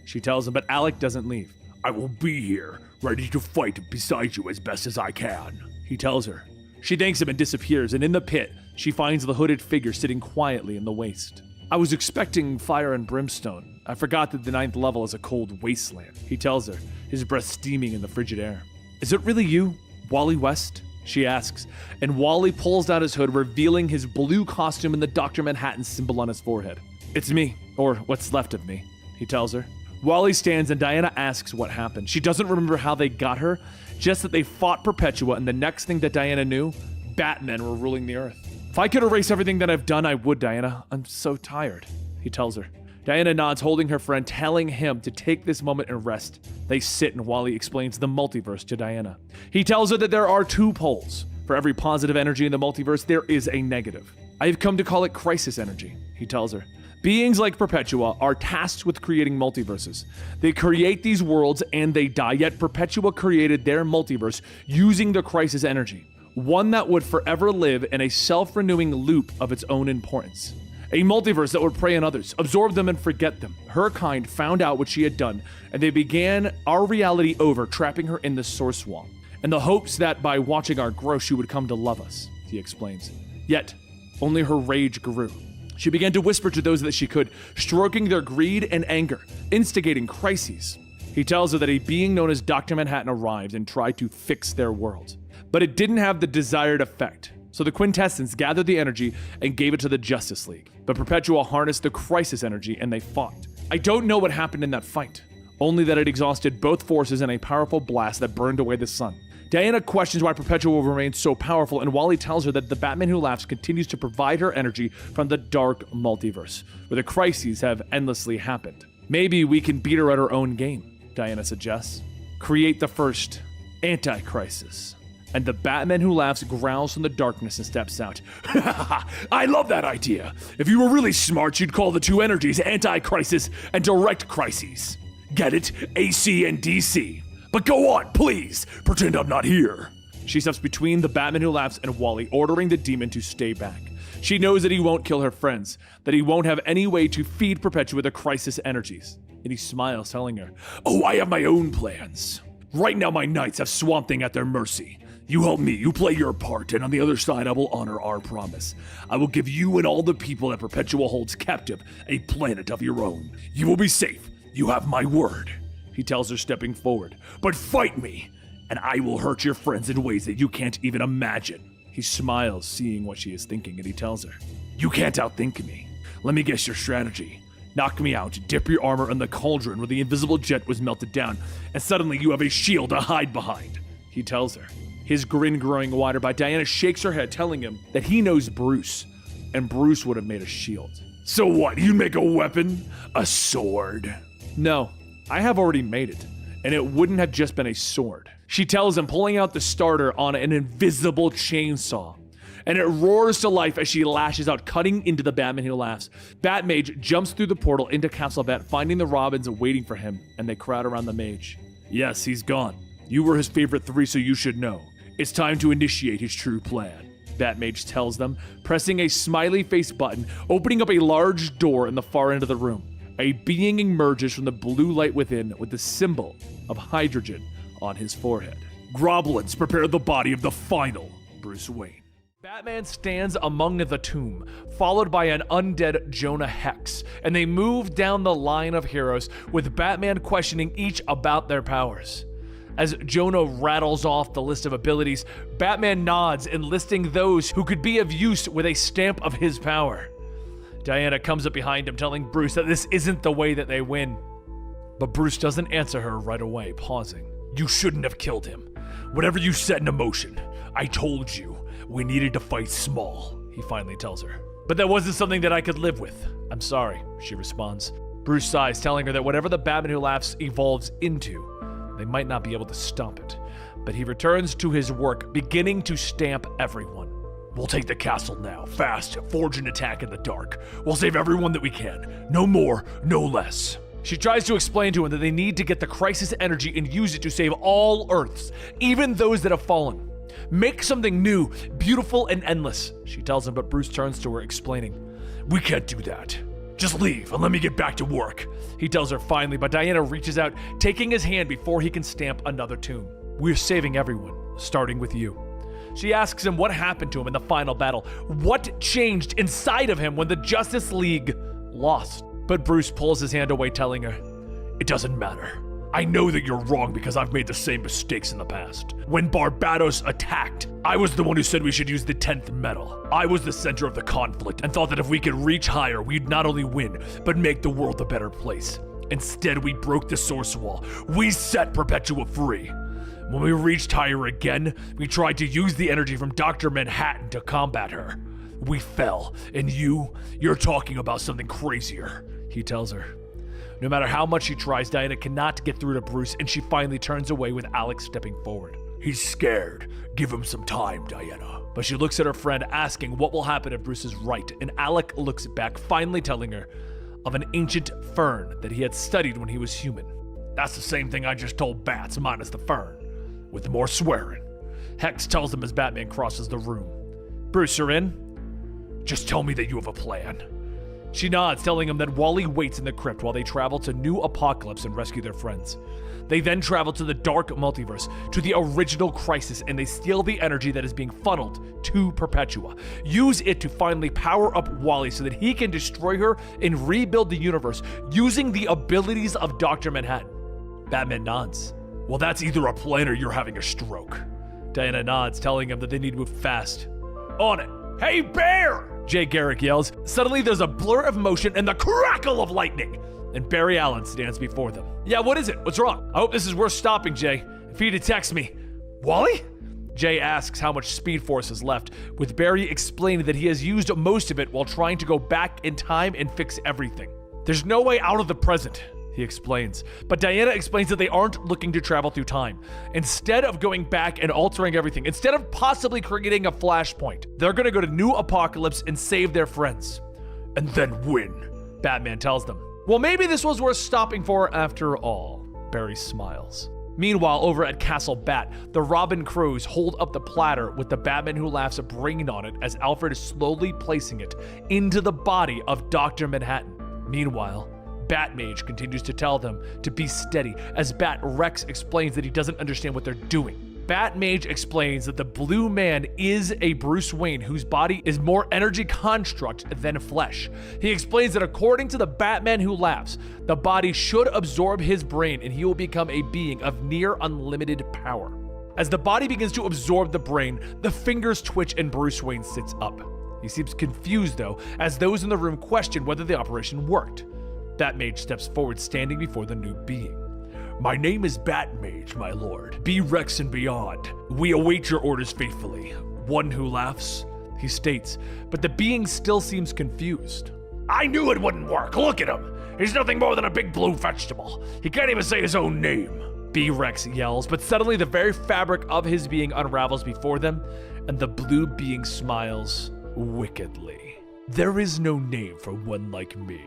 She tells him, but Alec doesn't leave. I will be here, ready to fight beside you as best as I can. He tells her. She thanks him and disappears, and in the pit, she finds the hooded figure sitting quietly in the waste. I was expecting fire and brimstone. I forgot that the 9th level is a cold wasteland, he tells her, his breath steaming in the frigid air. Is it really you, Wally West? She asks, and Wally pulls down his hood, revealing his blue costume and the Dr. Manhattan symbol on his forehead. It's me, or what's left of me, he tells her. Wally stands and Diana asks what happened. She doesn't remember how they got her, just that they fought Perpetua, and the next thing that Diana knew, Batmen were ruling the Earth. If I could erase everything that I've done, I would, Diana. I'm so tired, he tells her. Diana nods, holding her friend, telling him to take this moment and rest. They sit and Wally explains the multiverse to Diana. He tells her that there are 2 poles. For every positive energy in the multiverse, there is a negative. I have come to call it crisis energy, he tells her. Beings like Perpetua are tasked with creating multiverses. They create these worlds and they die, yet Perpetua created their multiverse using the crisis energy. One that would forever live in a self-renewing loop of its own importance. A multiverse that would prey on others, absorb them and forget them. Her kind found out what she had done, and they began our reality over, trapping her in the source wall, in the hopes that by watching our grow, she would come to love us, he explains. Yet, only her rage grew. She began to whisper to those that she could, stroking their greed and anger, instigating crises. He tells her that a being known as Dr. Manhattan arrived and tried to fix their world. But it didn't have the desired effect. So the Quintessence gathered the energy and gave it to the Justice League. But Perpetua harnessed the crisis energy and they fought. I don't know what happened in that fight, only that it exhausted both forces in a powerful blast that burned away the sun. Diana questions why Perpetua will remain so powerful, and Wally tells her that the Batman who laughs continues to provide her energy from the dark multiverse, where the crises have endlessly happened. Maybe we can beat her at her own game, Diana suggests. Create the first anti-crisis. And the Batman who laughs growls from the darkness and steps out. I love that idea. If you were really smart, you'd call the 2 energies anti-crisis and direct crises. Get it? AC and DC. But go on, please. Pretend I'm not here. She steps between the Batman who laughs and Wally, ordering the demon to stay back. She knows that he won't kill her friends, that he won't have any way to feed Perpetua the crisis energies. And he smiles, telling her, Oh, I have my own plans. Right now my knights have Swamp Thing at their mercy. You help me, you play your part, and on the other side I will honor our promise. I will give you and all the people that Perpetua holds captive a planet of your own. You will be safe. You have my word. He tells her, stepping forward. But fight me, and I will hurt your friends in ways that you can't even imagine. He smiles, seeing what she is thinking, and he tells her, You can't outthink me. Let me guess your strategy. Knock me out, dip your armor in the cauldron where the invisible jet was melted down, and suddenly you have a shield to hide behind. He tells her, his grin growing wider, but Diana shakes her head, telling him that he knows Bruce, and Bruce would have made a shield. So what, you'd make a weapon? A sword? No, I have already made it, and it wouldn't have just been a sword. She tells him, pulling out the starter on an invisible chainsaw, and it roars to life as she lashes out, cutting into the Batman who laughs. Batmage jumps through the portal into Castle Bat, finding the Robins waiting for him, and they crowd around the mage. Yes, he's gone. You were his favorite 3, so you should know. It's time to initiate his true plan, Batmage tells them, pressing a smiley face button, opening up a large door in the far end of the room. A being emerges from the blue light within with the symbol of hydrogen on his forehead. Groblins, prepare the body of the final Bruce Wayne. Batman stands among the tomb, followed by an undead Jonah Hex, and they move down the line of heroes, with Batman questioning each about their powers. As Jonah rattles off the list of abilities, Batman nods, enlisting those who could be of use with a stamp of his power. Diana comes up behind him, telling Bruce that this isn't the way that they win. But Bruce doesn't answer her right away, pausing. You shouldn't have killed him. Whatever you set in motion, I told you we needed to fight small, he finally tells her. But that wasn't something that I could live with. I'm sorry, she responds. Bruce sighs, telling her that whatever the Batman who laughs evolves into, they might not be able to stop it. But he returns to his work, beginning to stamp everyone. We'll take the castle now, fast, forge an attack in the dark. We'll save everyone that we can. No more, no less. She tries to explain to him that they need to get the crisis energy and use it to save all Earths, even those that have fallen. Make something new, beautiful, and endless, she tells him, but Bruce turns to her, explaining. We can't do that. Just leave and let me get back to work, he tells her finally, but Diana reaches out, taking his hand before he can stamp another tomb. We're saving everyone, starting with you. She asks him what happened to him in the final battle. What changed inside of him when the Justice League lost? But Bruce pulls his hand away, telling her, It doesn't matter. I know that you're wrong because I've made the same mistakes in the past. When Barbados attacked, I was the one who said we should use the 10th metal. I was the center of the conflict and thought that if we could reach higher, we'd not only win, but make the world a better place. Instead, we broke the source wall. We set Perpetua free. When we reached higher again, we tried to use the energy from Dr. Manhattan to combat her. We fell, and you're talking about something crazier, he tells her. No matter how much she tries, Diana cannot get through to Bruce, and she finally turns away with Alex stepping forward. He's scared. Give him some time, Diana. But she looks at her friend, asking what will happen if Bruce is right, and Alec looks back, finally telling her of an ancient fern that he had studied when he was human. That's the same thing I just told Bats, minus the fern, with more swearing. Hex tells him as Batman crosses the room. Bruce, you're in? Just tell me that you have a plan. She nods, telling him that Wally waits in the crypt while they travel to New Apocalypse and rescue their friends. They then travel to the Dark Multiverse, to the original Crisis, and they steal the energy that is being funneled to Perpetua. Use it to finally power up Wally so that he can destroy her and rebuild the universe using the abilities of Dr. Manhattan. Batman nods. Well, that's either a plan or you're having a stroke. Diana nods, telling him that they need to move fast. On it. Hey, Bear! Jay Garrick yells. Suddenly there's a blur of motion and the crackle of lightning, and Barry Allen stands before them. Yeah, what is it? What's wrong? I hope this is worth stopping, Jay. If he detects me. Wally? Jay asks how much Speed Force is left, with Barry explaining that he has used most of it while trying to go back in time and fix everything. There's no way out of the present, he explains. But Diana explains that they aren't looking to travel through time. Instead of going back and altering everything, instead of possibly creating a flashpoint, they're gonna go to New Apocalypse and save their friends. And then win, Batman tells them. Well, maybe this was worth stopping for after all, Barry smiles. Meanwhile, over at Castle Bat, the Robin Crows hold up the platter with the Batman Who Laughs brain on it as Alfred is slowly placing it into the body of Dr. Manhattan. Meanwhile, Batmage continues to tell them to be steady as Bat Rex explains that he doesn't understand what they're doing. Batmage explains that the Blue Man is a Bruce Wayne whose body is more energy construct than flesh. He explains that according to the Batman Who Laughs, the body should absorb his brain and he will become a being of near unlimited power. As the body begins to absorb the brain, the fingers twitch and Bruce Wayne sits up. He seems confused though, as those in the room question whether the operation worked. Batmage steps forward, standing before the new being. My name is Batmage, my lord. Be Rex and beyond. We await your orders faithfully. One Who Laughs, he states, but the being still seems confused. I knew it wouldn't work. Look at him. He's nothing more than a big blue vegetable. He can't even say his own name. B-Rex yells, but suddenly the very fabric of his being unravels before them, and the blue being smiles wickedly. There is no name for one like me.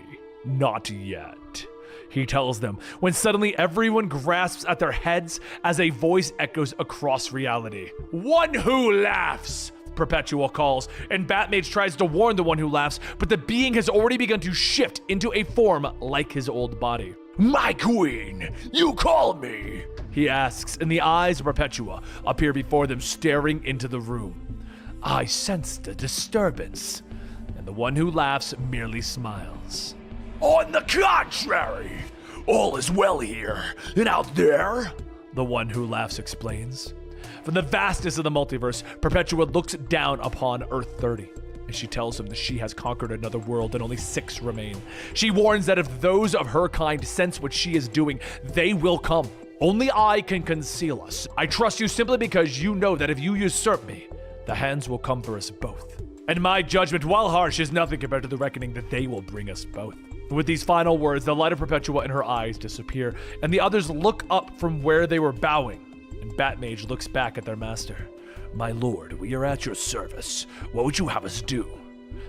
Not yet, he tells them, when suddenly everyone grasps at their heads as a voice echoes across reality. One Who Laughs, Perpetua calls, and Batmage tries to warn the One Who Laughs, but the being has already begun to shift into a form like his old body. My queen, you call me? He asks, and the eyes of Perpetua appear before them, staring into the room. I sensed a disturbance, and the One Who Laughs merely smiles. On the contrary, all is well here, and out there, the One Who Laughs explains. From the vastness of the multiverse, Perpetua looks down upon Earth 30, and she tells him that she has conquered another world and only 6 remain. She warns that if those of her kind sense what she is doing, they will come. Only I can conceal us. I trust you simply because you know that if you usurp me, the hands will come for us both. And my judgment, while harsh, is nothing compared to the reckoning that they will bring us both. With these final words, the light of Perpetua in her eyes disappear, and the others look up from where they were bowing. And Batmage looks back at their master. My lord, we are at your service. What would you have us do?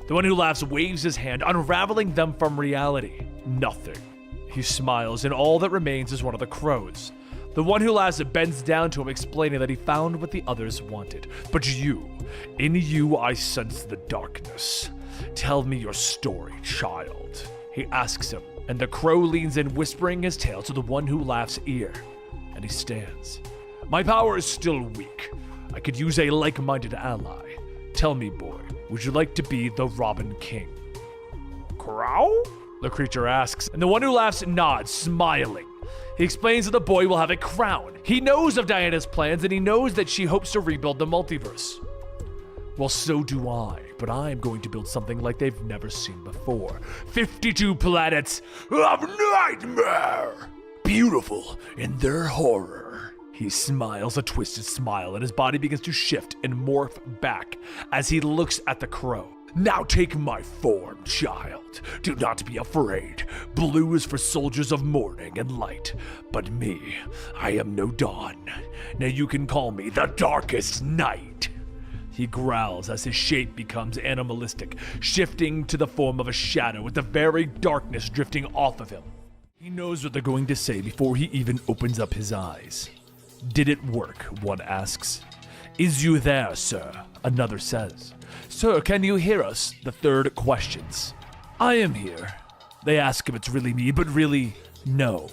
The one who laughs waves his hand, unraveling them from reality. Nothing. He smiles, and all that remains is one of the crows. The one who laughs bends down to him, explaining that he found what the others wanted. But in you I sense the darkness. Tell me your story, child. He asks him, and the crow leans in, whispering his tale to the one who laughs' ear. And he stands. My power is still weak. I could use a like-minded ally. Tell me, boy, would you like to be the Robin King? Crow? The creature asks, and the one who laughs nods, smiling. He explains that the boy will have a crown. He knows of Diana's plans, and he knows that she hopes to rebuild the multiverse. Well, so do I, but I'm going to build something like they've never seen before. 52 planets of nightmare! Beautiful in their horror. He smiles a twisted smile, and his body begins to shift and morph back as he looks at the crow. Now take my form, child. Do not be afraid. Blue is for soldiers of morning and light. But me, I am no dawn. Now you can call me the Darkest Night. He growls as his shape becomes animalistic, shifting to the form of a shadow with the very darkness drifting off of him. He knows what they're going to say before he even opens up his eyes. Did it work? One asks. Is you there, sir? Another says. Sir, can you hear us? The third questions. I am here. They ask if it's really me, but really, no.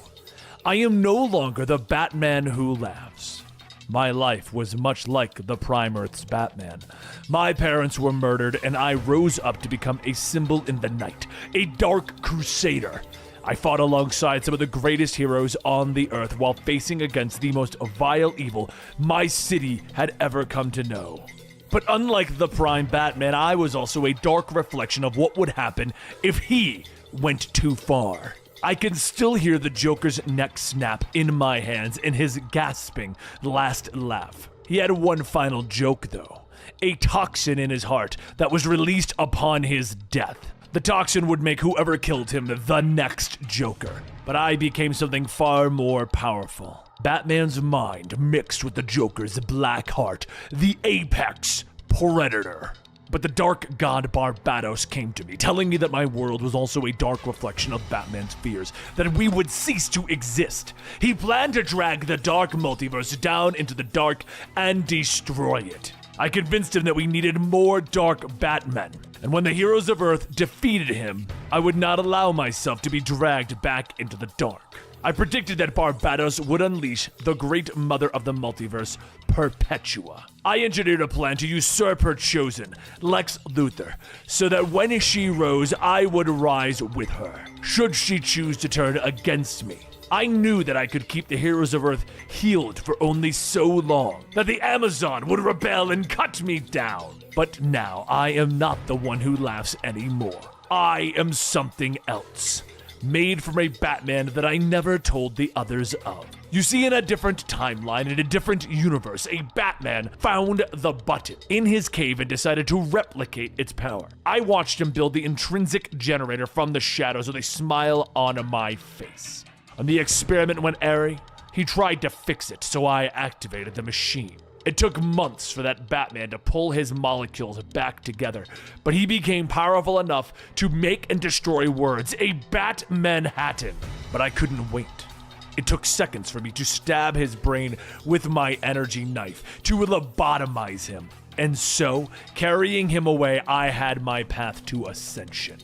I am no longer the Batman who laughs. My life was much like the Prime Earth's Batman. My parents were murdered, and I rose up to become a symbol in the night, a dark crusader. I fought alongside some of the greatest heroes on the earth while facing against the most vile evil my city had ever come to know. But unlike the Prime Batman, I was also a dark reflection of what would happen if he went too far. I can still hear the Joker's neck snap in my hands and his gasping last laugh. He had one final joke, though. A toxin in his heart that was released upon his death. The toxin would make whoever killed him the next Joker. But I became something far more powerful. Batman's mind mixed with the Joker's black heart, the apex predator. But the dark god Barbados came to me, telling me that my world was also a dark reflection of Batman's fears, that we would cease to exist. He planned to drag the dark multiverse down into the dark and destroy it. I convinced him that we needed more dark Batmen, and when the heroes of Earth defeated him, I would not allow myself to be dragged back into the dark. I predicted that Barbados would unleash the great mother of the multiverse, Perpetua. I engineered a plan to usurp her chosen, Lex Luthor, so that when she rose, I would rise with her, should she choose to turn against me. I knew that I could keep the heroes of Earth healed for only so long, that the Amazon would rebel and cut me down. But now I am not the one who laughs anymore. I am something else, made from a Batman that I never told the others of. You see, in a different timeline, in a different universe, a Batman found the button in his cave and decided to replicate its power. I watched him build the intrinsic generator from the shadows with a smile on my face. When the experiment went awry, he tried to fix it, so I activated the machine. It took months for that Batman to pull his molecules back together, but he became powerful enough to make and destroy words, a Bat-Manhattan. But I couldn't wait. It took seconds for me to stab his brain with my energy knife, to lobotomize him. And so, carrying him away, I had my path to ascension.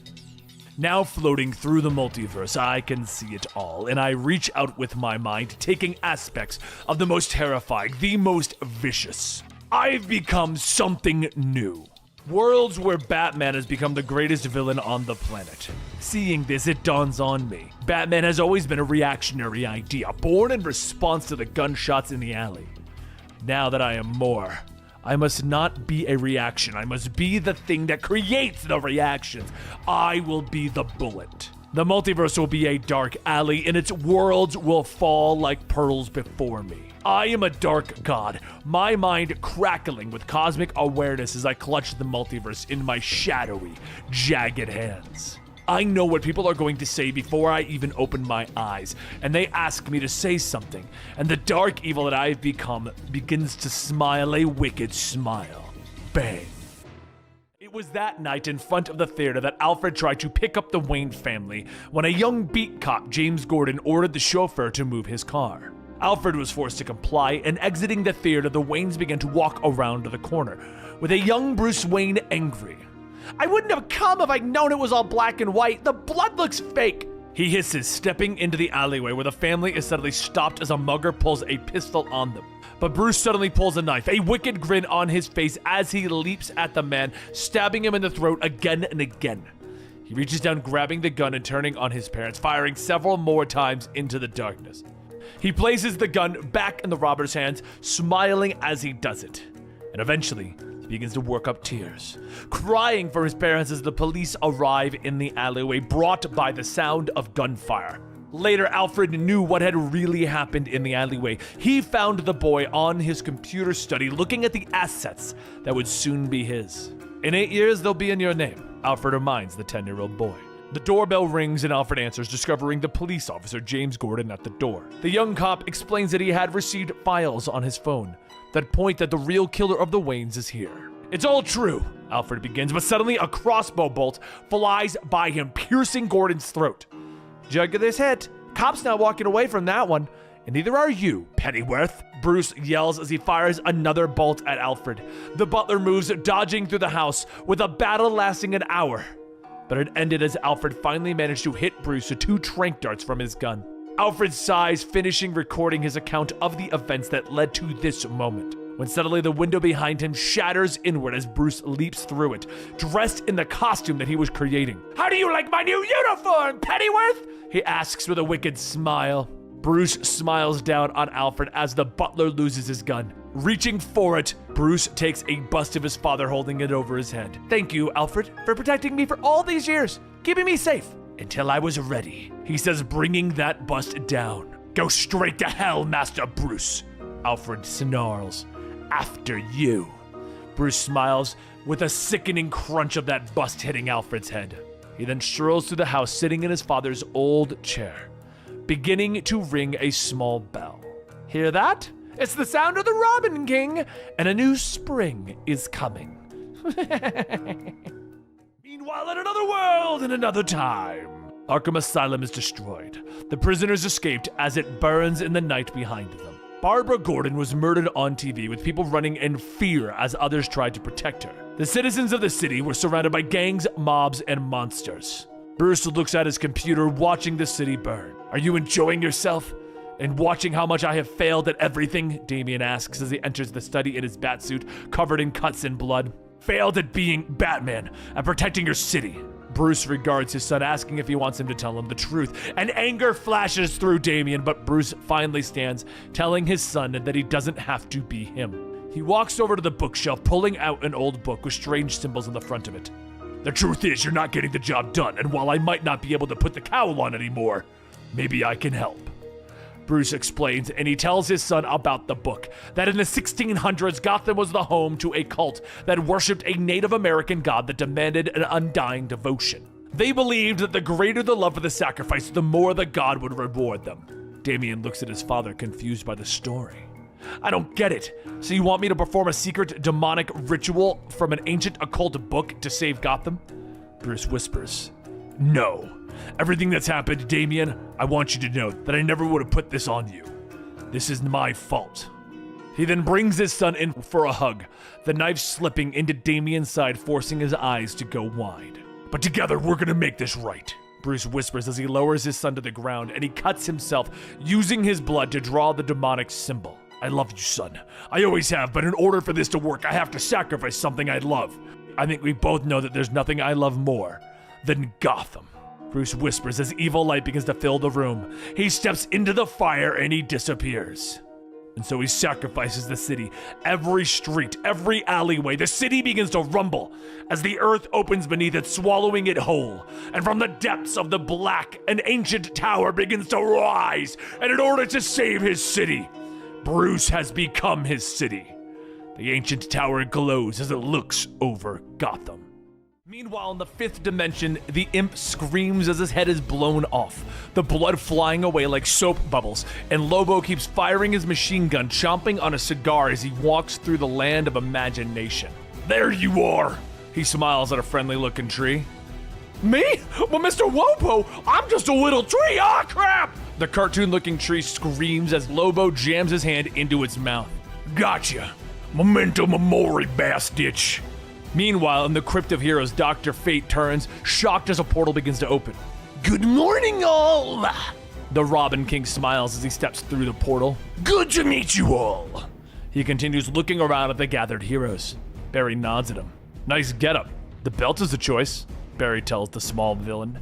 Now floating through the multiverse, I can see it all, and I reach out with my mind, taking aspects of the most terrifying, the most vicious. I've become something new. Worlds where Batman has become the greatest villain on the planet. Seeing this, it dawns on me. Batman has always been a reactionary idea, born in response to the gunshots in the alley. Now that I am more, I must not be a reaction. I must be the thing that creates the reactions. I will be the bullet. The multiverse will be a dark alley, and its worlds will fall like pearls before me. I am a dark god, my mind crackling with cosmic awareness as I clutch the multiverse in my shadowy, jagged hands. I know what people are going to say before I even open my eyes, and they ask me to say something, and the dark evil that I've become begins to smile a wicked smile. Bang. It was that night in front of the theater that Alfred tried to pick up the Wayne family when a young beat cop, James Gordon, ordered the chauffeur to move his car. Alfred was forced to comply, and exiting the theater, the Waynes began to walk around the corner, with a young Bruce Wayne angry. "I wouldn't have come if I'd known it was all black and white. The blood looks fake," he hisses, stepping into the alleyway where the family is suddenly stopped as a mugger pulls a pistol on them. But Bruce suddenly pulls a knife, a wicked grin on his face as he leaps at the man, stabbing him in the throat again and again. He reaches down, grabbing the gun and turning on his parents, firing several more times into the darkness. He places the gun back in the robber's hands, smiling as he does it. And eventually, he begins to work up tears, crying for his parents as the police arrive in the alleyway, brought by the sound of gunfire. Later, Alfred knew what had really happened in the alleyway. He found the boy on his computer study, looking at the assets that would soon be his. "In 8 years, they'll be in your name," Alfred reminds the 10-year-old boy. The doorbell rings and Alfred answers, discovering the police officer, James Gordon, at the door. The young cop explains that he had received files on his phone that point that the real killer of the Waynes is here. "It's all true," Alfred begins, but suddenly a crossbow bolt flies by him, piercing Gordon's throat. "Jug of this hit. Cop's not walking away from that one, and neither are you, Pennyworth," Bruce yells as he fires another bolt at Alfred. The butler moves, dodging through the house, with a battle lasting an hour. But it ended as Alfred finally managed to hit Bruce with 2 tranq darts from his gun. Alfred sighs, finishing recording his account of the events that led to this moment, when suddenly the window behind him shatters inward as Bruce leaps through it, dressed in the costume that he was creating. "How do you like my new uniform, Pennyworth?" he asks with a wicked smile. Bruce smiles down on Alfred as the butler loses his gun. Reaching for it, Bruce takes a bust of his father, holding it over his head. "Thank you, Alfred, for protecting me for all these years, keeping me safe until I was ready," he says, bringing that bust down. "Go straight to hell, Master Bruce," Alfred snarls. "After you." Bruce smiles with a sickening crunch of that bust hitting Alfred's head. He then strolls through the house, sitting in his father's old chair, beginning to ring a small bell. "Hear that? It's the sound of the Robin King, and a new spring is coming." Meanwhile, in another world, in another time, Arkham Asylum is destroyed. The prisoners escaped as it burns in the night behind them. Barbara Gordon was murdered on TV, with people running in fear as others tried to protect her. The citizens of the city were surrounded by gangs, mobs, and monsters. Bruce looks at his computer, watching the city burn. "Are you enjoying yourself? And watching how much I have failed at everything?" Damian asks as he enters the study in his batsuit, covered in cuts and blood. "Failed at being Batman, at protecting your city." Bruce regards his son, asking if he wants him to tell him the truth, and anger flashes through Damian, but Bruce finally stands, telling his son that he doesn't have to be him. He walks over to the bookshelf, pulling out an old book with strange symbols on the front of it. "The truth is, you're not getting the job done, and while I might not be able to put the cowl on anymore, maybe I can help." Bruce explains, and he tells his son about the book, that in the 1600s, Gotham was the home to a cult that worshipped a Native American god that demanded an undying devotion. They believed that the greater the love for the sacrifice, the more the god would reward them. Damian looks at his father, confused by the story. "I don't get it. So you want me to perform a secret demonic ritual from an ancient occult book to save Gotham?" Bruce whispers. "No. Everything that's happened, Damian, I want you to know that I never would have put this on you. This is my fault." He then brings his son in for a hug, the knife slipping into Damian's side, forcing his eyes to go wide. "But together, we're gonna make this right," Bruce whispers as he lowers his son to the ground, and he cuts himself, using his blood to draw the demonic symbol. "I love you, son. I always have, but in order for this to work, I have to sacrifice something I love. I think we both know that there's nothing I love more than Gotham," Bruce whispers as evil light begins to fill the room. He steps into the fire and he disappears. And so he sacrifices the city. Every street, every alleyway, the city begins to rumble as the earth opens beneath it, swallowing it whole. And from the depths of the black, an ancient tower begins to rise. And in order to save his city, Bruce has become his city. The ancient tower glows as it looks over Gotham. Meanwhile, in the fifth dimension, the imp screams as his head is blown off, the blood flying away like soap bubbles, and Lobo keeps firing his machine gun, chomping on a cigar as he walks through the land of imagination. There you are! He smiles at a friendly-looking tree. Me? Well, Mr. Wopo, I'm just a little tree! Ah, crap! The cartoon-looking tree screams as Lobo jams his hand into its mouth. Gotcha! Memento mori, bastitch! Meanwhile, in the Crypt of Heroes, Dr. Fate turns, shocked as a portal begins to open. Good morning, all! The Robin King smiles as he steps through the portal. Good to meet you all! He continues looking around at the gathered heroes. Barry nods at him. Nice getup. The belt is a choice, Barry tells the small villain.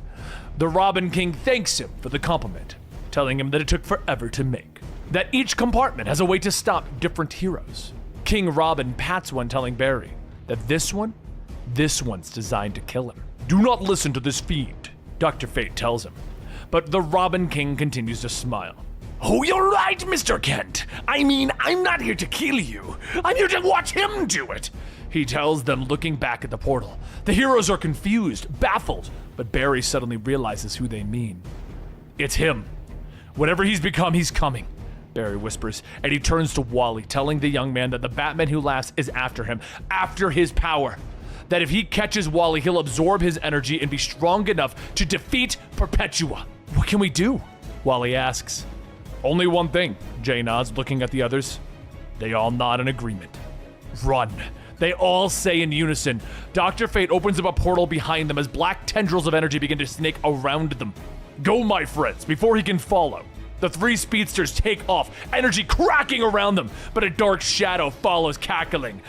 The Robin King thanks him for the compliment, telling him that it took forever to make. That each compartment has a way to stop different heroes. King Robin pats one, telling Barry that this one's designed to kill him. Do not listen to this fiend, Dr. Fate tells him. But the Robin King continues to smile. Oh, you're right, Mr. Kent. I mean, I'm not here to kill you. I'm here to watch him do it, he tells them, looking back at the portal. The heroes are confused, baffled, but Barry suddenly realizes who they mean. It's him. Whatever he's become, he's coming, Barry whispers, and he turns to Wally, telling the young man that the Batman who laughs is after him, after his power. That if he catches Wally, he'll absorb his energy and be strong enough to defeat Perpetua. What can we do? Wally asks. Only one thing, Jay nods, looking at the others. They all nod in agreement. Run. They all say in unison. Dr. Fate opens up a portal behind them as black tendrils of energy begin to snake around them. Go, my friends, before he can follow. The three speedsters take off, energy cracking around them, but a dark shadow follows, cackling.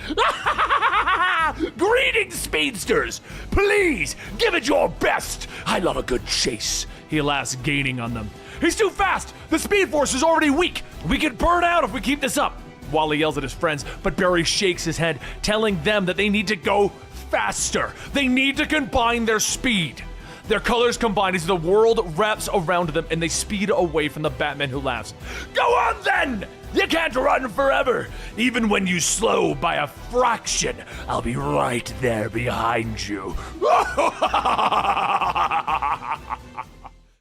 Greetings, speedsters! Please, give it your best! I love a good chase, he laughs, gaining on them. He's too fast! The speed force is already weak! We could burn out if we keep this up! Wally yells at his friends, but Barry shakes his head, telling them that they need to go faster. They need to combine their speed. Their colors combine as the world wraps around them and they speed away from the Batman who laughs. Go on then! You can't run forever! Even when you slow by a fraction, I'll be right there behind you.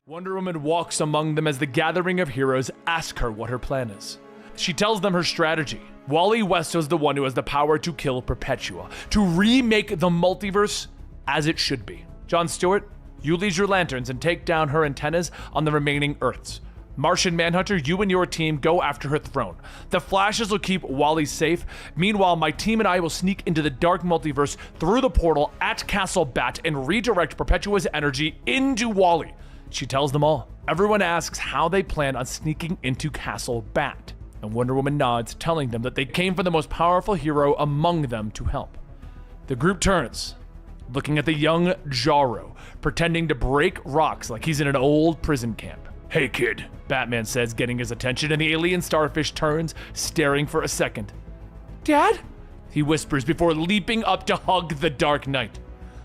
Wonder Woman walks among them as the gathering of heroes ask her what her plan is. She tells them her strategy. Wally West is the one who has the power to kill Perpetua, to remake the multiverse as it should be. John Stewart, you lead your lanterns and take down her antennas on the remaining Earths. Martian Manhunter, you and your team go after her throne. The Flashes will keep Wally safe. Meanwhile, my team and I will sneak into the dark multiverse through the portal at Castle Bat and redirect Perpetua's energy into Wally. She tells them all. Everyone asks how they plan on sneaking into Castle Bat, and Wonder Woman nods, telling them that they came for the most powerful hero among them to help. The group turns, looking at the young Jarro, pretending to break rocks like he's in an old prison camp. Hey kid, Batman says, getting his attention, and the alien starfish turns, staring for a second. Dad? He whispers before leaping up to hug the Dark Knight.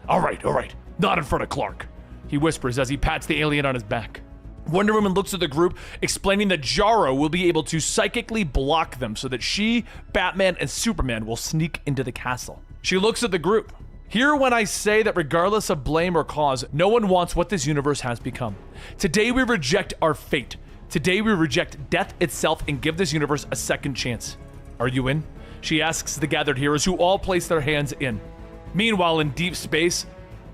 All right, not in front of Clark, he whispers as he pats the alien on his back. Wonder Woman looks at the group, explaining that Jarro will be able to psychically block them so that she, Batman, and Superman will sneak into the castle. She looks at the group. Hear when I say that regardless of blame or cause, no one wants what this universe has become. Today we reject our fate. Today we reject death itself and give this universe a second chance. Are you in? She asks the gathered heroes, who all place their hands in. Meanwhile, in deep space,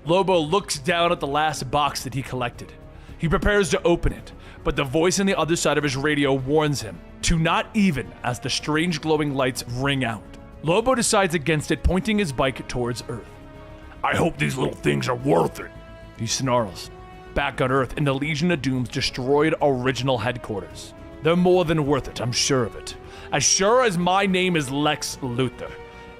Lobo looks down at the last box that he collected. He prepares to open it, but the voice on the other side of his radio warns him to not even as the strange glowing lights ring out. Lobo decides against it, pointing his bike towards Earth. I hope these little things are worth it, he snarls. Back on Earth, in the Legion of Doom's destroyed original headquarters. They're more than worth it, I'm sure of it. As sure as my name is Lex Luthor.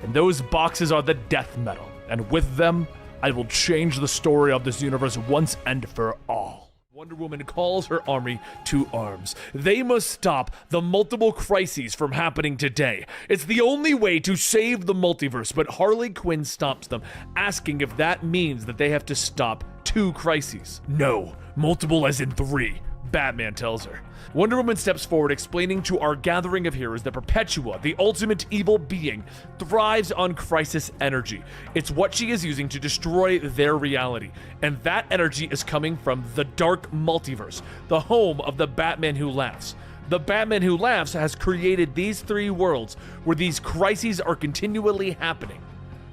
And those boxes are the death metal, and with them, I will change the story of this universe once and for all. Wonder Woman calls her army to arms. They must stop the multiple crises from happening today. It's the only way to save the multiverse, but Harley Quinn stops them, asking if that means that they have to stop 2 crises. No, multiple as in 3. Batman tells her. Wonder Woman steps forward, explaining to our gathering of heroes that Perpetua, the ultimate evil being, thrives on crisis energy. It's what she is using to destroy their reality, and that energy is coming from the Dark Multiverse, the home of the Batman Who Laughs. The Batman Who Laughs has created these 3 worlds where these crises are continually happening.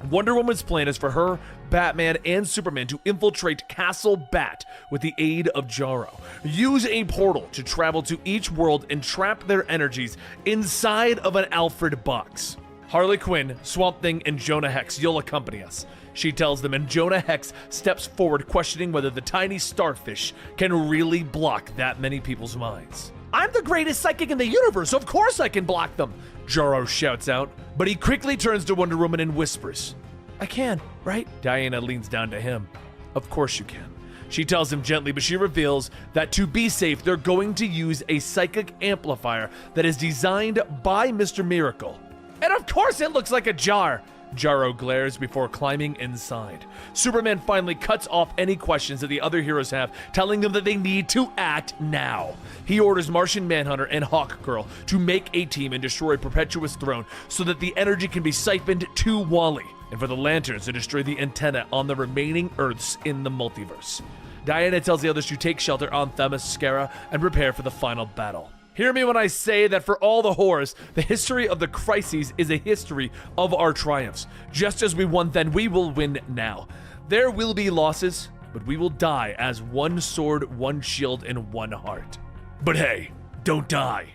Wonder Woman's plan is for her, Batman, and Superman to infiltrate Castle Bat with the aid of Jarro. Use a portal to travel to each world and trap their energies inside of an Alfred box. Harley Quinn, Swamp Thing, and Jonah Hex, you'll accompany us, she tells them, and Jonah Hex steps forward, questioning whether the tiny starfish can really block that many people's minds. I'm the greatest psychic in the universe, of course I can block them, Jarro shouts out, but he quickly turns to Wonder Woman and whispers, I can, right? Diana leans down to him. Of course you can. She tells him gently, but she reveals that to be safe, they're going to use a psychic amplifier that is designed by Mr. Miracle. And of course it looks like a jar, Jarro glares before climbing inside. Superman finally cuts off any questions that the other heroes have, telling them that they need to act now. He orders Martian Manhunter and Hawkgirl to make a team and destroy Perpetua's throne so that the energy can be siphoned to Wally, and for the Lanterns to destroy the antenna on the remaining Earths in the multiverse. Diana tells the others to take shelter on Themyscira and prepare for the final battle. Hear me when I say that for all the horrors, the history of the crises is a history of our triumphs. Just as we won then, we will win now. There will be losses, but we will die as one sword, one shield, and one heart. But hey, don't die.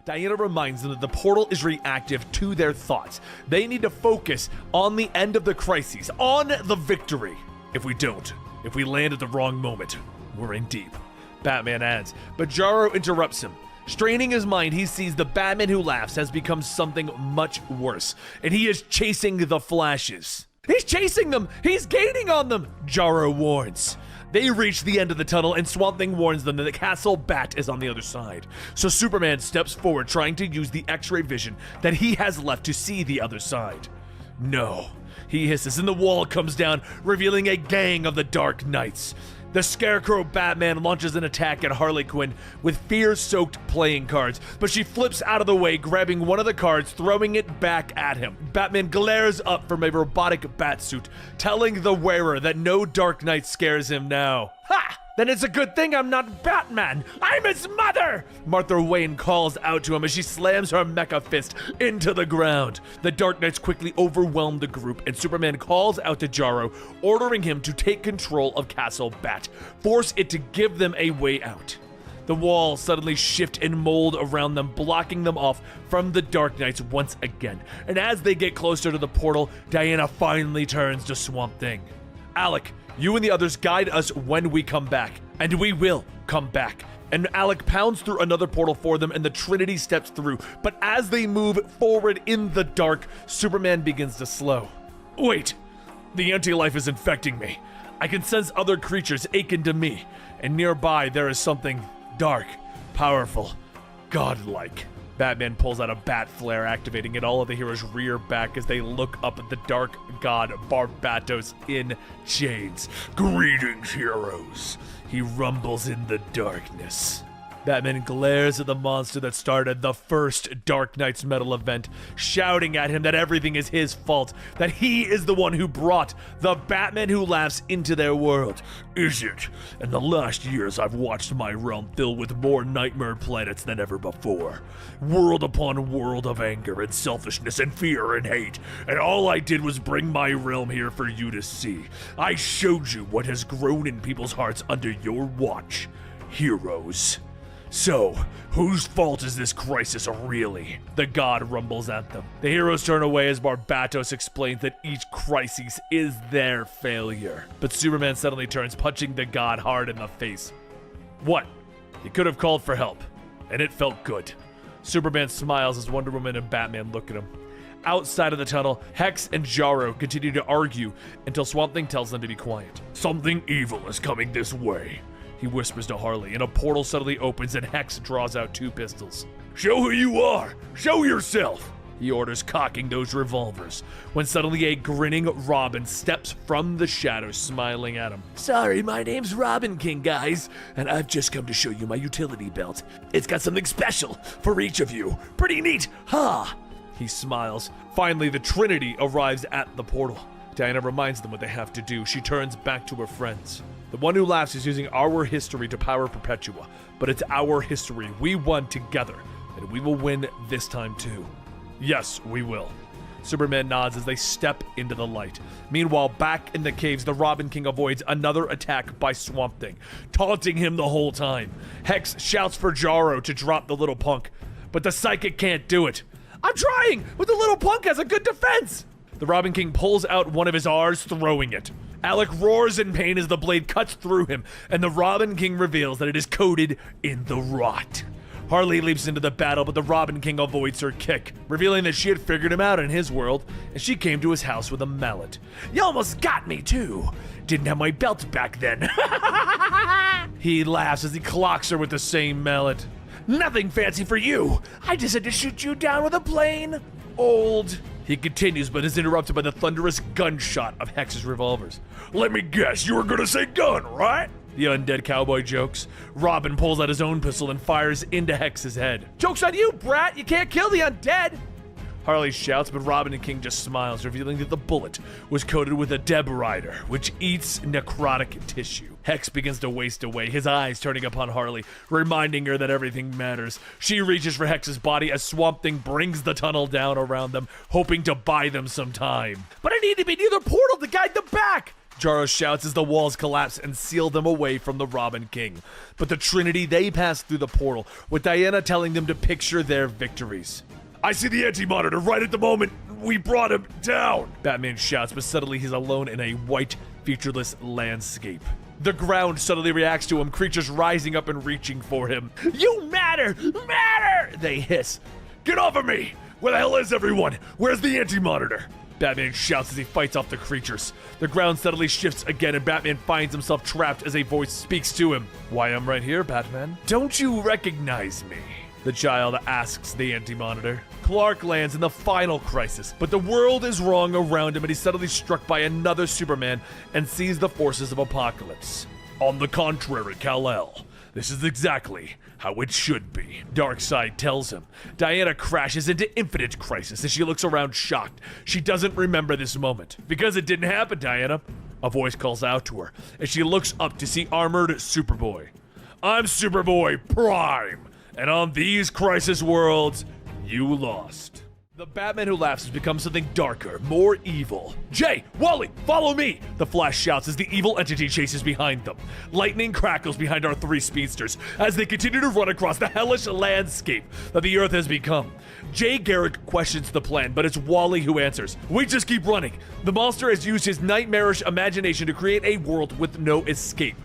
Diana reminds them that the portal is reactive to their thoughts. They need to focus on the end of the crises, on the victory. If we don't, if we land at the wrong moment, we're in deep. Batman adds, but Jarro interrupts him. Straining his mind, he sees the Batman Who Laughs has become something much worse, and he is chasing the Flashes. He's chasing them! He's gaining on them! Jarro warns. They reach the end of the tunnel, and Swamp Thing warns them that the Castle Bat is on the other side. So Superman steps forward, trying to use the X-ray vision that he has left to see the other side. No, he hisses, and the wall comes down, revealing a gang of the Dark Knights. The Scarecrow Batman launches an attack at Harley Quinn with fear-soaked playing cards, but she flips out of the way, grabbing one of the cards, throwing it back at him. Batman glares up from a robotic batsuit, telling the wearer that no Dark Knight scares him now. Ha! Then it's a good thing I'm not Batman! I'm his mother! Martha Wayne calls out to him as she slams her mecha fist into the ground. The Dark Knights quickly overwhelm the group, and Superman calls out to Jarro, ordering him to take control of Castle Bat, force it to give them a way out. The walls suddenly shift and mold around them, blocking them off from the Dark Knights once again. And as they get closer to the portal, Diana finally turns to Swamp Thing. Alec, you and the others guide us when we come back, and we will come back. And Alec pounds through another portal for them, and the Trinity steps through. But as they move forward in the dark, Superman begins to slow. Wait, the anti-life is infecting me. I can sense other creatures akin to me, and nearby there is something dark, powerful, godlike. Batman pulls out a bat flare, activating it. All of the heroes rear back as they look up at the dark god Barbatos in chains. Greetings, heroes. He rumbles in the darkness. Batman glares at the monster that started the first Dark Knights Metal event, shouting at him that everything is his fault, that he is the one who brought the Batman Who Laughs into their world. Is it? In the last years, I've watched my realm fill with more nightmare planets than ever before. World upon world of anger and selfishness and fear and hate, and all I did was bring my realm here for you to see. I showed you what has grown in people's hearts under your watch. Heroes. So, whose fault is this crisis really? The god rumbles at them. The heroes turn away as Barbatos explains that each crisis is their failure. But Superman suddenly turns, punching the god hard in the face. What? He could have called for help, and it felt good. Superman smiles as Wonder Woman and Batman look at him. Outside of the tunnel, Hex and Jarro continue to argue until Swamp Thing tells them to be quiet. Something evil is coming this way, he whispers to Harley, and a portal suddenly opens and Hex draws out 2 pistols. Show who you are! Show yourself! he orders, cocking those revolvers, when suddenly a grinning Robin steps from the shadows, smiling at him. Sorry, my name's Robin King, guys, and I've just come to show you my utility belt. It's got something special for each of you. Pretty neat, huh? He smiles. Finally, the Trinity arrives at the portal. Diana reminds them what they have to do. She turns back to her friends. The one who laughs is using our history to power Perpetua, but it's our history. We won together, and we will win this time too. Yes, we will. Superman nods as they step into the light. Meanwhile, back in the caves, the Robin King avoids another attack by Swamp Thing, taunting him the whole time. Hex shouts for Jarro to drop the little punk, but the Psychic can't do it. I'm trying, but the little punk has a good defense. The Robin King pulls out one of his R's, throwing it. Alec roars in pain as the blade cuts through him, and the Robin King reveals that it is coated in the rot. Harley leaps into the battle, but the Robin King avoids her kick, revealing that she had figured him out in his world, and she came to his house with a mallet. You almost got me, too. Didn't have my belt back then. He laughs as he clocks her with the same mallet. Nothing fancy for you. I just had to shoot you down with a plane. Old. He continues, but is interrupted by the thunderous gunshot of Hex's revolvers. Let me guess, you were gonna say gun, right? The undead cowboy jokes. Robin pulls out his own pistol and fires into Hex's head. Joke's on you, brat! You can't kill the undead! Harley shouts, but Robin and King just smiles, revealing that the bullet was coated with a Debarider, which eats necrotic tissue. Hex begins to waste away, his eyes turning upon Harley, reminding her that everything matters. She reaches for Hex's body as Swamp Thing brings the tunnel down around them, hoping to buy them some time. But I need to be near the portal to guide them back! Jarro shouts as the walls collapse and seal them away from the Robin King. But the Trinity, they pass through the portal, with Diana telling them to picture their victories. I see the anti-monitor right at the moment. We brought him down, Batman shouts, but suddenly he's alone in a white, featureless landscape. The ground suddenly reacts to him, creatures rising up and reaching for him. You matter! Matter! They hiss. Get off of me! Where the hell is everyone? Where's the anti-monitor? Batman shouts as he fights off the creatures. The ground suddenly shifts again and Batman finds himself trapped as a voice speaks to him. Why, I'm right here, Batman. Don't you recognize me? The child asks the anti-monitor. Clark lands in the final crisis, but the world is wrong around him and he's suddenly struck by another Superman and sees the forces of Apocalypse. On the contrary, Kal-El, this is exactly how it should be, Darkseid tells him. Diana crashes into Infinite Crisis as she looks around shocked. She doesn't remember this moment. Because it didn't happen, Diana. A voice calls out to her as she looks up to see armored Superboy. I'm Superboy Prime, and on these crisis worlds, you lost. The Batman who laughs has become something darker, more evil. Jay, Wally, follow me! The Flash shouts as the evil entity chases behind them. Lightning crackles behind our three speedsters as they continue to run across the hellish landscape that the Earth has become. Jay Garrick questions the plan, but it's Wally who answers. We just keep running. The monster has used his nightmarish imagination to create a world with no escape.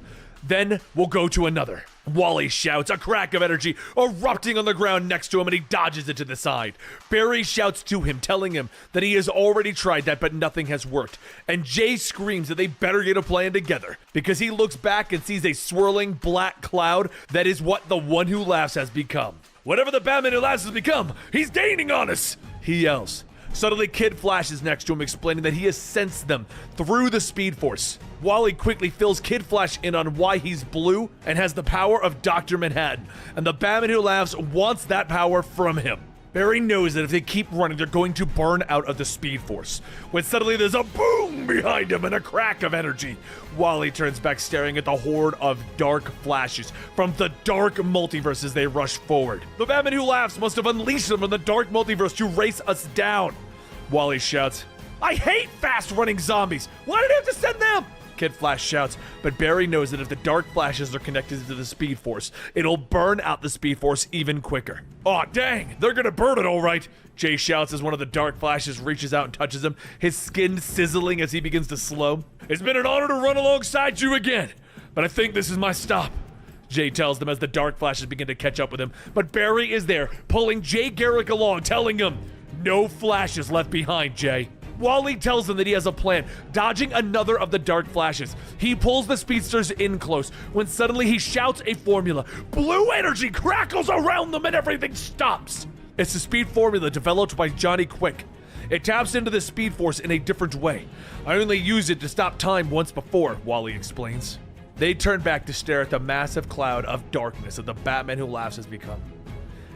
Then we'll go to another. Wally shouts, a crack of energy erupting on the ground next to him, and he dodges it to the side. Barry shouts to him, telling him that he has already tried that, but nothing has worked. And Jay screams that they better get a plan together, because he looks back and sees a swirling black cloud that is what the one who laughs has become. Whatever the Batman who laughs has become, he's gaining on us, he yells. Suddenly, Kid Flash is next to him, explaining that he has sensed them through the Speed Force. Wally quickly fills Kid Flash in on why he's blue and has the power of Dr. Manhattan, and the Batman who laughs wants that power from him. Barry knows that if they keep running, they're going to burn out of the Speed Force, when suddenly there's a boom behind him and a crack of energy. Wally turns back, staring at the horde of dark flashes from the dark multiverse as they rush forward. The Batman who laughs must have unleashed them from the dark multiverse to race us down. Wally shouts, I hate fast-running zombies! Why did I have to send them? Kid Flash shouts, but Barry knows that if the Dark Flashes are connected to the Speed Force, it'll burn out the Speed Force even quicker. Aw, dang, they're gonna burn it all right, Jay shouts as one of the Dark Flashes reaches out and touches him, his skin sizzling as he begins to slow. It's been an honor to run alongside you again, but I think this is my stop. Jay tells them as the Dark Flashes begin to catch up with him, but Barry is there, pulling Jay Garrick along, telling him, no Flashes left behind, Jay. Wally tells them that he has a plan, dodging another of the Dark Flashes. He pulls the speedsters in close, when suddenly he shouts a formula. Blue energy crackles around them and everything stops. It's the speed formula developed by Johnny Quick. It taps into the speed force in a different way. I only used it to stop time once before, Wally explains. They turn back to stare at the massive cloud of darkness that the Batman Who Laughs has become.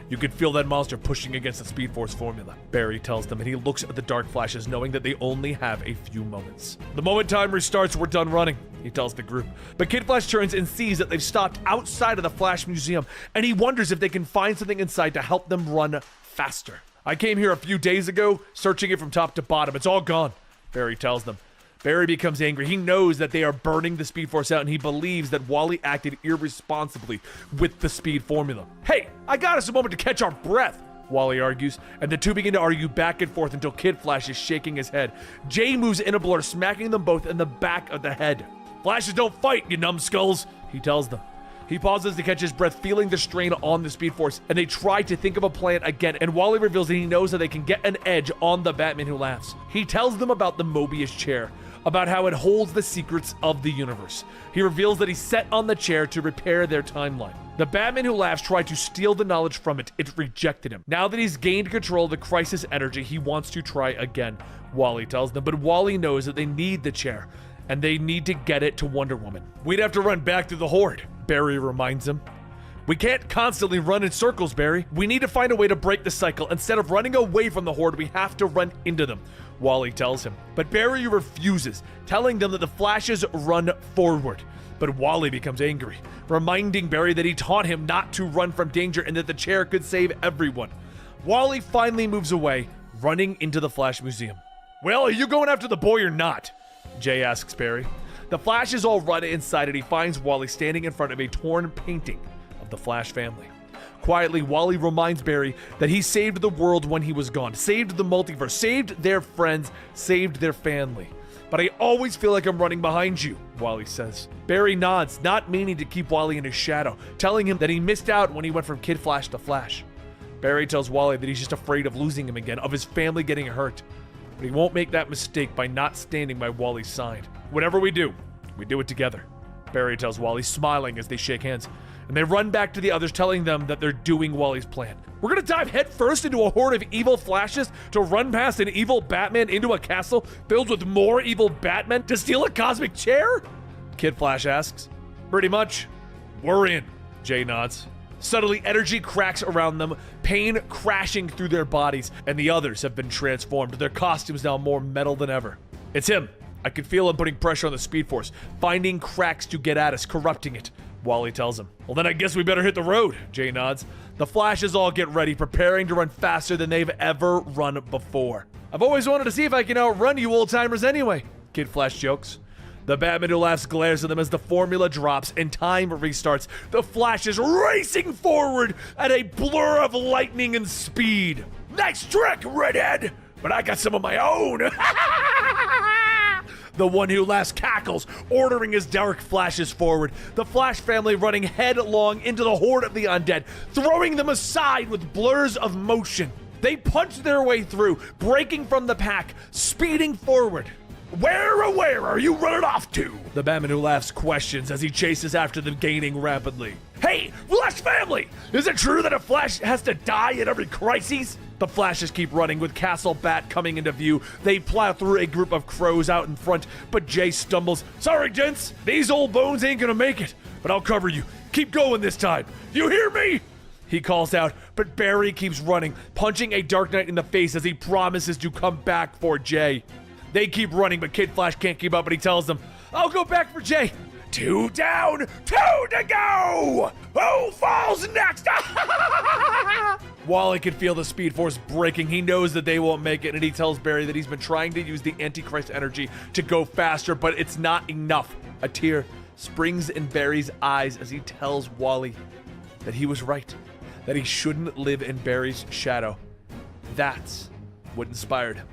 You can feel that monster pushing against the Speed Force formula, Barry tells them, and he looks at the dark flashes knowing that they only have a few moments. The moment time restarts, we're done running, he tells the group. But Kid Flash turns and sees that they've stopped outside of the Flash Museum, and he wonders if they can find something inside to help them run faster. I came here a few days ago, searching it from top to bottom. It's all gone, Barry tells them. Barry becomes angry. He knows that they are burning the Speed Force out, and he believes that Wally acted irresponsibly with the speed formula. Hey, I got us a moment to catch our breath, Wally argues, and the two begin to argue back and forth until Kid Flash is shaking his head. Jay moves in a blur, smacking them both in the back of the head. Flashes don't fight, you numbskulls, he tells them. He pauses to catch his breath, feeling the strain on the Speed Force, and they try to think of a plan again, and Wally reveals that he knows that they can get an edge on the Batman Who Laughs. He tells them about the Mobius chair, about how it holds the secrets of the universe. He reveals that he sat on the chair to repair their timeline. The Batman Who Laughs tried to steal the knowledge from it. It rejected him. Now that he's gained control of the crisis energy, he wants to try again, Wally tells them. But Wally knows that they need the chair, and they need to get it to Wonder Woman. We'd have to run back through the Horde, Barry reminds him. We can't constantly run in circles, Barry. We need to find a way to break the cycle. Instead of running away from the Horde, we have to run into them, Wally tells him. But Barry refuses, telling them that the Flashes run forward. But Wally becomes angry, reminding Barry that he taught him not to run from danger and that the chair could save everyone. Wally finally moves away, running into the Flash Museum. Well, are you going after the boy or not? Jay asks Barry. The Flash is all run inside and he finds Wally standing in front of a torn painting of the Flash family. Quietly, Wally reminds Barry that he saved the world when he was gone, saved the multiverse, saved their friends, saved their family. But I always feel like I'm running behind you, Wally says. Barry nods, not meaning to keep Wally in his shadow, telling him that he missed out when he went from Kid Flash to Flash. Barry tells Wally that he's just afraid of losing him again, of his family getting hurt. But he won't make that mistake by not standing by Wally's side. Whatever we do it together, Barry tells Wally, smiling as they shake hands. And they run back to the others, telling them that they're doing Wally's plan. We're gonna dive headfirst into a horde of evil Flashes to run past an evil Batman into a castle filled with more evil Batmen to steal a cosmic chair? Kid Flash asks. Pretty much. We're in, Jay nods. Suddenly, energy cracks around them, pain crashing through their bodies, and the others have been transformed, their costumes now more metal than ever. It's him. I can feel him putting pressure on the Speed Force, finding cracks to get at us, corrupting it, Wally tells him. Well, then I guess we better hit the road, Jay nods. The Flashes all get ready, preparing to run faster than they've ever run before. I've always wanted to see if I can outrun you old-timers anyway, Kid Flash jokes. The Batman Who Laughs glares at them as the formula drops and time restarts. The Flash is racing forward at a blur of lightning and speed. Nice trick, Redhead! But I got some of my own! The One Who Laughs cackles, ordering his dark Flashes forward. The Flash family running headlong into the horde of the undead, throwing them aside with blurs of motion. They punch their way through, breaking from the pack, speeding forward. Where are you running off to? The Batman Who Laughs questions as he chases after them, gaining rapidly. Hey, Flash family! Is it true that a Flash has to die at every crisis? The Flashes keep running with Castle Bat coming into view. They plow through a group of crows out in front, but Jay stumbles. Sorry, gents, these old bones ain't gonna make it, but I'll cover you. Keep going this time. You hear me? He calls out, but Barry keeps running, punching a Dark Knight in the face as he promises to come back for Jay. They keep running, but Kid Flash can't keep up, and he tells them, I'll go back for Jay. 2 down, 2 to go! Who falls next? Wally can feel the Speed Force breaking. He knows that they won't make it, and he tells Barry that he's been trying to use the Antichrist energy to go faster, but it's not enough. A tear springs in Barry's eyes as he tells Wally that he was right, that he shouldn't live in Barry's shadow. That's what inspired him.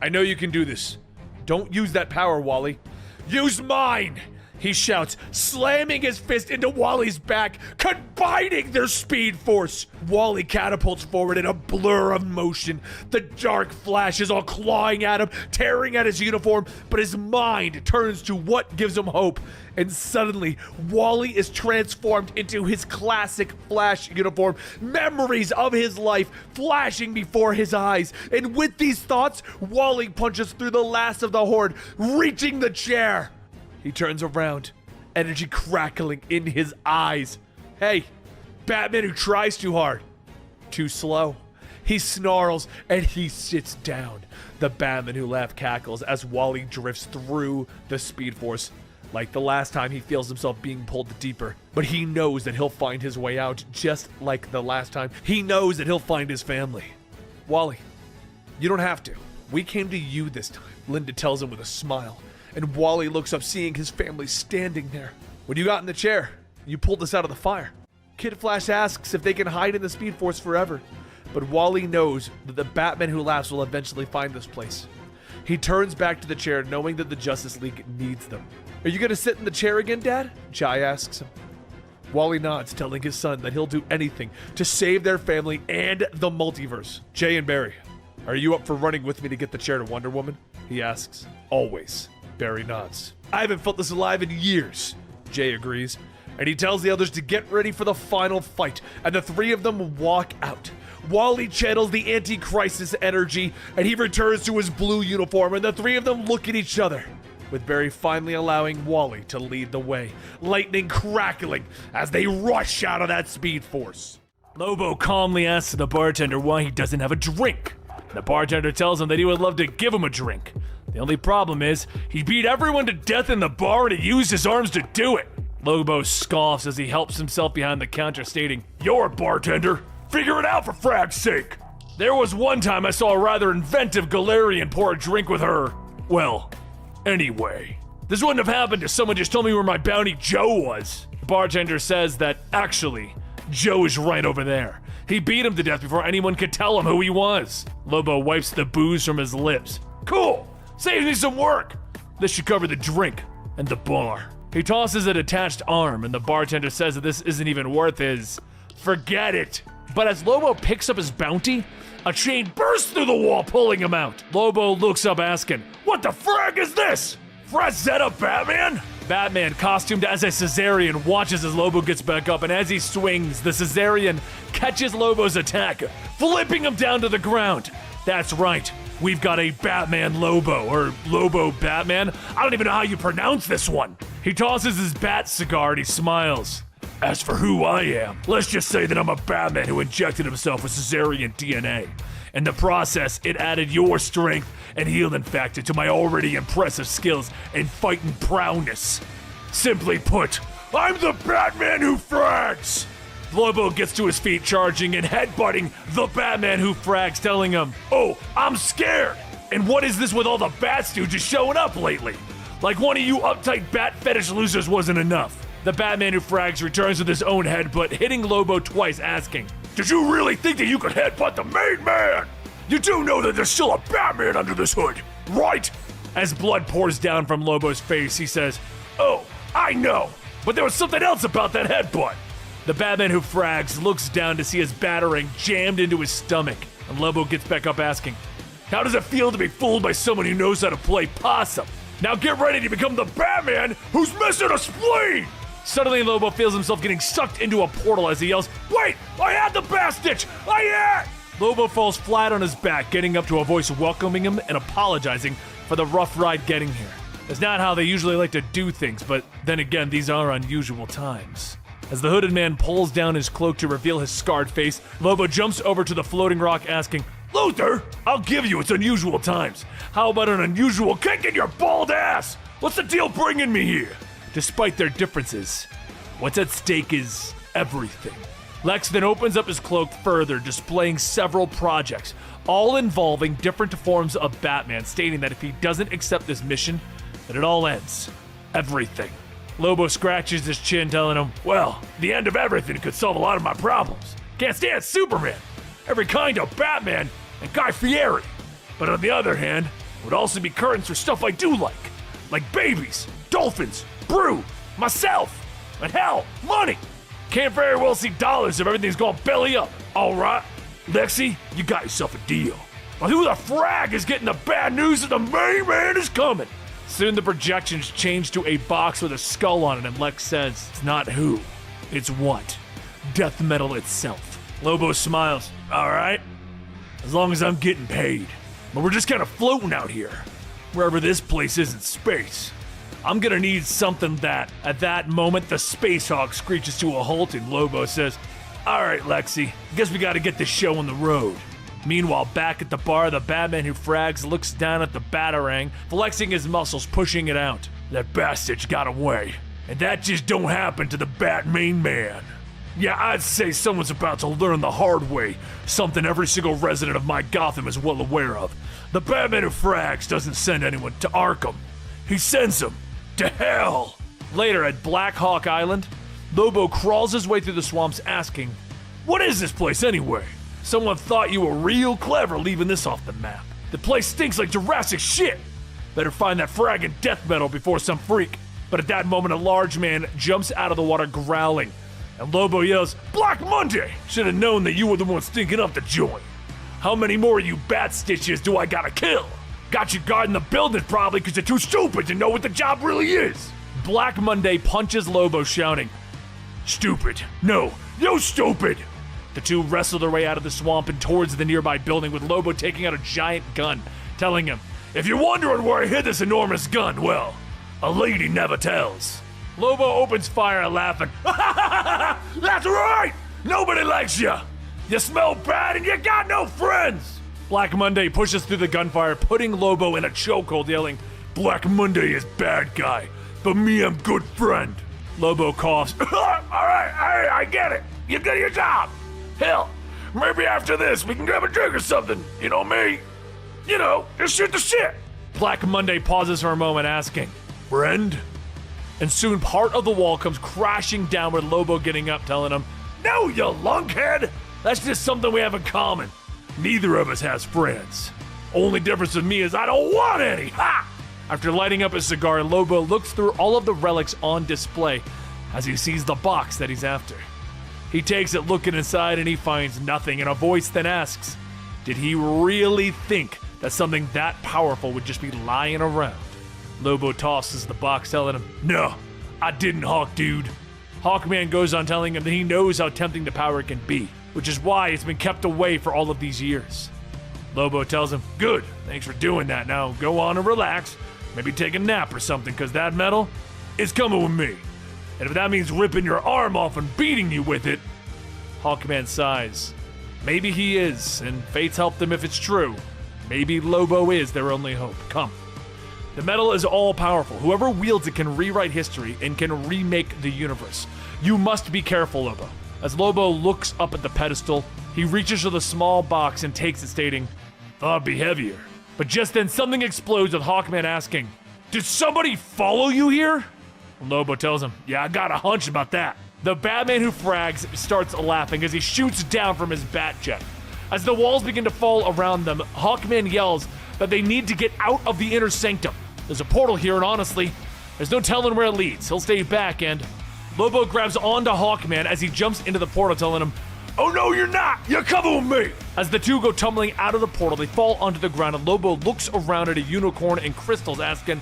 I know you can do this. Don't use that power, Wally. Use mine! he shouts, slamming his fist into Wally's back, combining their speed force. Wally catapults forward in a blur of motion. The dark Flash is all clawing at him, tearing at his uniform, but his mind turns to what gives him hope. And suddenly, Wally is transformed into his classic Flash uniform, memories of his life flashing before his eyes. And with these thoughts, Wally punches through the last of the horde, reaching the chair. He turns around, energy crackling in his eyes. Hey, Batman who tries too hard, too slow. He snarls and he sits down. The Batman who laugh cackles as Wally drifts through the Speed Force. Like the last time, he feels himself being pulled deeper, but he knows that he'll find his way out just like the last time. He knows that he'll find his family. Wally, you don't have to. We came to you this time, Linda tells him with a smile. And Wally looks up, seeing his family standing there. When you got in the chair, you pulled us out of the fire. Kid Flash asks if they can hide in the Speed Force forever, but Wally knows that the Batman who laughs will eventually find this place. He turns back to the chair, knowing that the Justice League needs them. Are you gonna sit in the chair again, Dad? Jai asks him. Wally nods, telling his son that he'll do anything to save their family and the multiverse. Jay and Barry, are you up for running with me to get the chair to Wonder Woman? He asks. Always. Barry nods. I haven't felt this alive in years. Jay agrees, and he tells the others to get ready for the final fight, and the three of them walk out. Wally channels the anti-crisis energy, and he returns to his blue uniform, and the three of them look at each other, with Barry finally allowing Wally to lead the way, lightning crackling as they rush out of that Speed Force. Lobo calmly asks the bartender why he doesn't have a drink. The bartender tells him that he would love to give him a drink. The only problem is, he beat everyone to death in the bar and he used his arms to do it. Lobo scoffs as he helps himself behind the counter, stating, "You're a bartender. Figure it out for frag's sake. There was one time I saw a rather inventive Galarian pour a drink with her. Well, anyway. This wouldn't have happened if someone just told me where my bounty Joe was." The bartender says that, actually, Joe is right over there. He beat him to death before anyone could tell him who he was. Lobo wipes the booze from his lips. Cool! Saves me some work! This should cover the drink and the bar. He tosses a detached arm, and the bartender says that this isn't even worth his. Forget it! But as Lobo picks up his bounty, a chain bursts through the wall, pulling him out. Lobo looks up, asking, "What the frag is this? Frazetta Batman?" Batman, costumed as a Caesarian, watches as Lobo gets back up, and as he swings, the Caesarian catches Lobo's attack, flipping him down to the ground. That's right, we've got a Batman Lobo, or Lobo Batman. I don't even know how you pronounce this one. He tosses his bat cigar and he smiles. As for who I am, let's just say that I'm a Batman who injected himself with Caesarian DNA. In the process, it added your strength and healing factor to my already impressive skills and fighting prowess. Simply put, I'm the Batman who frags! Lobo gets to his feet, charging and headbutting the Batman who frags, telling him, "Oh, I'm scared! And what is this with all the Bats dudes just showing up lately? Like one of you uptight bat fetish losers wasn't enough." The Batman who frags returns with his own headbutt, hitting Lobo twice, asking, "Did you really think that you could headbutt the main man? You do know that there's still a Batman under this hood, right?" As blood pours down from Lobo's face, he says, "Oh, I know, but there was something else about that headbutt." The Batman who frags looks down to see his batarang jammed into his stomach, and Lobo gets back up, asking, "How does it feel to be fooled by someone who knows how to play possum? Now get ready to become the Batman who's missing a spleen!" Suddenly, Lobo feels himself getting sucked into a portal as he yells, "Wait! I had the bat stitch! I had!" Lobo falls flat on his back, getting up to a voice welcoming him and apologizing for the rough ride getting here. It's not how they usually like to do things, but then again, these are unusual times. As the hooded man pulls down his cloak to reveal his scarred face, Lobo jumps over to the floating rock, asking, "Luther, I'll give you it's unusual times. How about an unusual kick in your bald ass? What's the deal bringing me here?" Despite their differences, what's at stake is everything. Lex then opens up his cloak further, displaying several projects, all involving different forms of Batman, stating that if he doesn't accept this mission, that it all ends. Everything. Lobo scratches his chin, telling him, "Well, the end of everything could solve a lot of my problems. Can't stand Superman, every kind of Batman, and Guy Fieri. But on the other hand, it would also be curtains for stuff I do like. Like babies, dolphins, brew, myself, and hell, money. Can't very well see dollars if everything's going belly up. All right, Lexi, you got yourself a deal. But who the frag is getting the bad news that the main man is coming? Soon the projections change to a box with a skull on it, and Lex says, it's not who, it's what. Death metal itself. Lobo smiles. All right, as long as I'm getting paid. But we're just kind of floating out here. Wherever this place isn't space. I'm gonna need something that, at that moment, the Space Hawk screeches to a halt and Lobo says, all right, Lexi, guess we gotta get this show on the road. Meanwhile, back at the bar, the Batman who frags looks down at the Batarang, flexing his muscles, pushing it out. That bastard's got away. And that just don't happen to the Batmain man. Yeah, I'd say someone's about to learn the hard way, something every single resident of my Gotham is well aware of. The Batman who frags doesn't send anyone to Arkham. He sends them to hell. Later at Black Hawk Island, Lobo crawls his way through the swamps asking, what is this place anyway? Someone thought you were real clever leaving this off the map. The place stinks like Jurassic shit. Better find that fragging death metal before some freak. But at that moment, a large man jumps out of the water growling. And Lobo yells, Black Monday! Should have known that you were the one stinking up the joint. How many more of you bat stitches do I gotta kill? Got you guarding the building probably because you're too stupid to know what the job really is. Black Monday punches Lobo shouting, stupid. No, you stupid! The two wrestle their way out of the swamp and towards the nearby building with Lobo taking out a giant gun, telling him, if you're wondering where I hid this enormous gun, well, a lady never tells. Lobo opens fire laughing. That's right! Nobody likes you! You smell bad and you got no friends! Black Monday pushes through the gunfire, putting Lobo in a chokehold, yelling, Black Monday is bad guy, but me I'm good friend. Lobo coughs. Alright, I get it. You did your job. Hell, maybe after this we can grab a drink or something. You know me. You know, just shoot the shit. Black Monday pauses for a moment asking, friend? And soon part of the wall comes crashing down with Lobo getting up telling him, no, you lunkhead! That's just something we have in common. Neither of us has friends. Only difference with me is I don't want any! Ha! After lighting up his cigar, Lobo looks through all of the relics on display as he sees the box that he's after. He takes it looking inside and he finds nothing, and a voice then asks, did he really think that something that powerful would just be lying around? Lobo tosses the box, telling him, no, I didn't, Hawk dude. Hawkman goes on telling him that he knows how tempting the power can be, which is why it's been kept away for all of these years. Lobo tells him, good, thanks for doing that. Now go on and relax, maybe take a nap or something, because that metal is coming with me. And if that means ripping your arm off and beating you with it, Hawkman sighs. Maybe he is, and fate's helped them if it's true. Maybe Lobo is their only hope. Come. The metal is all-powerful. Whoever wields it can rewrite history and can remake the universe. You must be careful, Lobo. As Lobo looks up at the pedestal, he reaches for the small box and takes it, stating, thought it'd be heavier. But just then, something explodes with Hawkman asking, did somebody follow you here? Lobo tells him, yeah, I got a hunch about that. The Batman who frags starts laughing as he shoots down from his bat jet. As the walls begin to fall around them, Hawkman yells that they need to get out of the inner sanctum. There's a portal here, and honestly, there's no telling where it leads. He'll stay back, and Lobo grabs onto Hawkman as he jumps into the portal, telling him, oh no, you're not! You're coming with me! As the two go tumbling out of the portal, they fall onto the ground, and Lobo looks around at a unicorn and crystals, asking,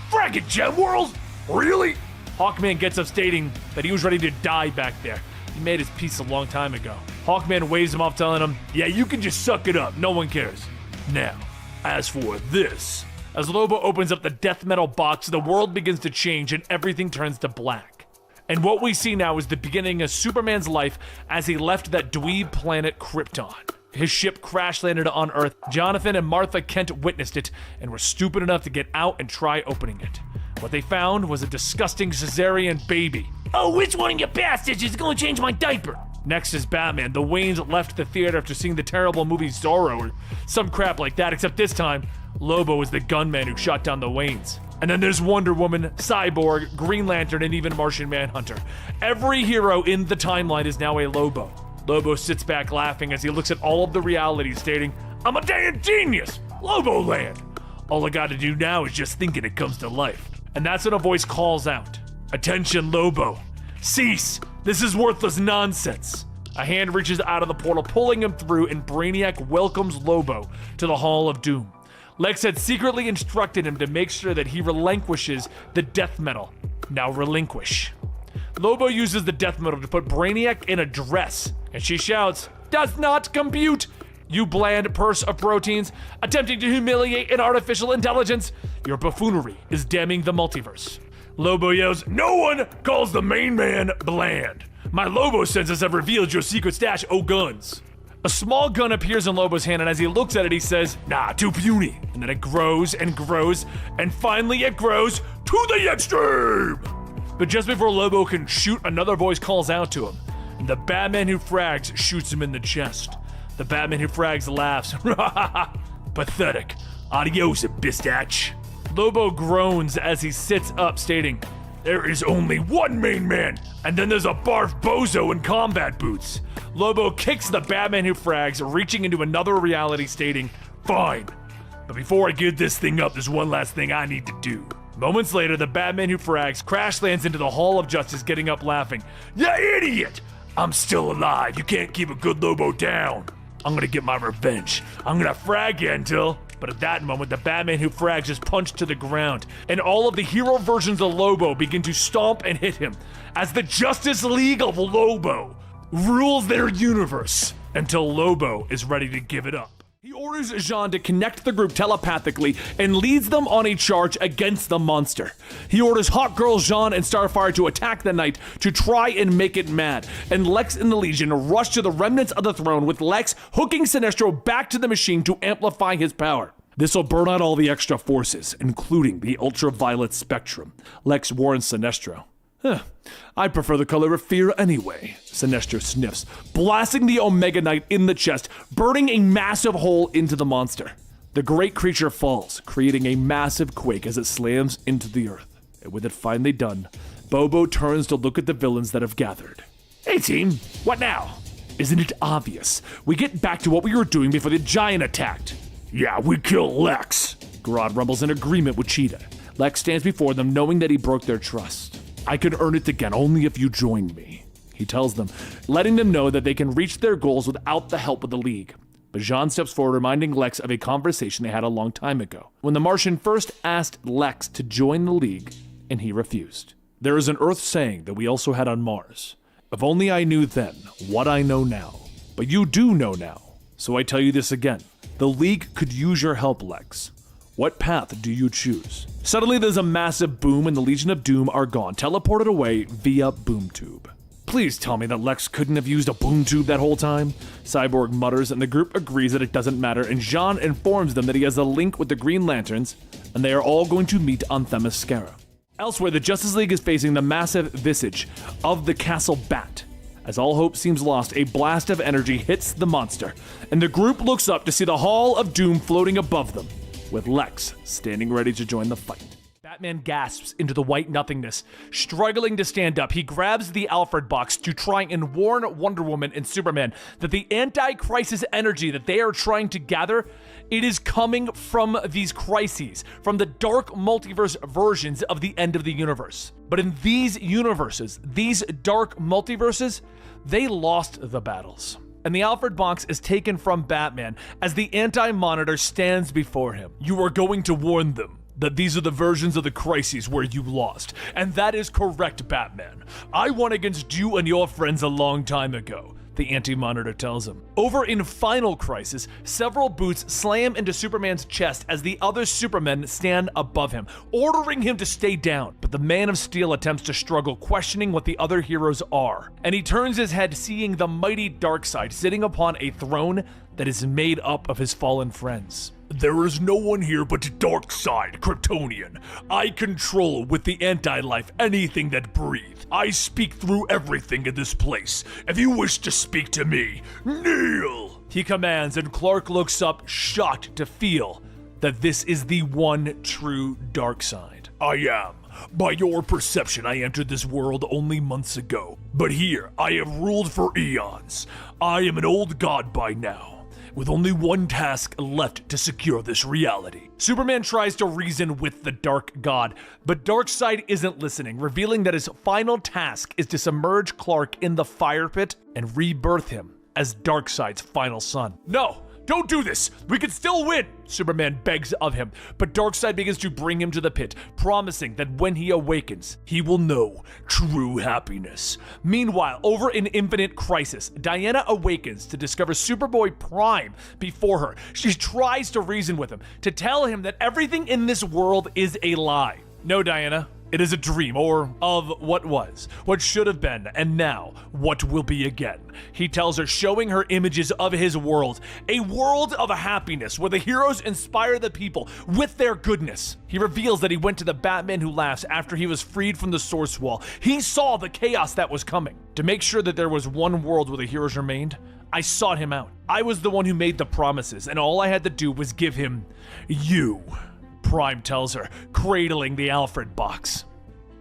frag it, Gem World? Really? Hawkman gets up, stating that he was ready to die back there. He made his peace a long time ago. Hawkman waves him off, telling him, yeah, you can just suck it up. No one cares. Now, as for this, as Lobo opens up the death metal box, the world begins to change and everything turns to black. And what we see now is the beginning of Superman's life as he left that dweeb planet Krypton. His ship crash landed on Earth. Jonathan and Martha Kent witnessed it and were stupid enough to get out and try opening it. What they found was a disgusting cesarean baby. Oh, which one of you bastards is gonna change my diaper? Next is Batman. The Waynes left the theater after seeing the terrible movie Zorro or some crap like that, except this time, Lobo is the gunman who shot down the Waynes. And then there's Wonder Woman, Cyborg, Green Lantern, and even Martian Manhunter. Every hero in the timeline is now a Lobo. Lobo sits back laughing as he looks at all of the realities, stating, I'm a damn genius! Lobo Land! All I gotta do now is just think and it comes to life. And that's when a voice calls out, "Attention, Lobo. Cease! This is worthless nonsense." A hand reaches out of the portal, pulling him through, and Brainiac welcomes Lobo to the Hall of Doom. Lex had secretly instructed him to make sure that he relinquishes the death metal. Now relinquish. Lobo uses the death metal to put Brainiac in a dress, and she shouts, "Does not compute! You bland purse of proteins, attempting to humiliate an artificial intelligence. Your buffoonery is damning the multiverse." Lobo yells, "No one calls the main man bland. My Lobo senses have revealed your secret stash, oh guns." A small gun appears in Lobo's hand, and as he looks at it, he says, "Nah, too puny." And then it grows and grows, and finally it grows to the extreme. But just before Lobo can shoot, another voice calls out to him. And the Batman Who Frags shoots him in the chest. The Batman Who Frags laughs. Pathetic. Adios, bistach. Lobo groans as he sits up, stating, "There is only one main man, and then there's a barf bozo in combat boots." Lobo kicks the Batman Who Frags, reaching into another reality, stating, "Fine. But before I give this thing up, there's one last thing I need to do." Moments later, the Batman Who Frags crash lands into the Hall of Justice, getting up laughing. "You idiot! I'm still alive. You can't keep a good Lobo down. I'm gonna get my revenge. I'm gonna frag you until..." But at that moment, the Batman Who Frags is punched to the ground, and all of the hero versions of Lobo begin to stomp and hit him, as the Justice League of Lobo rules their universe until Lobo is ready to give it up. He orders Jean to connect the group telepathically and leads them on a charge against the monster. He orders Hawkgirl, Jean, and Starfire to attack the Knight to try and make it mad, and Lex and the Legion rush to the remnants of the throne, with Lex hooking Sinestro back to the machine to amplify his power. This will burn out all the extra forces, including the ultraviolet spectrum. Lex warns Sinestro. "I prefer the color of fear anyway," Sinestro sniffs, blasting the Omega Knight in the chest, burning a massive hole into the monster. The great creature falls, creating a massive quake as it slams into the earth. And with it finally done, Bobo turns to look at the villains that have gathered. "Hey team, what now?" "Isn't it obvious? We get back to what we were doing before the giant attacked." "Yeah, we kill Lex." Grodd rumbles in agreement with Cheetah. Lex stands before them, knowing that he broke their trust. "I could earn it again only if you joined me," he tells them, letting them know that they can reach their goals without the help of the League. But Jean steps forward, reminding Lex of a conversation they had a long time ago, when the Martian first asked Lex to join the League, and he refused. "There is an Earth saying that we also had on Mars. If only I knew then what I know now. But you do know now, so I tell you this again. The League could use your help, Lex. What path do you choose?" Suddenly there's a massive boom, and the Legion of Doom are gone, teleported away via boom tube. "Please tell me that Lex couldn't have used a boom tube that whole time," Cyborg mutters, and the group agrees that it doesn't matter, and Jean informs them that he has a link with the Green Lanterns, and they are all going to meet on Themyscira. Elsewhere, the Justice League is facing the massive visage of the Castle Bat. As all hope seems lost, a blast of energy hits the monster, and the group looks up to see the Hall of Doom floating above them, with Lex standing ready to join the fight. Batman gasps into the white nothingness. Struggling to stand up, he grabs the Alfred box to try and warn Wonder Woman and Superman that the anti-crisis energy that they are trying to gather, it is coming from these crises, from the dark multiverse versions of the end of the universe. But in these universes, these dark multiverses, they lost the battles. And the Alfred box is taken from Batman as the Anti-Monitor stands before him. "You are going to warn them that these are the versions of the crises where you lost. And that is correct, Batman. I won against you and your friends a long time ago," the Anti-Monitor tells him. Over in Final Crisis, several boots slam into Superman's chest as the other Supermen stand above him, ordering him to stay down. But the Man of Steel attempts to struggle, questioning what the other heroes are. And he turns his head, seeing the mighty Darkseid sitting upon a throne that is made up of his fallen friends. "There is no one here but Darkseid, Kryptonian. I control with the anti-life anything that breathes. I speak through everything in this place. If you wish to speak to me, kneel," he commands, and Clark looks up, shocked to feel that this is the one true Darkseid. "I am. By your perception, I entered this world only months ago. But here, I have ruled for eons. I am an old god by now. with only one task left to secure this reality. Superman tries to reason with the Dark God, but Darkseid isn't listening, revealing that his final task is to submerge Clark in the fire pit and rebirth him as Darkseid's final son. No! Don't do this! We can still win! Superman begs of him, but Darkseid begins to bring him to the pit, promising that when he awakens, he will know true happiness. Meanwhile, over in Infinite Crisis, Diana awakens to discover Superboy Prime before her. She tries to reason with him, to tell him that everything in this world is a lie. No, Diana. It is a dream, or of what was, what should have been, and now, what will be again. He tells her, showing her images of his world, a world of happiness where the heroes inspire the people with their goodness. He reveals that he went to the Batman Who Laughs after he was freed from the Source Wall. He saw the chaos that was coming. To make sure that there was one world where the heroes remained, I sought him out. I was the one who made the promises, and all I had to do was give him you. Prime tells her, cradling the Alfred box.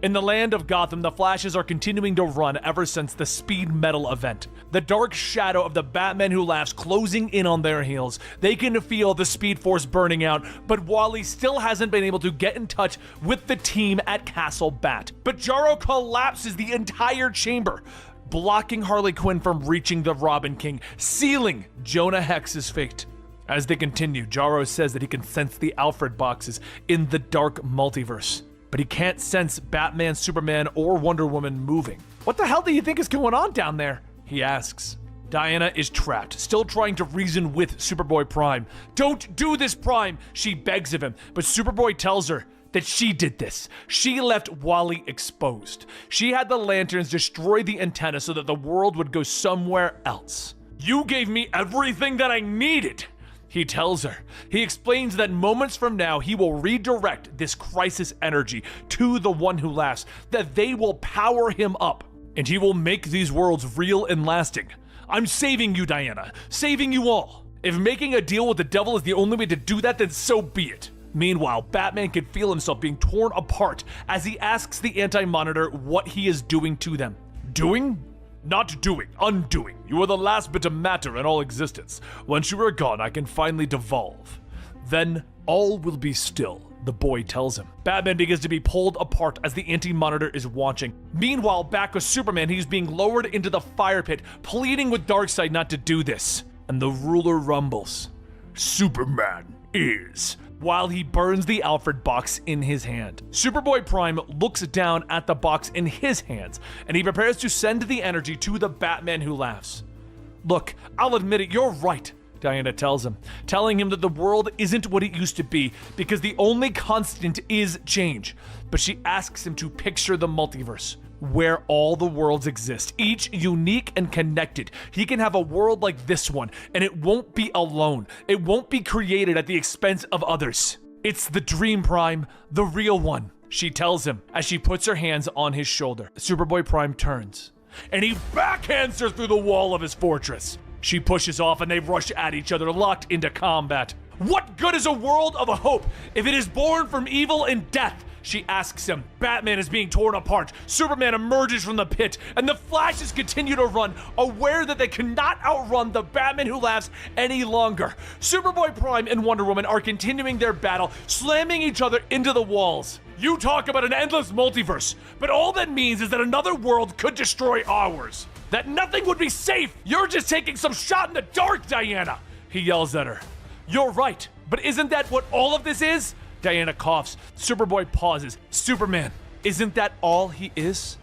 In the land of Gotham, the Flashes are continuing to run ever since the Speed Metal event. The dark shadow of the Batman Who Laughs closing in on their heels. They can feel the Speed Force burning out, but Wally still hasn't been able to get in touch with the team at Castle Bat. But Jarro collapses the entire chamber, blocking Harley Quinn from reaching the Robin King, sealing Jonah Hex's fate. As they continue, Jarro says that he can sense the Alfred boxes in the dark multiverse, but he can't sense Batman, Superman, or Wonder Woman moving. What the hell do you think is going on down there? He asks. Diana is trapped, still trying to reason with Superboy Prime. Don't do this, Prime, she begs of him, but Superboy tells her that she did this. She left Wally exposed. She had the lanterns destroy the antenna so that the world would go somewhere else. You gave me everything that I needed, he tells her. He explains that moments from now, he will redirect this crisis energy to the One Who Laughs, that they will power him up, and he will make these worlds real and lasting. I'm saving you, Diana. Saving you all. If making a deal with the devil is the only way to do that, then so be it. Meanwhile, Batman can feel himself being torn apart as he asks the Anti-Monitor what he is doing to them. Doing? Not doing, undoing. You are the last bit of matter in all existence. Once you are gone, I can finally devolve. Then all will be still, the boy tells him. Batman begins to be pulled apart as the Anti-Monitor is watching. Meanwhile, back with Superman, he's being lowered into the fire pit, pleading with Darkseid not to do this. And the ruler rumbles. Superman is, while he burns the Alfred box in his hand. Superboy Prime looks down at the box in his hands, and he prepares to send the energy to the Batman Who Laughs. Look, I'll admit it, you're right, Diana tells him, telling him that the world isn't what it used to be because the only constant is change. But she asks him to picture the multiverse, where all the worlds exist, each unique and connected. He can have a world like this one, and it won't be alone. It won't be created at the expense of others. It's the dream, Prime, the real one, she tells him as she puts her hands on his shoulder. Superboy Prime turns, and he backhands her through the wall of his fortress. She pushes off and they rush at each other, locked into combat. What good is a world of hope if it is born from evil and death? She asks him. Batman is being torn apart. Superman emerges from the pit, and the Flashes continue to run, aware that they cannot outrun the Batman Who Laughs any longer. Superboy Prime and Wonder Woman are continuing their battle, slamming each other into the walls. You talk about an endless multiverse, but all that means is that another world could destroy ours. That nothing would be safe. You're just taking some shot in the dark, Diana, he yells at her. You're right, but isn't that what all of this is? Diana coughs. Superboy pauses. Superman, isn't that all he is?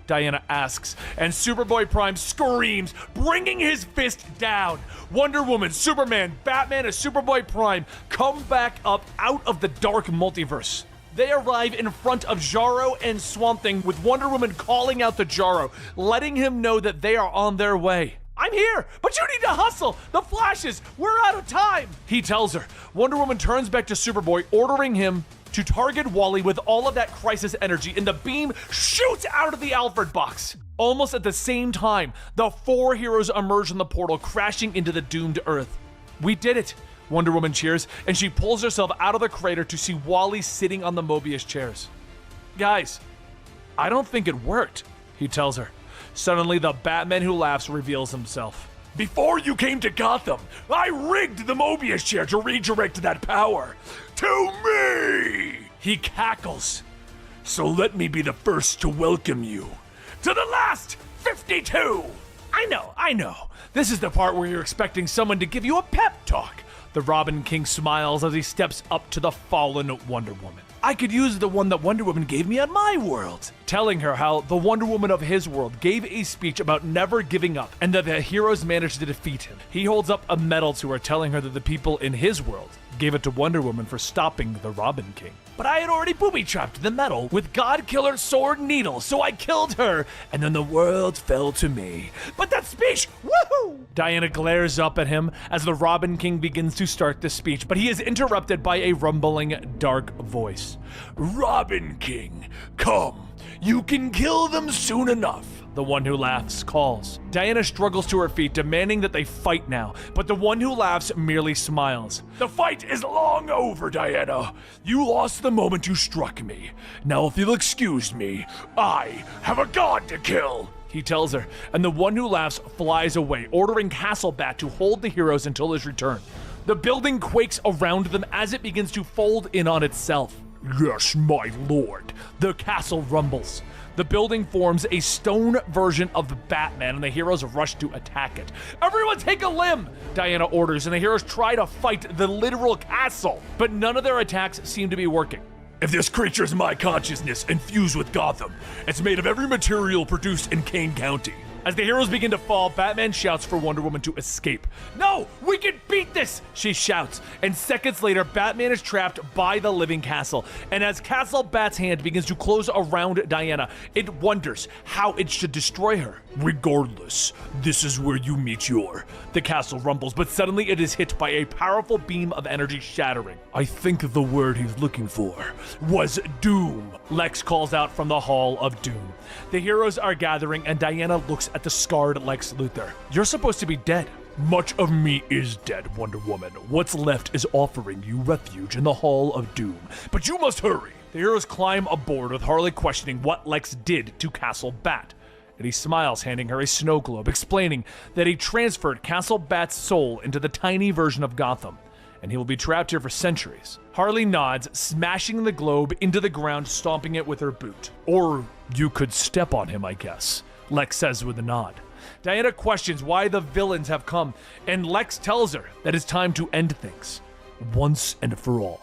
Diana asks, and Superboy Prime screams, bringing his fist down. Wonder Woman, Superman, Batman, and Superboy Prime come back up out of the dark multiverse. They arrive in front of Jarro and Swamp Thing, with Wonder Woman calling out to Jarro, letting him know that they are on their way. I'm here, but you need to hustle! The Flashes! We're out of time! He tells her. Wonder Woman turns back to Superboy, ordering him to target Wally with all of that crisis energy, and the beam shoots out of the Alfred box. Almost at the same time, the four heroes emerge from the portal, crashing into the doomed Earth. We did it! Wonder Woman cheers, and she pulls herself out of the crater to see Wally sitting on the Mobius chairs. Guys, I don't think it worked, he tells her. Suddenly, the Batman Who Laughs reveals himself. Before you came to Gotham, I rigged the Mobius chair to redirect that power to me! He cackles. So let me be the first to welcome you to the last 52! I know. This is the part where you're expecting someone to give you a pep talk. The Robin King smiles as he steps up to the fallen Wonder Woman. I could use the one that Wonder Woman gave me on my world. Telling her how the Wonder Woman of his world gave a speech about never giving up and that the heroes managed to defeat him. He holds up a medal to her, telling her that the people in his world gave it to Wonder Woman for stopping the Robin King. But I had already booby-trapped the medal with God-Killer Sword Needle, so I killed her, and then the world fell to me. But that speech, woohoo! Diana glares up at him as the Robin King begins to start the speech, but he is interrupted by a rumbling, dark voice. Robin King, come. You can kill them soon enough. The One Who Laughs calls. Diana struggles to her feet, demanding that they fight now, but the One Who Laughs merely smiles. The fight is long over, Diana. You lost the moment you struck me. Now, if you'll excuse me, I have a god to kill. He tells her, and the One Who Laughs flies away, ordering Castlebat to hold the heroes until his return. The building quakes around them as it begins to fold in on itself. Yes, my lord. The castle rumbles. The building forms a stone version of the Batman, and the heroes rush to attack it. Everyone take a limb, Diana orders, and the heroes try to fight the literal castle, but none of their attacks seem to be working. If this creature is my consciousness infused with Gotham, it's made of every material produced in Kane County. As the heroes begin to fall, Batman shouts for Wonder Woman to escape. No, we can beat this, she shouts. And seconds later, Batman is trapped by the living castle. And as Castlebat's hand begins to close around Diana, it wonders how it should destroy her. Regardless, this is where you meet your... The castle rumbles, but suddenly it is hit by a powerful beam of energy shattering. I think the word he's looking for was doom. Lex calls out from the Hall of Doom. The heroes are gathering, and Diana looks at the scarred Lex Luthor. You're supposed to be dead. Much of me is dead, Wonder Woman. What's left is offering you refuge in the Hall of Doom. But you must hurry. The heroes climb aboard, with Harley questioning what Lex did to Castlebat. And he smiles, handing her a snow globe, explaining that he transferred Castlebat's soul into the tiny version of Gotham, and he will be trapped here for centuries. Harley nods, smashing the globe into the ground, stomping it with her boot. Or you could step on him, I guess, Lex says with a nod. Diana questions why the villains have come, and Lex tells her that it's time to end things, once and for all.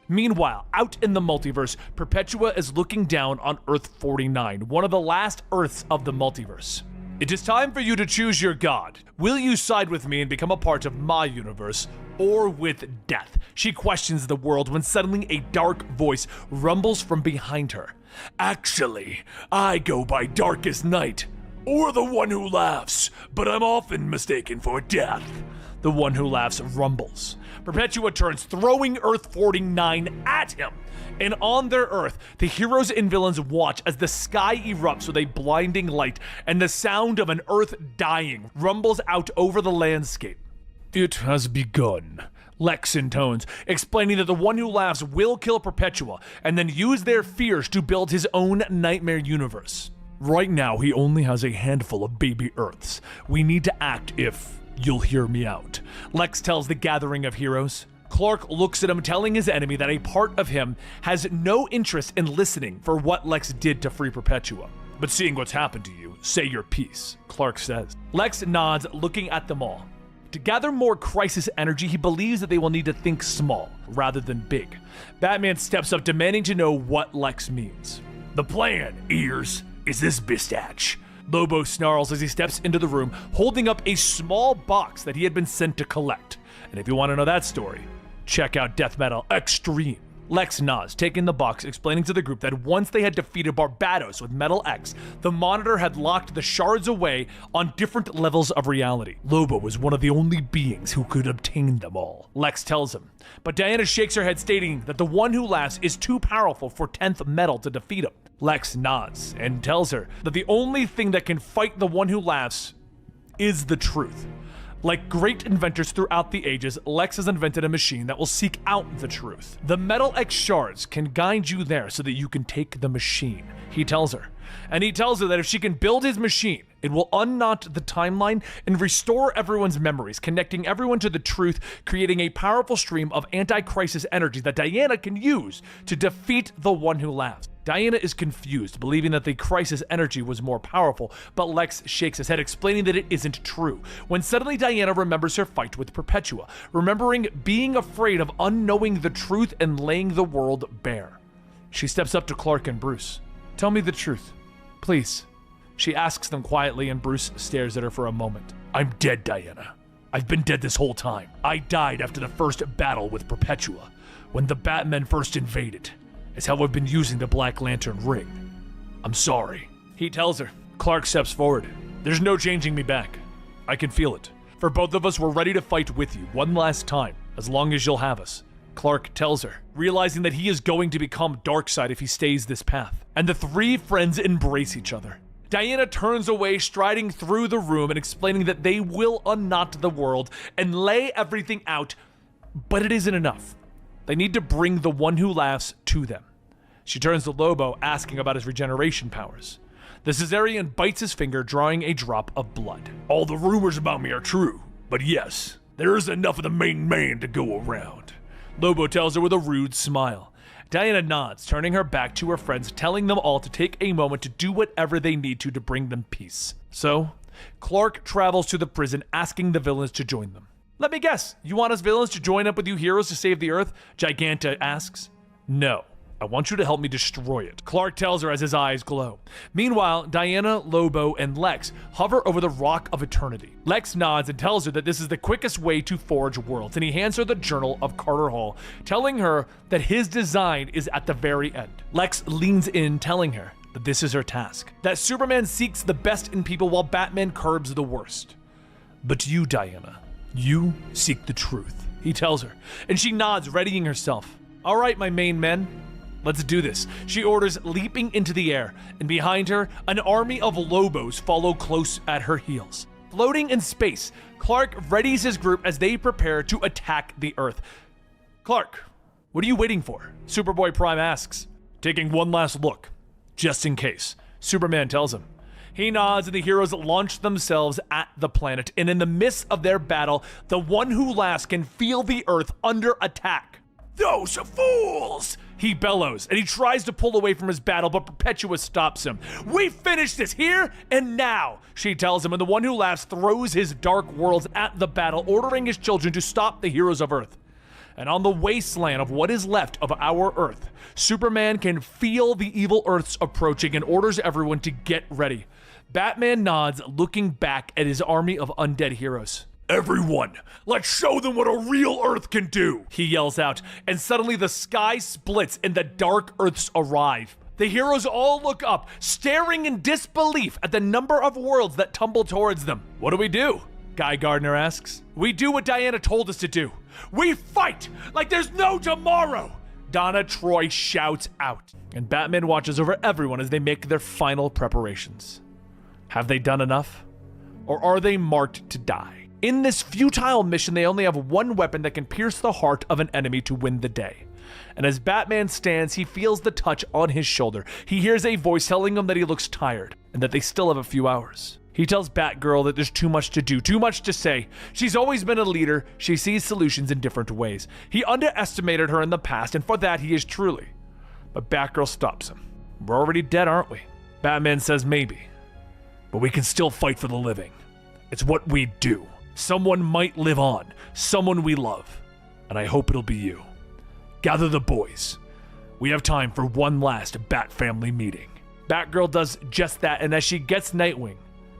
Meanwhile, out in the multiverse, Perpetua is looking down on Earth 49, one of the last Earths of the multiverse. It is time for you to choose your god. Will you side with me and become a part of my universe, or with death? She questions the world when suddenly a dark voice rumbles from behind her. Actually, I go by Darkest Night, or the One Who Laughs, but I'm often mistaken for death. The One Who Laughs rumbles. Perpetua turns, throwing Earth 49 at him. And on their Earth, the heroes and villains watch as the sky erupts with a blinding light, and the sound of an Earth dying rumbles out over the landscape. It has begun, Lex intones, explaining that the One Who Laughs will kill Perpetua, and then use their fears to build his own nightmare universe. Right now, he only has a handful of baby Earths. We need to act if you'll hear me out, Lex tells the gathering of heroes. Clark looks at him, telling his enemy that a part of him has no interest in listening for what Lex did to free Perpetua. But seeing what's happened to you, say your piece, Clark says. Lex nods, looking at them all. To gather more crisis energy, he believes that they will need to think small rather than big. Batman steps up, demanding to know what Lex means. The plan, Ears, is this Bistach. Lobo snarls as he steps into the room, holding up a small box that he had been sent to collect. And if you want to know that story, check out Death Metal Extreme. Lex nods, taking the box, explaining to the group that once they had defeated Barbados with Metal X, the Monitor had locked the shards away on different levels of reality. Lobo was one of the only beings who could obtain them all, Lex tells him. But Diana shakes her head, stating that the One Who Laughs is too powerful for 10th Metal to defeat him. Lex nods and tells her that the only thing that can fight the One Who Laughs is the truth. Like great inventors throughout the ages, Lex has invented a machine that will seek out the truth. The Metal X shards can guide you there so that you can take the machine, he tells her. And he tells her that if she can build his machine, it will unknot the timeline and restore everyone's memories, connecting everyone to the truth, creating a powerful stream of anti-crisis energy that Diana can use to defeat the one who laughs. Diana is confused, believing that the crisis energy was more powerful, but Lex shakes his head, explaining that it isn't true. When suddenly Diana remembers her fight with Perpetua, remembering being afraid of unknowing the truth and laying the world bare. She steps up to Clark and Bruce. "Tell me the truth, please." She asks them quietly, and Bruce stares at her for a moment. "I'm dead, Diana. I've been dead this whole time. I died after the first battle with Perpetua, when the Batmen first invaded. It's how I've been using the Black Lantern ring. I'm sorry." He tells her. Clark steps forward. "There's no changing me back. I can feel it. For both of us, we're ready to fight with you one last time, as long as you'll have us." Clark tells her, realizing that he is going to become Darkseid if he stays this path. And the three friends embrace each other. Diana turns away, striding through the room and explaining that they will unknot the world and lay everything out, but it isn't enough. They need to bring the one who laughs to them. She turns to Lobo, asking about his regeneration powers. The Caesarian bites his finger, drawing a drop of blood. "All the rumors about me are true, but yes, there is enough of the main man to go around." Lobo tells her with a rude smile. Diana nods, turning her back to her friends, telling them all to take a moment to do whatever they need to bring them peace. So, Clark travels to the prison, asking the villains to join them. "Let me guess, you want us villains to join up with you heroes to save the Earth?" Giganta asks. "No. I want you to help me destroy it," Clark tells her as his eyes glow. Meanwhile, Diana, Lobo, and Lex hover over the Rock of Eternity. Lex nods and tells her that this is the quickest way to forge worlds, and he hands her the Journal of Carter Hall, telling her that his design is at the very end. Lex leans in, telling her that this is her task, that Superman seeks the best in people while Batman curbs the worst. "But you, Diana, you seek the truth," he tells her, and she nods, readying herself. "All right, my main men. Let's do this," she orders, leaping into the air, and behind her, an army of Lobos follow close at her heels. Floating in space, Clark readies his group as they prepare to attack the Earth. "Clark, what are you waiting for?" Superboy Prime asks. "Taking one last look, just in case," Superman tells him. He nods, and the heroes launch themselves at the planet, and in the midst of their battle, the one who laughs can feel the Earth under attack. "Those fools!" he bellows, and he tries to pull away from his battle, but Perpetua stops him. "We finish this here and now," she tells him, and the one who laughs throws his dark worlds at the battle, ordering his children to stop the heroes of Earth. And on the wasteland of what is left of our Earth, Superman can feel the evil Earths approaching and orders everyone to get ready. Batman nods, looking back at his army of undead heroes. "Everyone, let's show them what a real Earth can do," he yells out, and suddenly the sky splits and the dark Earths arrive. The heroes all look up, staring in disbelief at the number of worlds that tumble towards them. "What do we do?" Guy Gardner asks. "We do what Diana told us to do. We fight like there's no tomorrow!" Donna Troy shouts out, and Batman watches over everyone as they make their final preparations. Have they done enough? Or are they marked to die? In this futile mission, they only have one weapon that can pierce the heart of an enemy to win the day. And as Batman stands, he feels the touch on his shoulder. He hears a voice telling him that he looks tired and that they still have a few hours. He tells Batgirl that there's too much to do, too much to say. She's always been a leader. She sees solutions in different ways. He underestimated her in the past, and for that he is truly. But Batgirl stops him. "We're already dead, aren't we?" Batman says maybe, but we can still fight for the living. It's what we do. Someone might live on, someone we love, and I hope it'll be you. Gather the boys. We have time for one last Bat family meeting. Batgirl does just that, and as she gets Nightwing,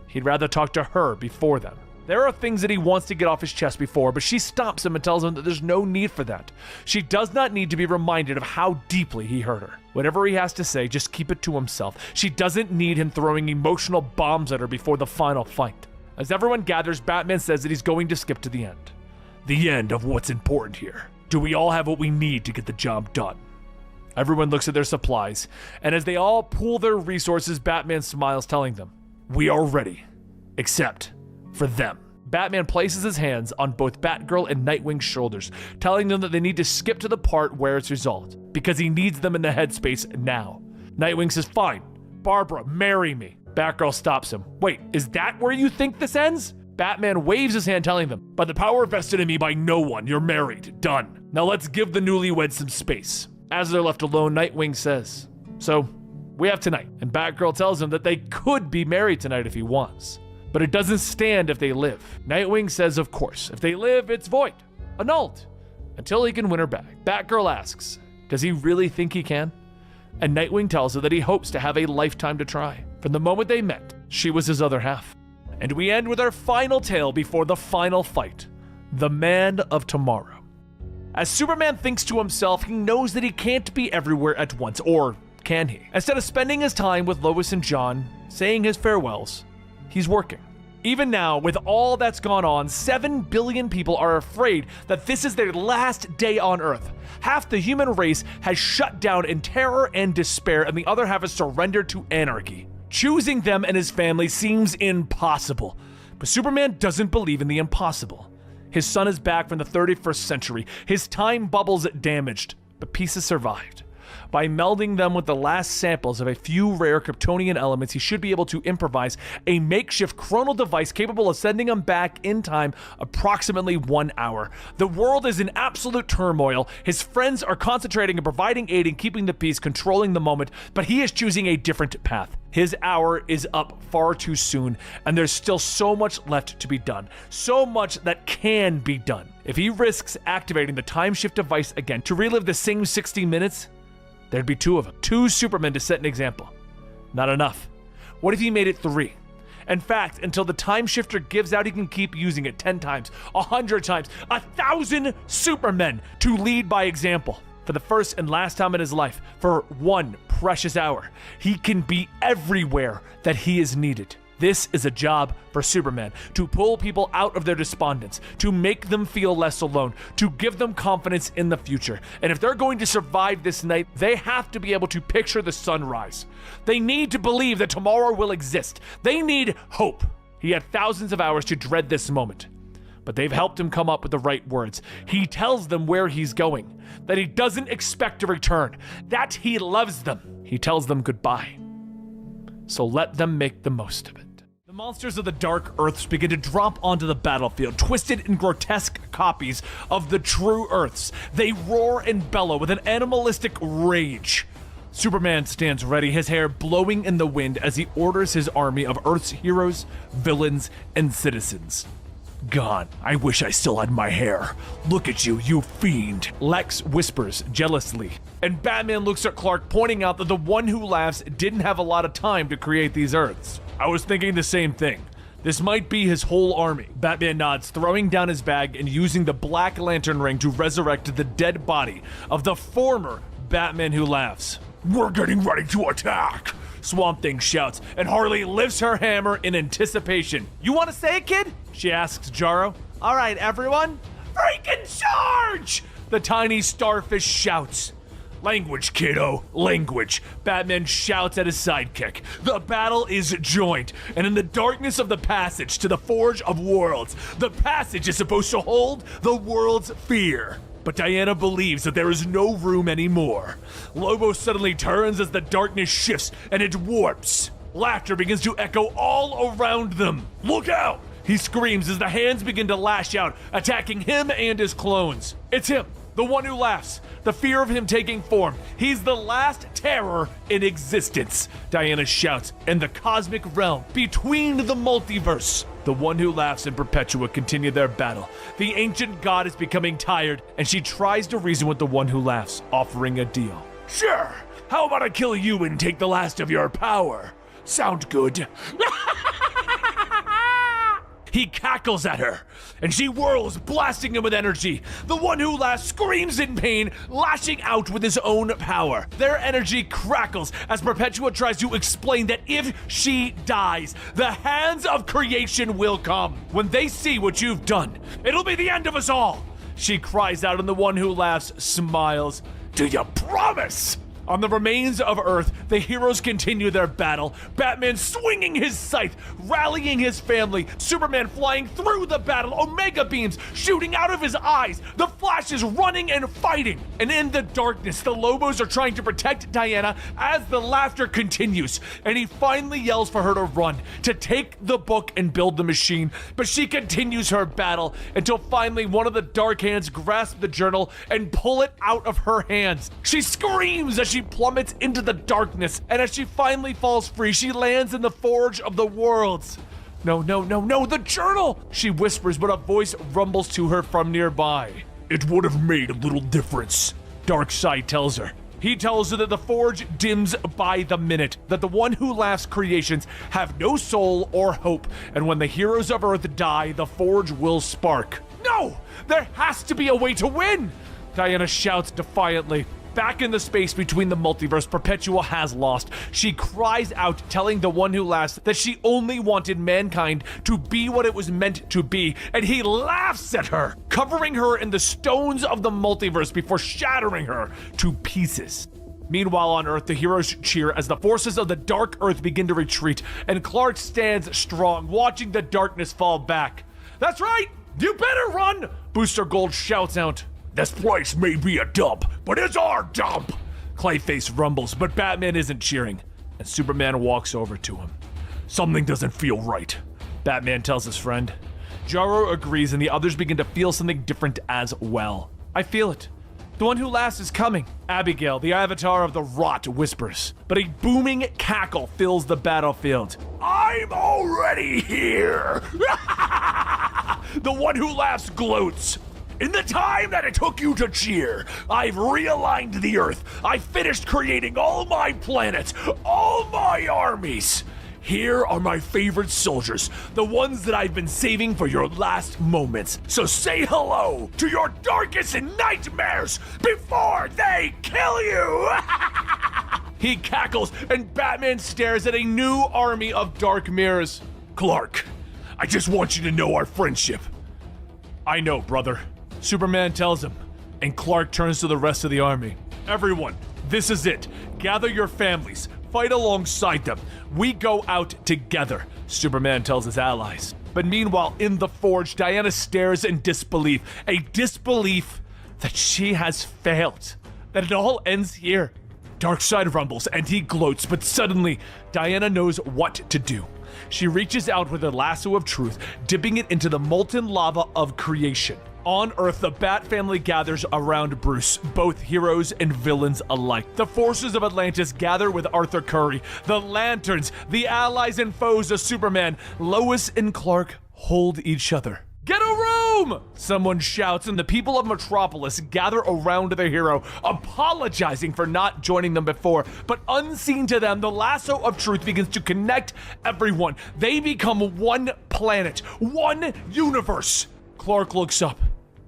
he'd rather talk to her before them. There are things that he wants to get off his chest before, but she stops him and tells him that there's no need for that. She does not need to be reminded of how deeply he hurt her. Whatever he has to say, just keep it to himself. She doesn't need him throwing emotional bombs at her before the final fight. As everyone gathers, Batman says that he's going to skip to the end. The end of what's important here. Do we all have what we need to get the job done? Everyone looks at their supplies, and as they all pool their resources, Batman smiles, telling them, "We are ready, except for them." Batman places his hands on both Batgirl and Nightwing's shoulders, telling them that they need to skip to the part where it's resolved, because he needs them in the headspace now. Nightwing says, "Fine, Barbara, marry me. Batgirl stops him. Wait, is that where you think this ends? Batman waves his hand, telling them, by the power vested in me by no one, you're married. Done. Now let's give the newlyweds some space. As they're left alone, Nightwing says, so, we have tonight. And Batgirl tells him that they could be married tonight if he wants. But it doesn't stand if they live. Nightwing says, of course, if they live, it's void. Annulled. Until he can win her back. Batgirl asks, does he really think he can? And Nightwing tells her that he hopes to have a lifetime to try. From the moment they met, she was his other half. And we end with our final tale before the final fight. The Man of Tomorrow. As Superman thinks to himself, he knows that he can't be everywhere at once, or can he? Instead of spending his time with Lois and John, saying his farewells, he's working. Even now, with all that's gone on, 7 billion people are afraid that this is their last day on Earth. Half the human race has shut down in terror and despair, and the other half has surrendered to anarchy. Choosing them and his family seems impossible, but Superman doesn't believe in the impossible. His son is back from the 31st century, his time bubbles damaged, but pieces survived. By melding them with the last samples of a few rare Kryptonian elements, he should be able to improvise a makeshift chronal device capable of sending him back in time approximately 1 hour. The world is in absolute turmoil. His friends are concentrating on providing aid and keeping the peace, controlling the moment, but he is choosing a different path. His hour is up far too soon, and there's still so much left to be done. So much that can be done. If he risks activating the time shift device again to relive the same 60 minutes, there'd be 2 of them. 2 Supermen to set an example. Not enough. What if he made it 3? In fact, until the time shifter gives out, he can keep using it 10 times, 100 times, 1,000 Supermen to lead by example. For the first and last time in his life, for 1 precious hour, he can be everywhere that he is needed. This is a job for Superman, to pull people out of their despondence, to make them feel less alone, to give them confidence in the future. And if they're going to survive this night, they have to be able to picture the sunrise. They need to believe that tomorrow will exist. They need hope. He had thousands of hours to dread this moment, but they've helped him come up with the right words. He tells them where he's going, that he doesn't expect to return, that he loves them. He tells them goodbye. So let them make the most of it. The monsters of the Dark Earths begin to drop onto the battlefield, twisted and grotesque copies of the true Earths. They roar and bellow with an animalistic rage. Superman stands ready, his hair blowing in the wind as he orders his army of Earth's heroes, villains, and citizens. God, I wish I still had my hair. Look at you, you fiend. Lex whispers jealously. And Batman looks at Clark, pointing out that the one who laughs didn't have a lot of time to create these Earths. I was thinking the same thing. This might be his whole army. Batman nods, throwing down his bag and using the Black Lantern ring to resurrect the dead body of the former Batman who laughs. We're getting ready to attack, Swamp Thing shouts, and Harley lifts her hammer in anticipation. You want to say it, kid? She asks Jarro. All right, everyone. Freaking charge! The tiny starfish shouts. Language, kiddo, language. Batman shouts at his sidekick. The battle is joined, and in the darkness of the passage to the Forge of Worlds, the passage is supposed to hold the world's fear. But Diana believes that there is no room anymore. Lobo suddenly turns as the darkness shifts and it warps. Laughter begins to echo all around them. Look out! He screams as the hands begin to lash out, attacking him and his clones. It's him, the one who laughs, the fear of him taking form. He's the last terror in existence, Diana shouts, in the cosmic realm between the multiverse. The one who laughs and Perpetua continue their battle. The ancient god is becoming tired, and she tries to reason with the one who laughs, offering a deal. Sure, how about I kill you and take the last of your power? Sound good? He cackles at her, and she whirls, blasting him with energy. The one who laughs screams in pain, lashing out with his own power. Their energy crackles as Perpetua tries to explain that if she dies, the hands of creation will come. When they see what you've done, it'll be the end of us all. She cries out, and the one who laughs smiles. Do you promise? On the remains of Earth, the heroes continue their battle. Batman swinging his scythe, rallying his family. Superman flying through the battle, Omega beams shooting out of his eyes. The Flash is running and fighting. And in the darkness, the Lobos are trying to protect Diana as the laughter continues. And he finally yells for her to run, to take the book and build the machine. But she continues her battle until finally one of the dark hands grasps the journal and pull it out of her hands. She screams as she plummets into the darkness, and as she finally falls free, she lands in the Forge of the Worlds. No, the journal! She whispers, but a voice rumbles to her from nearby. It would have made a little difference, Darkseid tells her. He tells her that the Forge dims by the minute, that the One Who Laughs creations have no soul or hope, and when the heroes of Earth die, the Forge will spark. No! There has to be a way to win! Diana shouts defiantly. Back in the space between the multiverse, Perpetua has lost. She cries out, telling the One Who Laughs that she only wanted mankind to be what it was meant to be, and he laughs at her, covering her in the stones of the multiverse before shattering her to pieces. Meanwhile on Earth, the heroes cheer as the forces of the Dark Earth begin to retreat, and Clark stands strong, watching the darkness fall back. That's right! You better run! Booster Gold shouts out. This place may be a dump, but it's our dump! Clayface rumbles, but Batman isn't cheering, and Superman walks over to him. Something doesn't feel right, Batman tells his friend. Jaro agrees, and the others begin to feel something different as well. I feel it. The One Who Laughs is coming. Abigail, the avatar of the Rot, whispers, but a booming cackle fills the battlefield. I'm already here! The One Who Laughs gloats. In the time that it took you to cheer, I've realigned the Earth. I finished creating all my planets, all my armies. Here are my favorite soldiers, the ones that I've been saving for your last moments. So say hello to your darkest nightmares before they kill you! He cackles, and Batman stares at a new army of dark mirrors. Clark, I just want you to know our friendship. I know, brother. Superman tells him, and Clark turns to the rest of the army. Everyone, this is it. Gather your families. Fight alongside them. We go out together, Superman tells his allies. But meanwhile, in the Forge, Diana stares in disbelief. A disbelief that she has failed. That it all ends here. Darkseid rumbles, and he gloats, but suddenly, Diana knows what to do. She reaches out with her lasso of truth, dipping it into the molten lava of creation. On Earth, the Bat family gathers around Bruce, both heroes and villains alike. The forces of Atlantis gather with Arthur Curry. The Lanterns, the allies and foes of Superman, Lois and Clark hold each other. Get a room! Someone shouts, and the people of Metropolis gather around their hero, apologizing for not joining them before. But unseen to them, the lasso of truth begins to connect everyone. They become one planet, one universe. Clark looks up.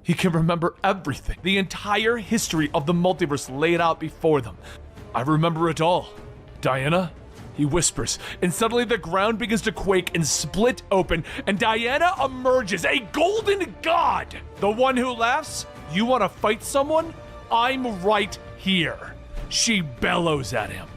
He can remember everything. The entire history of the multiverse laid out before them. I remember it all. Diana? He whispers, and suddenly the ground begins to quake and split open, and Diana emerges, a golden god! The One Who Laughs? You want to fight someone? I'm right here. She bellows at him.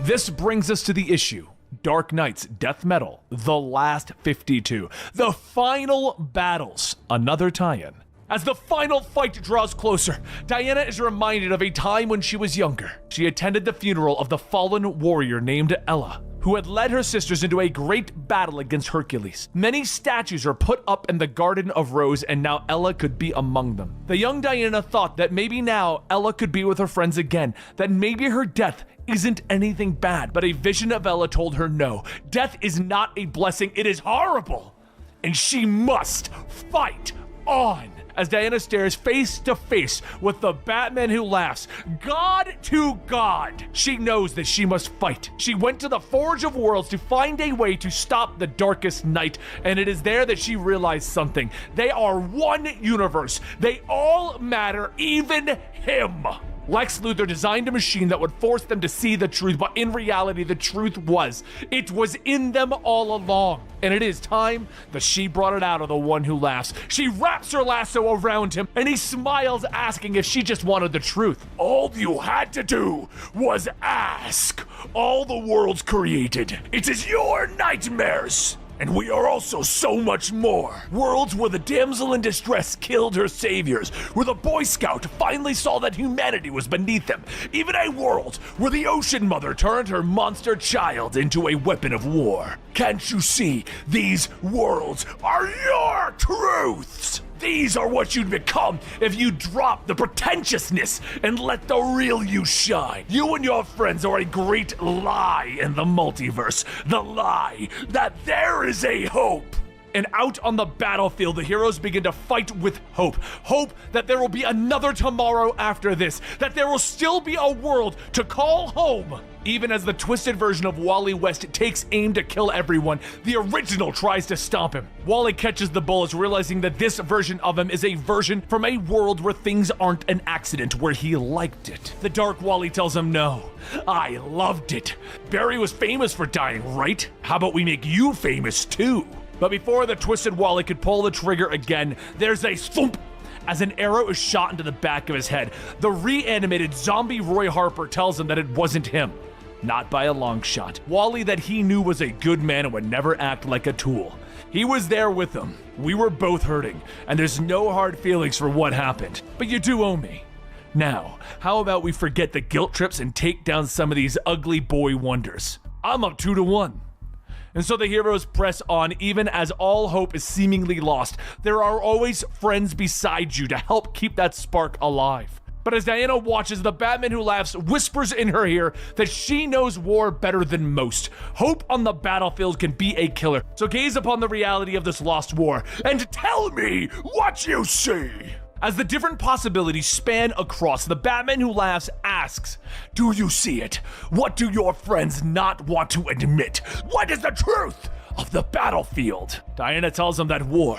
This brings us to the issue. Dark Knight's Death Metal, The Last 52. The final battles. Another tie-in. As the final fight draws closer, Diana is reminded of a time when she was younger. She attended the funeral of the fallen warrior named Ella, who had led her sisters into a great battle against Hercules. Many statues are put up in the Garden of Rose, and now Ella could be among them. The young Diana thought that maybe now Ella could be with her friends again, that maybe her death isn't anything bad, but a vision of Ella told her no. Death is not a blessing, it is horrible, and she must fight on. As Diana stares face to face with the Batman Who Laughs, God to God, she knows that she must fight. She went to the Forge of Worlds to find a way to stop the Darkest Night, and it is there that she realized something. They are one universe. They all matter, even him. Lex Luthor designed a machine that would force them to see the truth, but in reality, the truth was, it was in them all along. And it is time that she brought it out of the one who laughs. She wraps her lasso around him, and he smiles, asking if she just wanted the truth. All you had to do was ask. All the worlds created. It is your nightmares. And we are also so much more. Worlds where the damsel in distress killed her saviors, where the Boy Scout finally saw that humanity was beneath them. Even a world where the Ocean Mother turned her monster child into a weapon of war. Can't you see? These worlds are your truths. These are what you'd become if you drop the pretentiousness and let the real you shine. You and your friends are a great lie in the multiverse. The lie that there is a hope. And out on the battlefield, the heroes begin to fight with hope. Hope that there will be another tomorrow after this, that there will still be a world to call home. Even as the twisted version of Wally West takes aim to kill everyone, the original tries to stop him. Wally catches the bullets, realizing that this version of him is a version from a world where things aren't an accident, where he liked it. The Dark Wally tells him no. I loved it. Barry was famous for dying, right? How about we make you famous too? But before the twisted Wally could pull the trigger again, there's a thump as an arrow is shot into the back of his head. The reanimated zombie Roy Harper tells him that it wasn't him. Not by a long shot. Wally that he knew was a good man and would never act like a tool. He was there with them. We were both hurting, and there's no hard feelings for what happened. But you do owe me. Now, how about we forget the guilt trips and take down some of these ugly boy wonders? I'm up 2-1. And so the heroes press on, even as all hope is seemingly lost. There are always friends beside you to help keep that spark alive. But as Diana watches, the Batman Who Laughs whispers in her ear that she knows war better than most. Hope on the battlefield can be a killer. So gaze upon the reality of this lost war and tell me what you see. As the different possibilities span across, the Batman Who Laughs asks, do you see it? What do your friends not want to admit? What is the truth of the battlefield? Diana tells him that war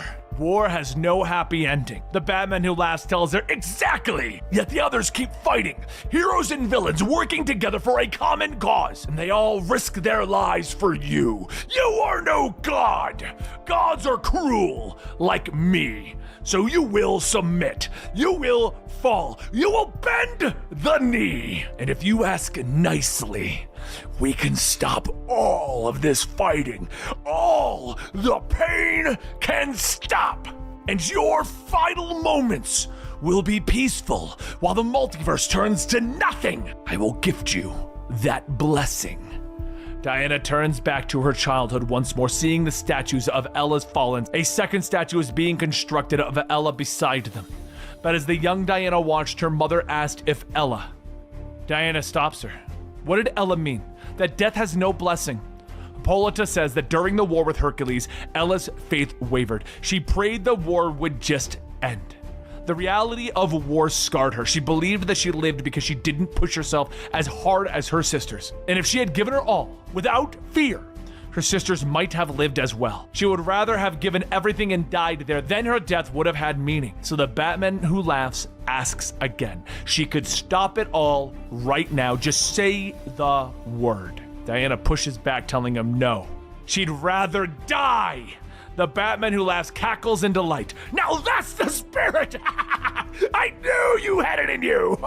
has no happy ending. The Batman Who Laughs tells her, exactly! Yet the others keep fighting. Heroes and villains working together for a common cause. And they all risk their lives for you. You are no god. Gods are cruel, like me. So you will submit. You will fall. You will bend the knee. And if you ask nicely, we can stop all of this fighting. All the pain can stop. And your final moments will be peaceful while the multiverse turns to nothing. I will gift you that blessing. Diana turns back to her childhood once more, seeing the statues of Ella's fallen. A second statue is being constructed of Ella beside them. But as the young Diana watched, her mother asked if Ella. Diana stops her. What did Ella mean? That death has no blessing. Hippolyta says that during the war with Hercules, Ella's faith wavered. She prayed the war would just end. The reality of war scarred her. She believed that she lived because she didn't push herself as hard as her sisters. And if she had given her all, without fear, her sisters might have lived as well. She would rather have given everything and died there, then her death would have had meaning. So the Batman Who Laughs asks again. She could stop it all right now. Just say the word. Diana pushes back, telling him no. She'd rather die. The Batman Who Laughs cackles in delight. Now that's the spirit! I knew you had it in you!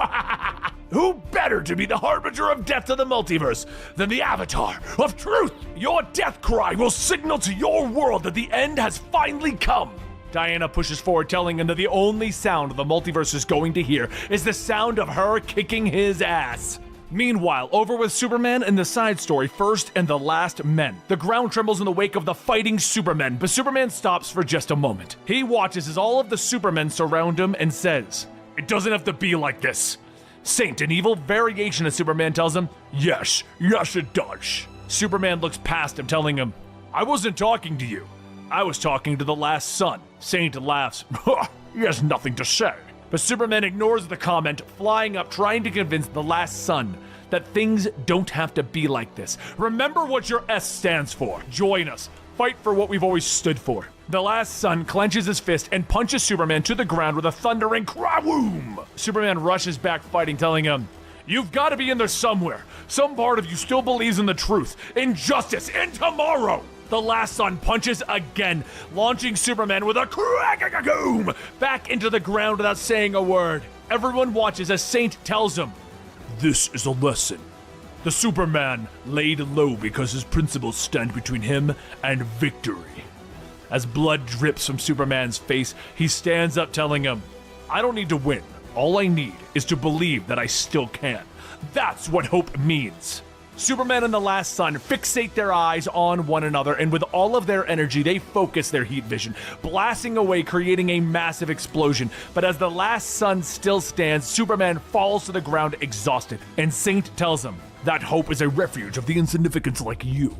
Who better to be the harbinger of death to the multiverse than the Avatar of Truth? Your death cry will signal to your world that the end has finally come. Diana pushes forward, telling him that the only sound the multiverse is going to hear is the sound of her kicking his ass. Meanwhile, over with Superman and the side story, First and the Last Men. The ground trembles in the wake of the fighting Supermen, but Superman stops for just a moment. He watches as all of the Supermen surround him and says, "It doesn't have to be like this." Saint, an evil variation of Superman, tells him, yes, it does." Superman looks past him, telling him, "I wasn't talking to you. I was talking to the last son." Saint laughs, "He has nothing to say." But Superman ignores the comment, flying up, trying to convince the last son that things don't have to be like this. Remember what your S stands for. Join us. fight for what we've always stood for. The last son clenches his fist and punches Superman to the ground with a thundering krawoom. Superman rushes back fighting, telling him, "You've got to be in there somewhere. Some part of you still believes in the truth, in justice, in tomorrow." The last son punches again, launching Superman with a crack-a-goom back into the ground without saying a word. Everyone watches as Saint tells him, This is a lesson. The Superman laid low because his principles stand between him and victory. As blood drips from Superman's face, he stands up telling him, "I don't need to win. All I need is to believe that I still can. That's what hope means." Superman and the last son fixate their eyes on one another, and with all of their energy, they focus their heat vision, blasting away, creating a massive explosion. But as the last son still stands, Superman falls to the ground exhausted, and Saint tells him, That hope is a refuge of the insignificants like you.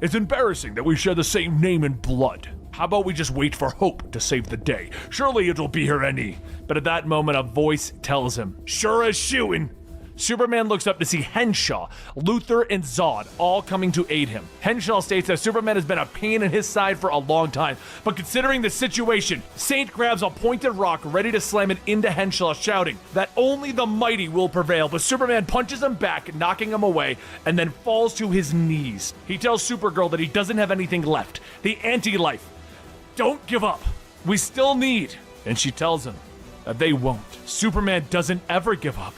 It's embarrassing that we share the same name and blood. How about we just wait for hope to save the day? Surely it'll be here any. But at that moment, a voice tells him, "Sure as shooting." Superman looks up to see Henshaw, Luthor, and Zod all coming to aid him. Henshaw states that Superman has been a pain in his side for a long time, but considering the situation, Saint grabs a pointed rock ready to slam it into Henshaw, shouting that only the mighty will prevail, but Superman punches him back, knocking him away, and then falls to his knees. He tells Supergirl that he doesn't have anything left, the anti-life. "Don't give up. We still need," and she tells him that they won't. Superman doesn't ever give up.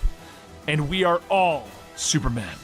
And we are all Superman.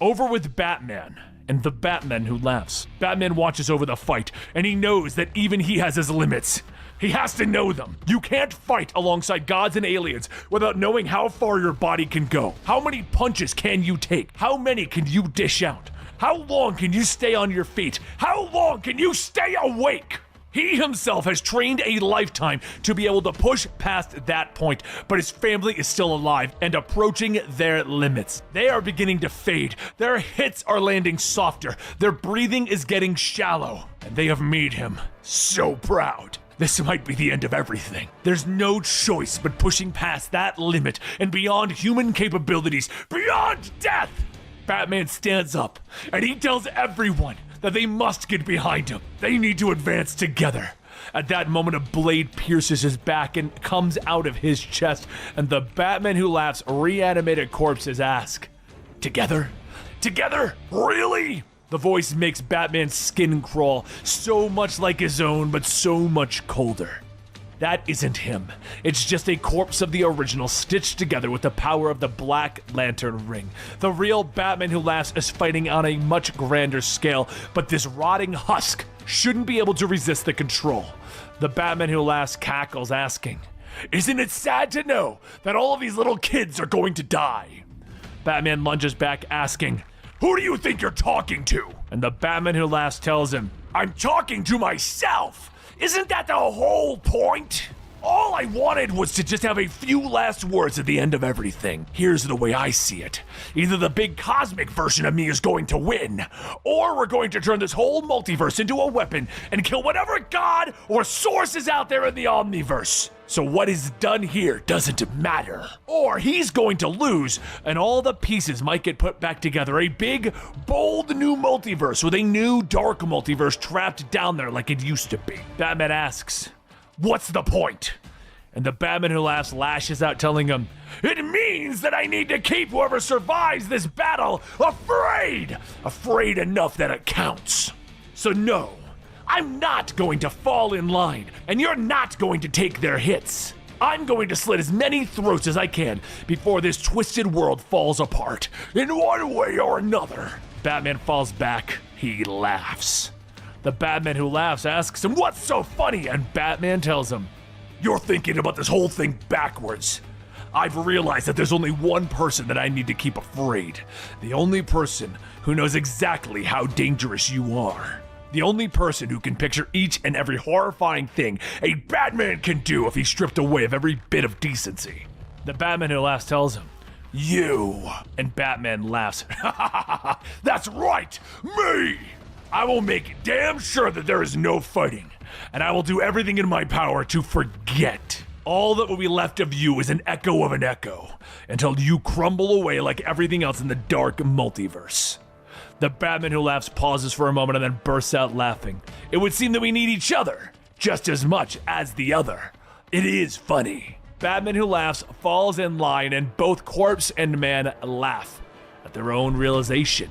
Over with Batman and the Batman who laughs. Batman watches over the fight, and he knows that even he has his limits. He has to know them. You can't fight alongside gods and aliens without knowing how far your body can go. How many punches can you take? How many can you dish out? How long can you stay on your feet? How long can you stay awake? He himself has trained a lifetime to be able to push past that point, but his family is still alive and approaching their limits. They are beginning to fade. Their hits are landing softer. Their breathing is getting shallow, and they have made him so proud. This might be the end of everything. There's no choice but pushing past that limit and beyond human capabilities, beyond death. Batman stands up, and he tells everyone that they must get behind him. They need to advance together. At that moment, a blade pierces his back and comes out of his chest, and the Batman who laughs reanimated corpses ask, "Together? Together? Really?" The voice makes Batman's skin crawl, so much like his own, but so much colder. That isn't him. It's just a corpse of the original stitched together with the power of the Black Lantern ring. The real Batman who laughs is fighting on a much grander scale, but this rotting husk shouldn't be able to resist the control. The Batman who laughs cackles, asking, "Isn't it sad to know that all of these little kids are going to die?" Batman lunges back, asking, "Who do you think you're talking to?" And the Batman who laughs tells him, "I'm talking to myself. Isn't that the whole point? All I wanted was to just have a few last words at the end of everything. Here's the way I see it. Either the big cosmic version of me is going to win, or we're going to turn this whole multiverse into a weapon and kill whatever god or source is out there in the omniverse. So what is done here doesn't matter. Or he's going to lose, and all the pieces might get put back together. A big, bold new multiverse with a new dark multiverse trapped down there like it used to be." Batman asks, "What's the point?" And the Batman who laughs lashes out, telling him, "It means that I need to keep whoever survives this battle afraid. Afraid enough that it counts. So no, I'm not going to fall in line, and you're not going to take their hits. I'm going to slit as many throats as I can before this twisted world falls apart, in one way or another." Batman falls back. He laughs. The Batman who laughs asks him, "What's so funny?" And Batman tells him, "You're thinking about this whole thing backwards. I've realized that there's only one person that I need to keep afraid. The only person who knows exactly how dangerous you are. The only person who can picture each and every horrifying thing a Batman can do if he's stripped away of every bit of decency." The Batman who laughs tells him, "You." And Batman laughs, "That's right, me. I will make damn sure that there is no fighting, and I will do everything in my power to forget. All that will be left of you is an echo of an echo, until you crumble away like everything else in the dark multiverse. The Batman Who Laughs pauses for a moment and then bursts out laughing. It would seem that we need each other just as much as the other. It is funny. Batman Who Laughs falls in line and both Corpse and Man laugh at their own realization.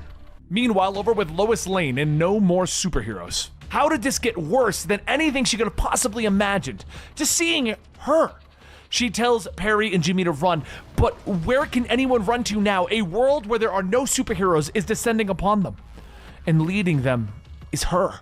Meanwhile, over with Lois Lane and No More Superheroes. How did this get worse than anything she could have possibly imagined? Just seeing her. She tells Perry and Jimmy to run, but where can anyone run to now? A world where there are no superheroes is descending upon them. And leading them is her.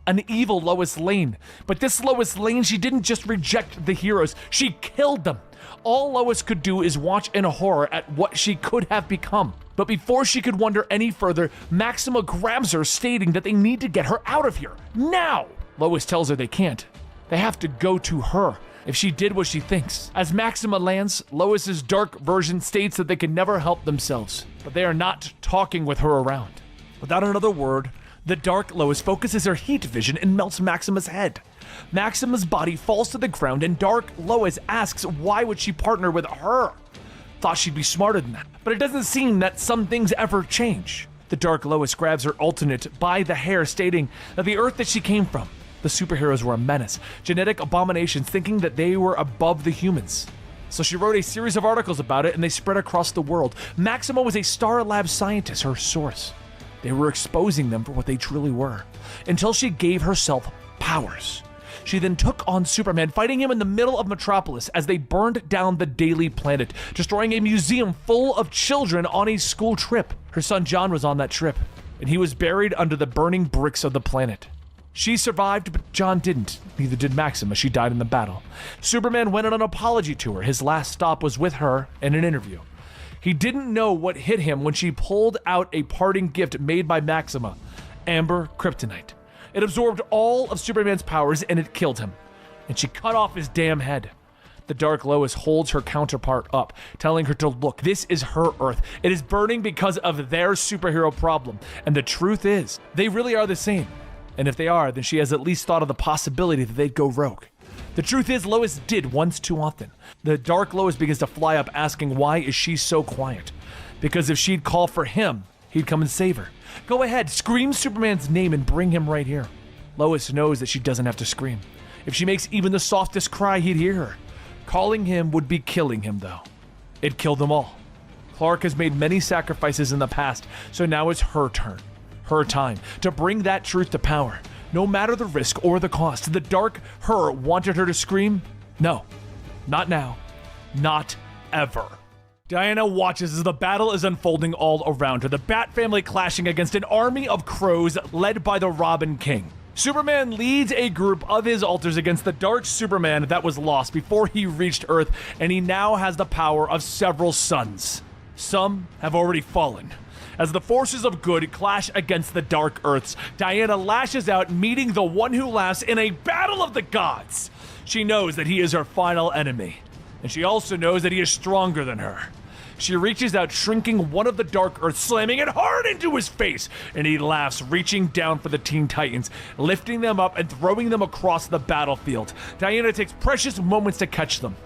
An evil Lois Lane. But this Lois Lane, she didn't just reject the heroes, she killed them. All Lois could do is watch in horror at what she could have become. But before she could wonder any further, Maxima grabs her, stating that they need to get her out of here. Now! Lois tells her they can't. They have to go to her if she did what she thinks. As Maxima lands, Lois's dark version states that they can never help themselves, but they are not talking with her around. Without another word, the dark Lois focuses her heat vision and melts Maxima's head. Maxima's body falls to the ground and dark Lois asks why would she partner with her? Thought she'd be smarter than that, but it doesn't seem that some things ever change. The dark Lois grabs her alternate by the hair, stating that the Earth that she came from, the superheroes were a menace, genetic abominations, thinking that they were above the humans. So she wrote a series of articles about it and they spread across the world. Maxima was a Star Lab scientist, her source. They were exposing them for what they truly were, until she gave herself powers. She then took on Superman, fighting him in the middle of Metropolis as they burned down the Daily Planet, destroying a museum full of children on a school trip. Her son John was on that trip, and he was buried under the burning bricks of the planet. She survived, but John didn't. Neither did Maxima. She died in the battle. Superman went on an apology tour. His last stop was with her in an interview. He didn't know what hit him when she pulled out a parting gift made by Maxima, Amber Kryptonite. It absorbed all of Superman's powers and it killed him. And she cut off his damn head. The Dark Lois holds her counterpart up, telling her to look. This is her Earth. It is burning because of their superhero problem. And the truth is, they really are the same. And if they are, then she has at least thought of the possibility that they'd go rogue. The truth is, Lois did once too often. The Dark Lois begins to fly up, asking why is she so quiet? Because if she'd call for him, he'd come and save her. Go ahead, scream Superman's name and bring him right here. Lois knows that she doesn't have to scream. If she makes even the softest cry, he'd hear her. Calling him would be killing him, though. It'd kill them all. Clark has made many sacrifices in the past, so now it's her turn. Her time to bring that truth to power, no matter the risk or the cost. The dark her wanted her to scream? No, not now, not ever. Diana watches as the battle is unfolding all around her, the Bat family clashing against an army of crows led by the Robin King. Superman leads a group of his alters against the dark Superman that was lost before he reached Earth, and he now has the power of several suns. Some have already fallen. As the forces of good clash against the dark Earths, Diana lashes out, meeting the One Who Laughs in a battle of the gods. She knows that he is her final enemy, and she also knows that he is stronger than her. She reaches out, shrinking one of the Dark Earths, slamming it hard into his face, and he laughs, reaching down for the Teen Titans, lifting them up and throwing them across the battlefield. Diana takes precious moments to catch them.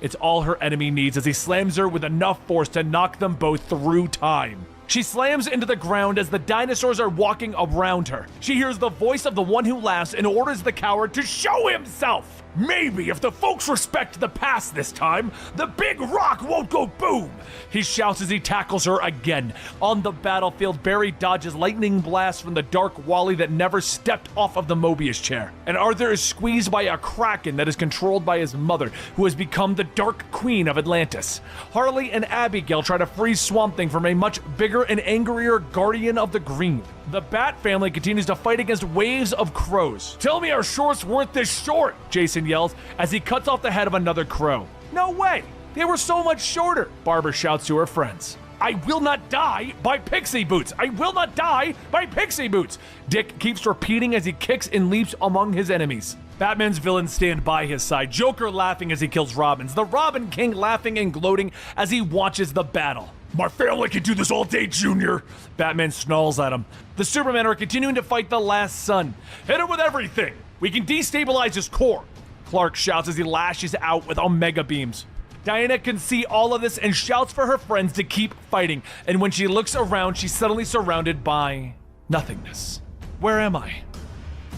It's all her enemy needs as he slams her with enough force to knock them both through time. She slams into the ground as the dinosaurs are walking around her. She hears the voice of the One Who Laughs and orders the coward to show himself. Maybe if the folks respect the past this time, the big rock won't go boom. He shouts as he tackles her again. On the battlefield, Barry dodges lightning blasts from the Dark Wally that never stepped off of the Mobius chair. And Arthur is squeezed by a kraken that is controlled by his mother, who has become the Dark Queen of Atlantis. Harley and Abigail try to free Swamp Thing from a much bigger and angrier Guardian of the Green. The Bat family continues to fight against waves of crows. Tell me our shorts weren't this short, Jason yells as he cuts off the head of another crow. No way! They were so much shorter, Barbara shouts to her friends. I will not die by pixie boots! I will not die by pixie boots! Dick keeps repeating as he kicks and leaps among his enemies. Batman's villains stand by his side, Joker laughing as he kills Robins, the Robin King laughing and gloating as he watches the battle. My family can do this all day, Junior! Batman snarls at him. The Supermen are continuing to fight the last sun. Hit him with everything! We can destabilize his core! Clark shouts as he lashes out with Omega beams. Diana can see all of this and shouts for her friends to keep fighting. And when she looks around, she's suddenly surrounded by nothingness. Where am I?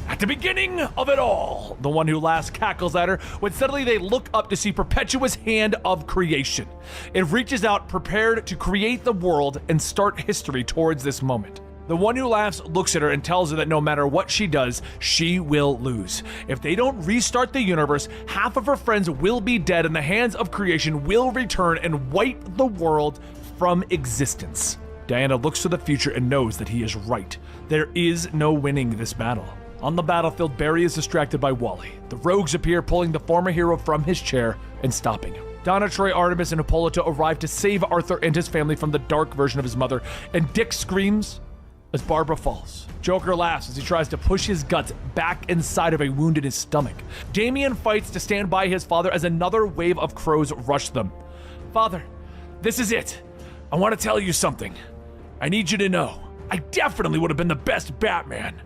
At the beginning of it all, the one who laughs cackles at her when suddenly they look up to see Perpetua's hand of creation. It reaches out, prepared to create the world and start history towards this moment. The one who laughs looks at her and tells her that no matter what she does, she will lose. If they don't restart the universe, half of her friends will be dead and the hands of creation will return and wipe the world from existence. Diana looks to the future and knows that he is right. There is no winning this battle. On the battlefield, Barry is distracted by Wally. The rogues appear, pulling the former hero from his chair and stopping him. Donna, Troy, Artemis, and Hippolyta arrive to save Arthur and his family from the dark version of his mother, and Dick screams as Barbara falls. Joker laughs as he tries to push his guts back inside of a wound in his stomach. Damien fights to stand by his father as another wave of crows rush them. Father, this is it. I want to tell you something. I need you to know. I definitely would have been the best Batman.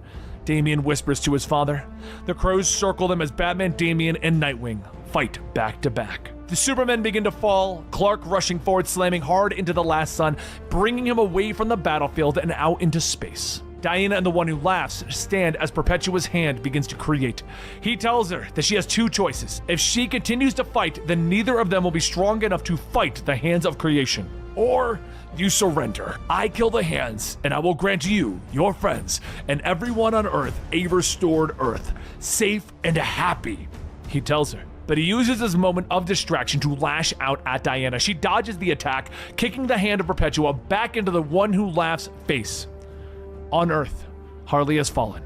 Damien whispers to his father. The crows circle them as Batman, Damien, and Nightwing fight back to back. The Supermen begin to fall, Clark rushing forward, slamming hard into the last sun, bringing him away from the battlefield and out into space. Diana and the one who laughs stand as Perpetua's hand begins to create. He tells her that she has two choices. If she continues to fight, then neither of them will be strong enough to fight the hands of creation. Or you surrender. I kill the hands, and I will grant you, your friends, and everyone on Earth a restored Earth, safe and happy, he tells her. But he uses his moment of distraction to lash out at Diana. She dodges the attack, kicking the hand of Perpetua back into the one who laughs face. On Earth, Harley has fallen,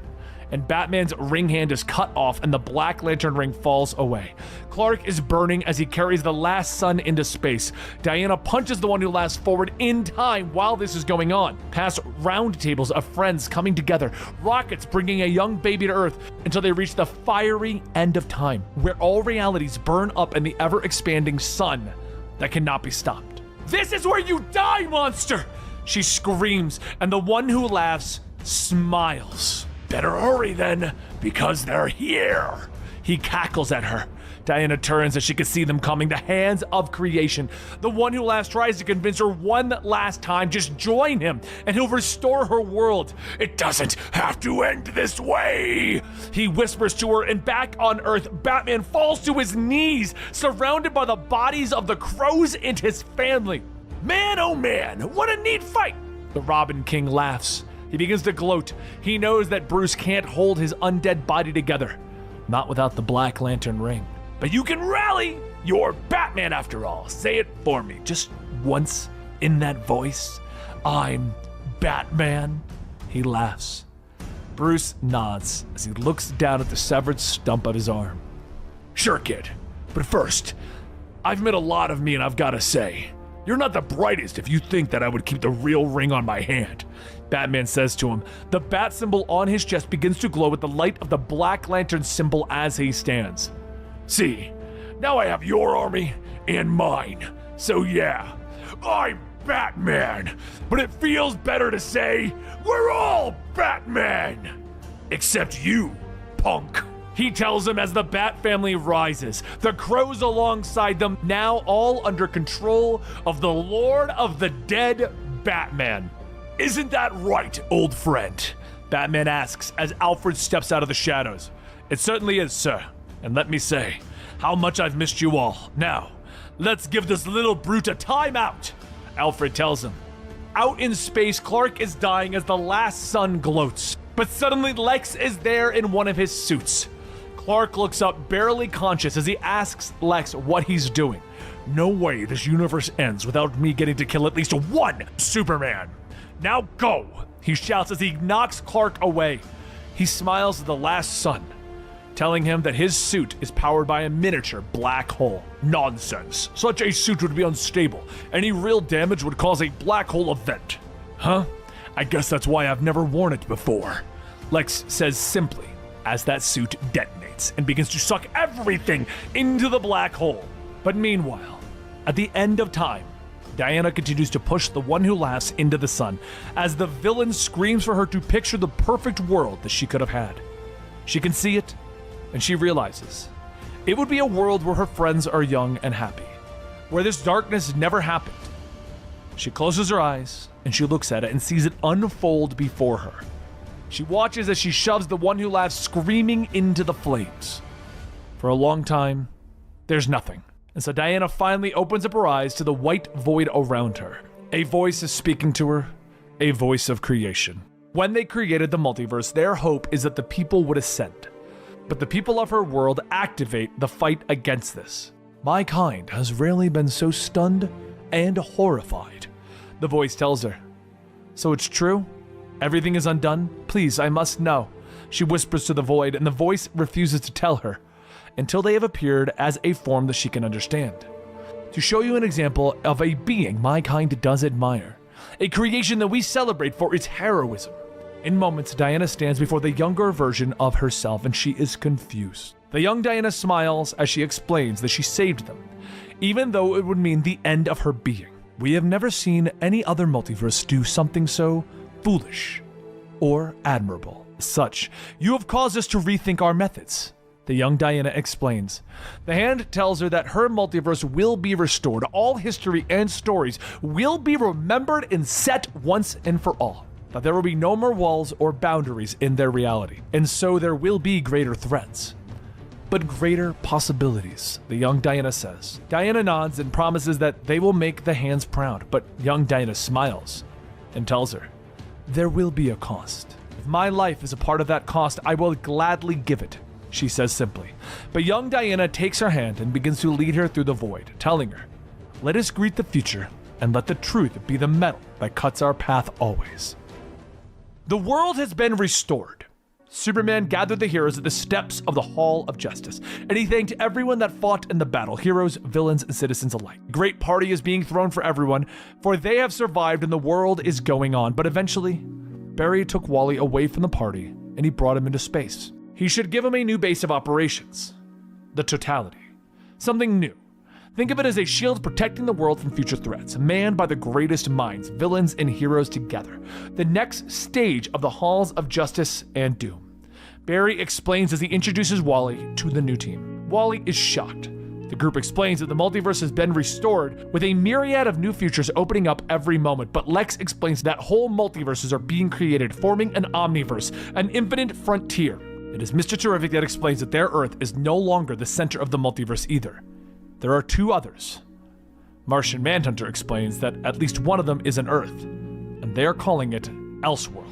and Batman's ring hand is cut off and the Black Lantern ring falls away. Clark is burning as he carries the last sun into space. Diana punches the one who laughs forward in time while this is going on. Past round tables of friends coming together, rockets bringing a young baby to Earth until they reach the fiery end of time, where all realities burn up in the ever-expanding sun that cannot be stopped. This is where you die, monster! She screams, and the one who laughs smiles. Better hurry then, because they're here. He cackles at her. Diana turns as she can see them coming, the hands of creation. The one who laughs tries to convince her one last time, just join him and he'll restore her world. It doesn't have to end this way, he whispers to her, and back on Earth, Batman falls to his knees, surrounded by the bodies of the crows and his family. Man, oh man, what a neat fight! The Robin King laughs. He begins to gloat. He knows that Bruce can't hold his undead body together, not without the Black Lantern ring. But you can rally! You're Batman after all. Say it for me, just once, in that voice. I'm Batman. He laughs. Bruce nods as he looks down at the severed stump of his arm. Sure, kid. But first, I've met a lot of me, and I've got to say, you're not the brightest if you think that I would keep the real ring on my hand. Batman says to him. The bat symbol on his chest begins to glow with the light of the Black Lantern symbol as he stands. See, now I have your army and mine. So yeah, I'm Batman. But it feels better to say, we're all Batman. Except you, punk. He tells him as the Bat family rises, the crows alongside them, now all under control of the Lord of the Dead, Batman. Isn't that right, old friend? Batman asks as Alfred steps out of the shadows. It certainly is, sir. And let me say, how much I've missed you all. Now, let's give this little brute a timeout, Alfred tells him. Out in space, Clark is dying as the last sun gloats. But suddenly Lex is there in one of his suits. Clark looks up, barely conscious, as he asks Lex what he's doing. No way this universe ends without me getting to kill at least one Superman. Now go, he shouts as he knocks Clark away. He smiles at the last sun, telling him that his suit is powered by a miniature black hole. Nonsense. Such a suit would be unstable. Any real damage would cause a black hole event. Huh? I guess that's why I've never worn it before, Lex says simply as that suit detonates and begins to suck everything into the black hole. But meanwhile, at the end of time, Diana continues to push the one who laughs into the sun as the villain screams for her to picture the perfect world that she could have had. She can see it, and she realizes it would be a world where her friends are young and happy. where this darkness never happened. She closes her eyes and she looks at it and sees it unfold before her. She watches as she shoves the one who laughs screaming into the flames. For a long time, there's nothing. And so Diana finally opens up her eyes to the white void around her. A voice is speaking to her, a voice of creation. When they created the multiverse, their hope is that the people would ascend. But the people of her world activate the fight against this. My kind has rarely been so stunned and horrified, the voice tells her. So it's true? Everything is undone? Please, I must know. She whispers to the void, and the voice refuses to tell her until they have appeared as a form that she can understand. To show you an example of a being my kind does admire, a creation that we celebrate for its heroism. In moments, Diana stands before the younger version of herself, and she is confused. The young Diana smiles as she explains that she saved them, even though it would mean the end of her being. We have never seen any other multiverse do something so foolish or admirable. As such, you have caused us to rethink our methods, the young Diana explains. The hand tells her that her multiverse will be restored. All history and stories will be remembered and set once and for all. That there will be no more walls or boundaries in their reality. And so there will be greater threats, but greater possibilities, the young Diana says. Diana nods and promises that they will make the hands proud, but young Diana smiles and tells her, there will be a cost. If my life is a part of that cost, I will gladly give it, she says simply. But young Diana takes her hand and begins to lead her through the void, telling her, let us greet the future and let the truth be the metal that cuts our path always. The world has been restored. Superman gathered the heroes at the steps of the Hall of Justice, and he thanked everyone that fought in the battle, heroes, villains, and citizens alike. A great party is being thrown for everyone, for they have survived and the world is going on. But eventually, Barry took Wally away from the party, and he brought him into space. He should give him a new base of operations. The Totality. Something new. Think of it as a shield protecting the world from future threats, manned by the greatest minds, villains, and heroes together. The next stage of the Halls of Justice and Doom. Barry explains as he introduces Wally to the new team. Wally is shocked. The group explains that the multiverse has been restored with a myriad of new futures opening up every moment, but Lex explains that whole multiverses are being created, forming an omniverse, an infinite frontier. It is Mr. Terrific that explains that their Earth is no longer the center of the multiverse either. There are two others. Martian Manhunter explains that at least one of them is an Earth, and they are calling it Elseworld.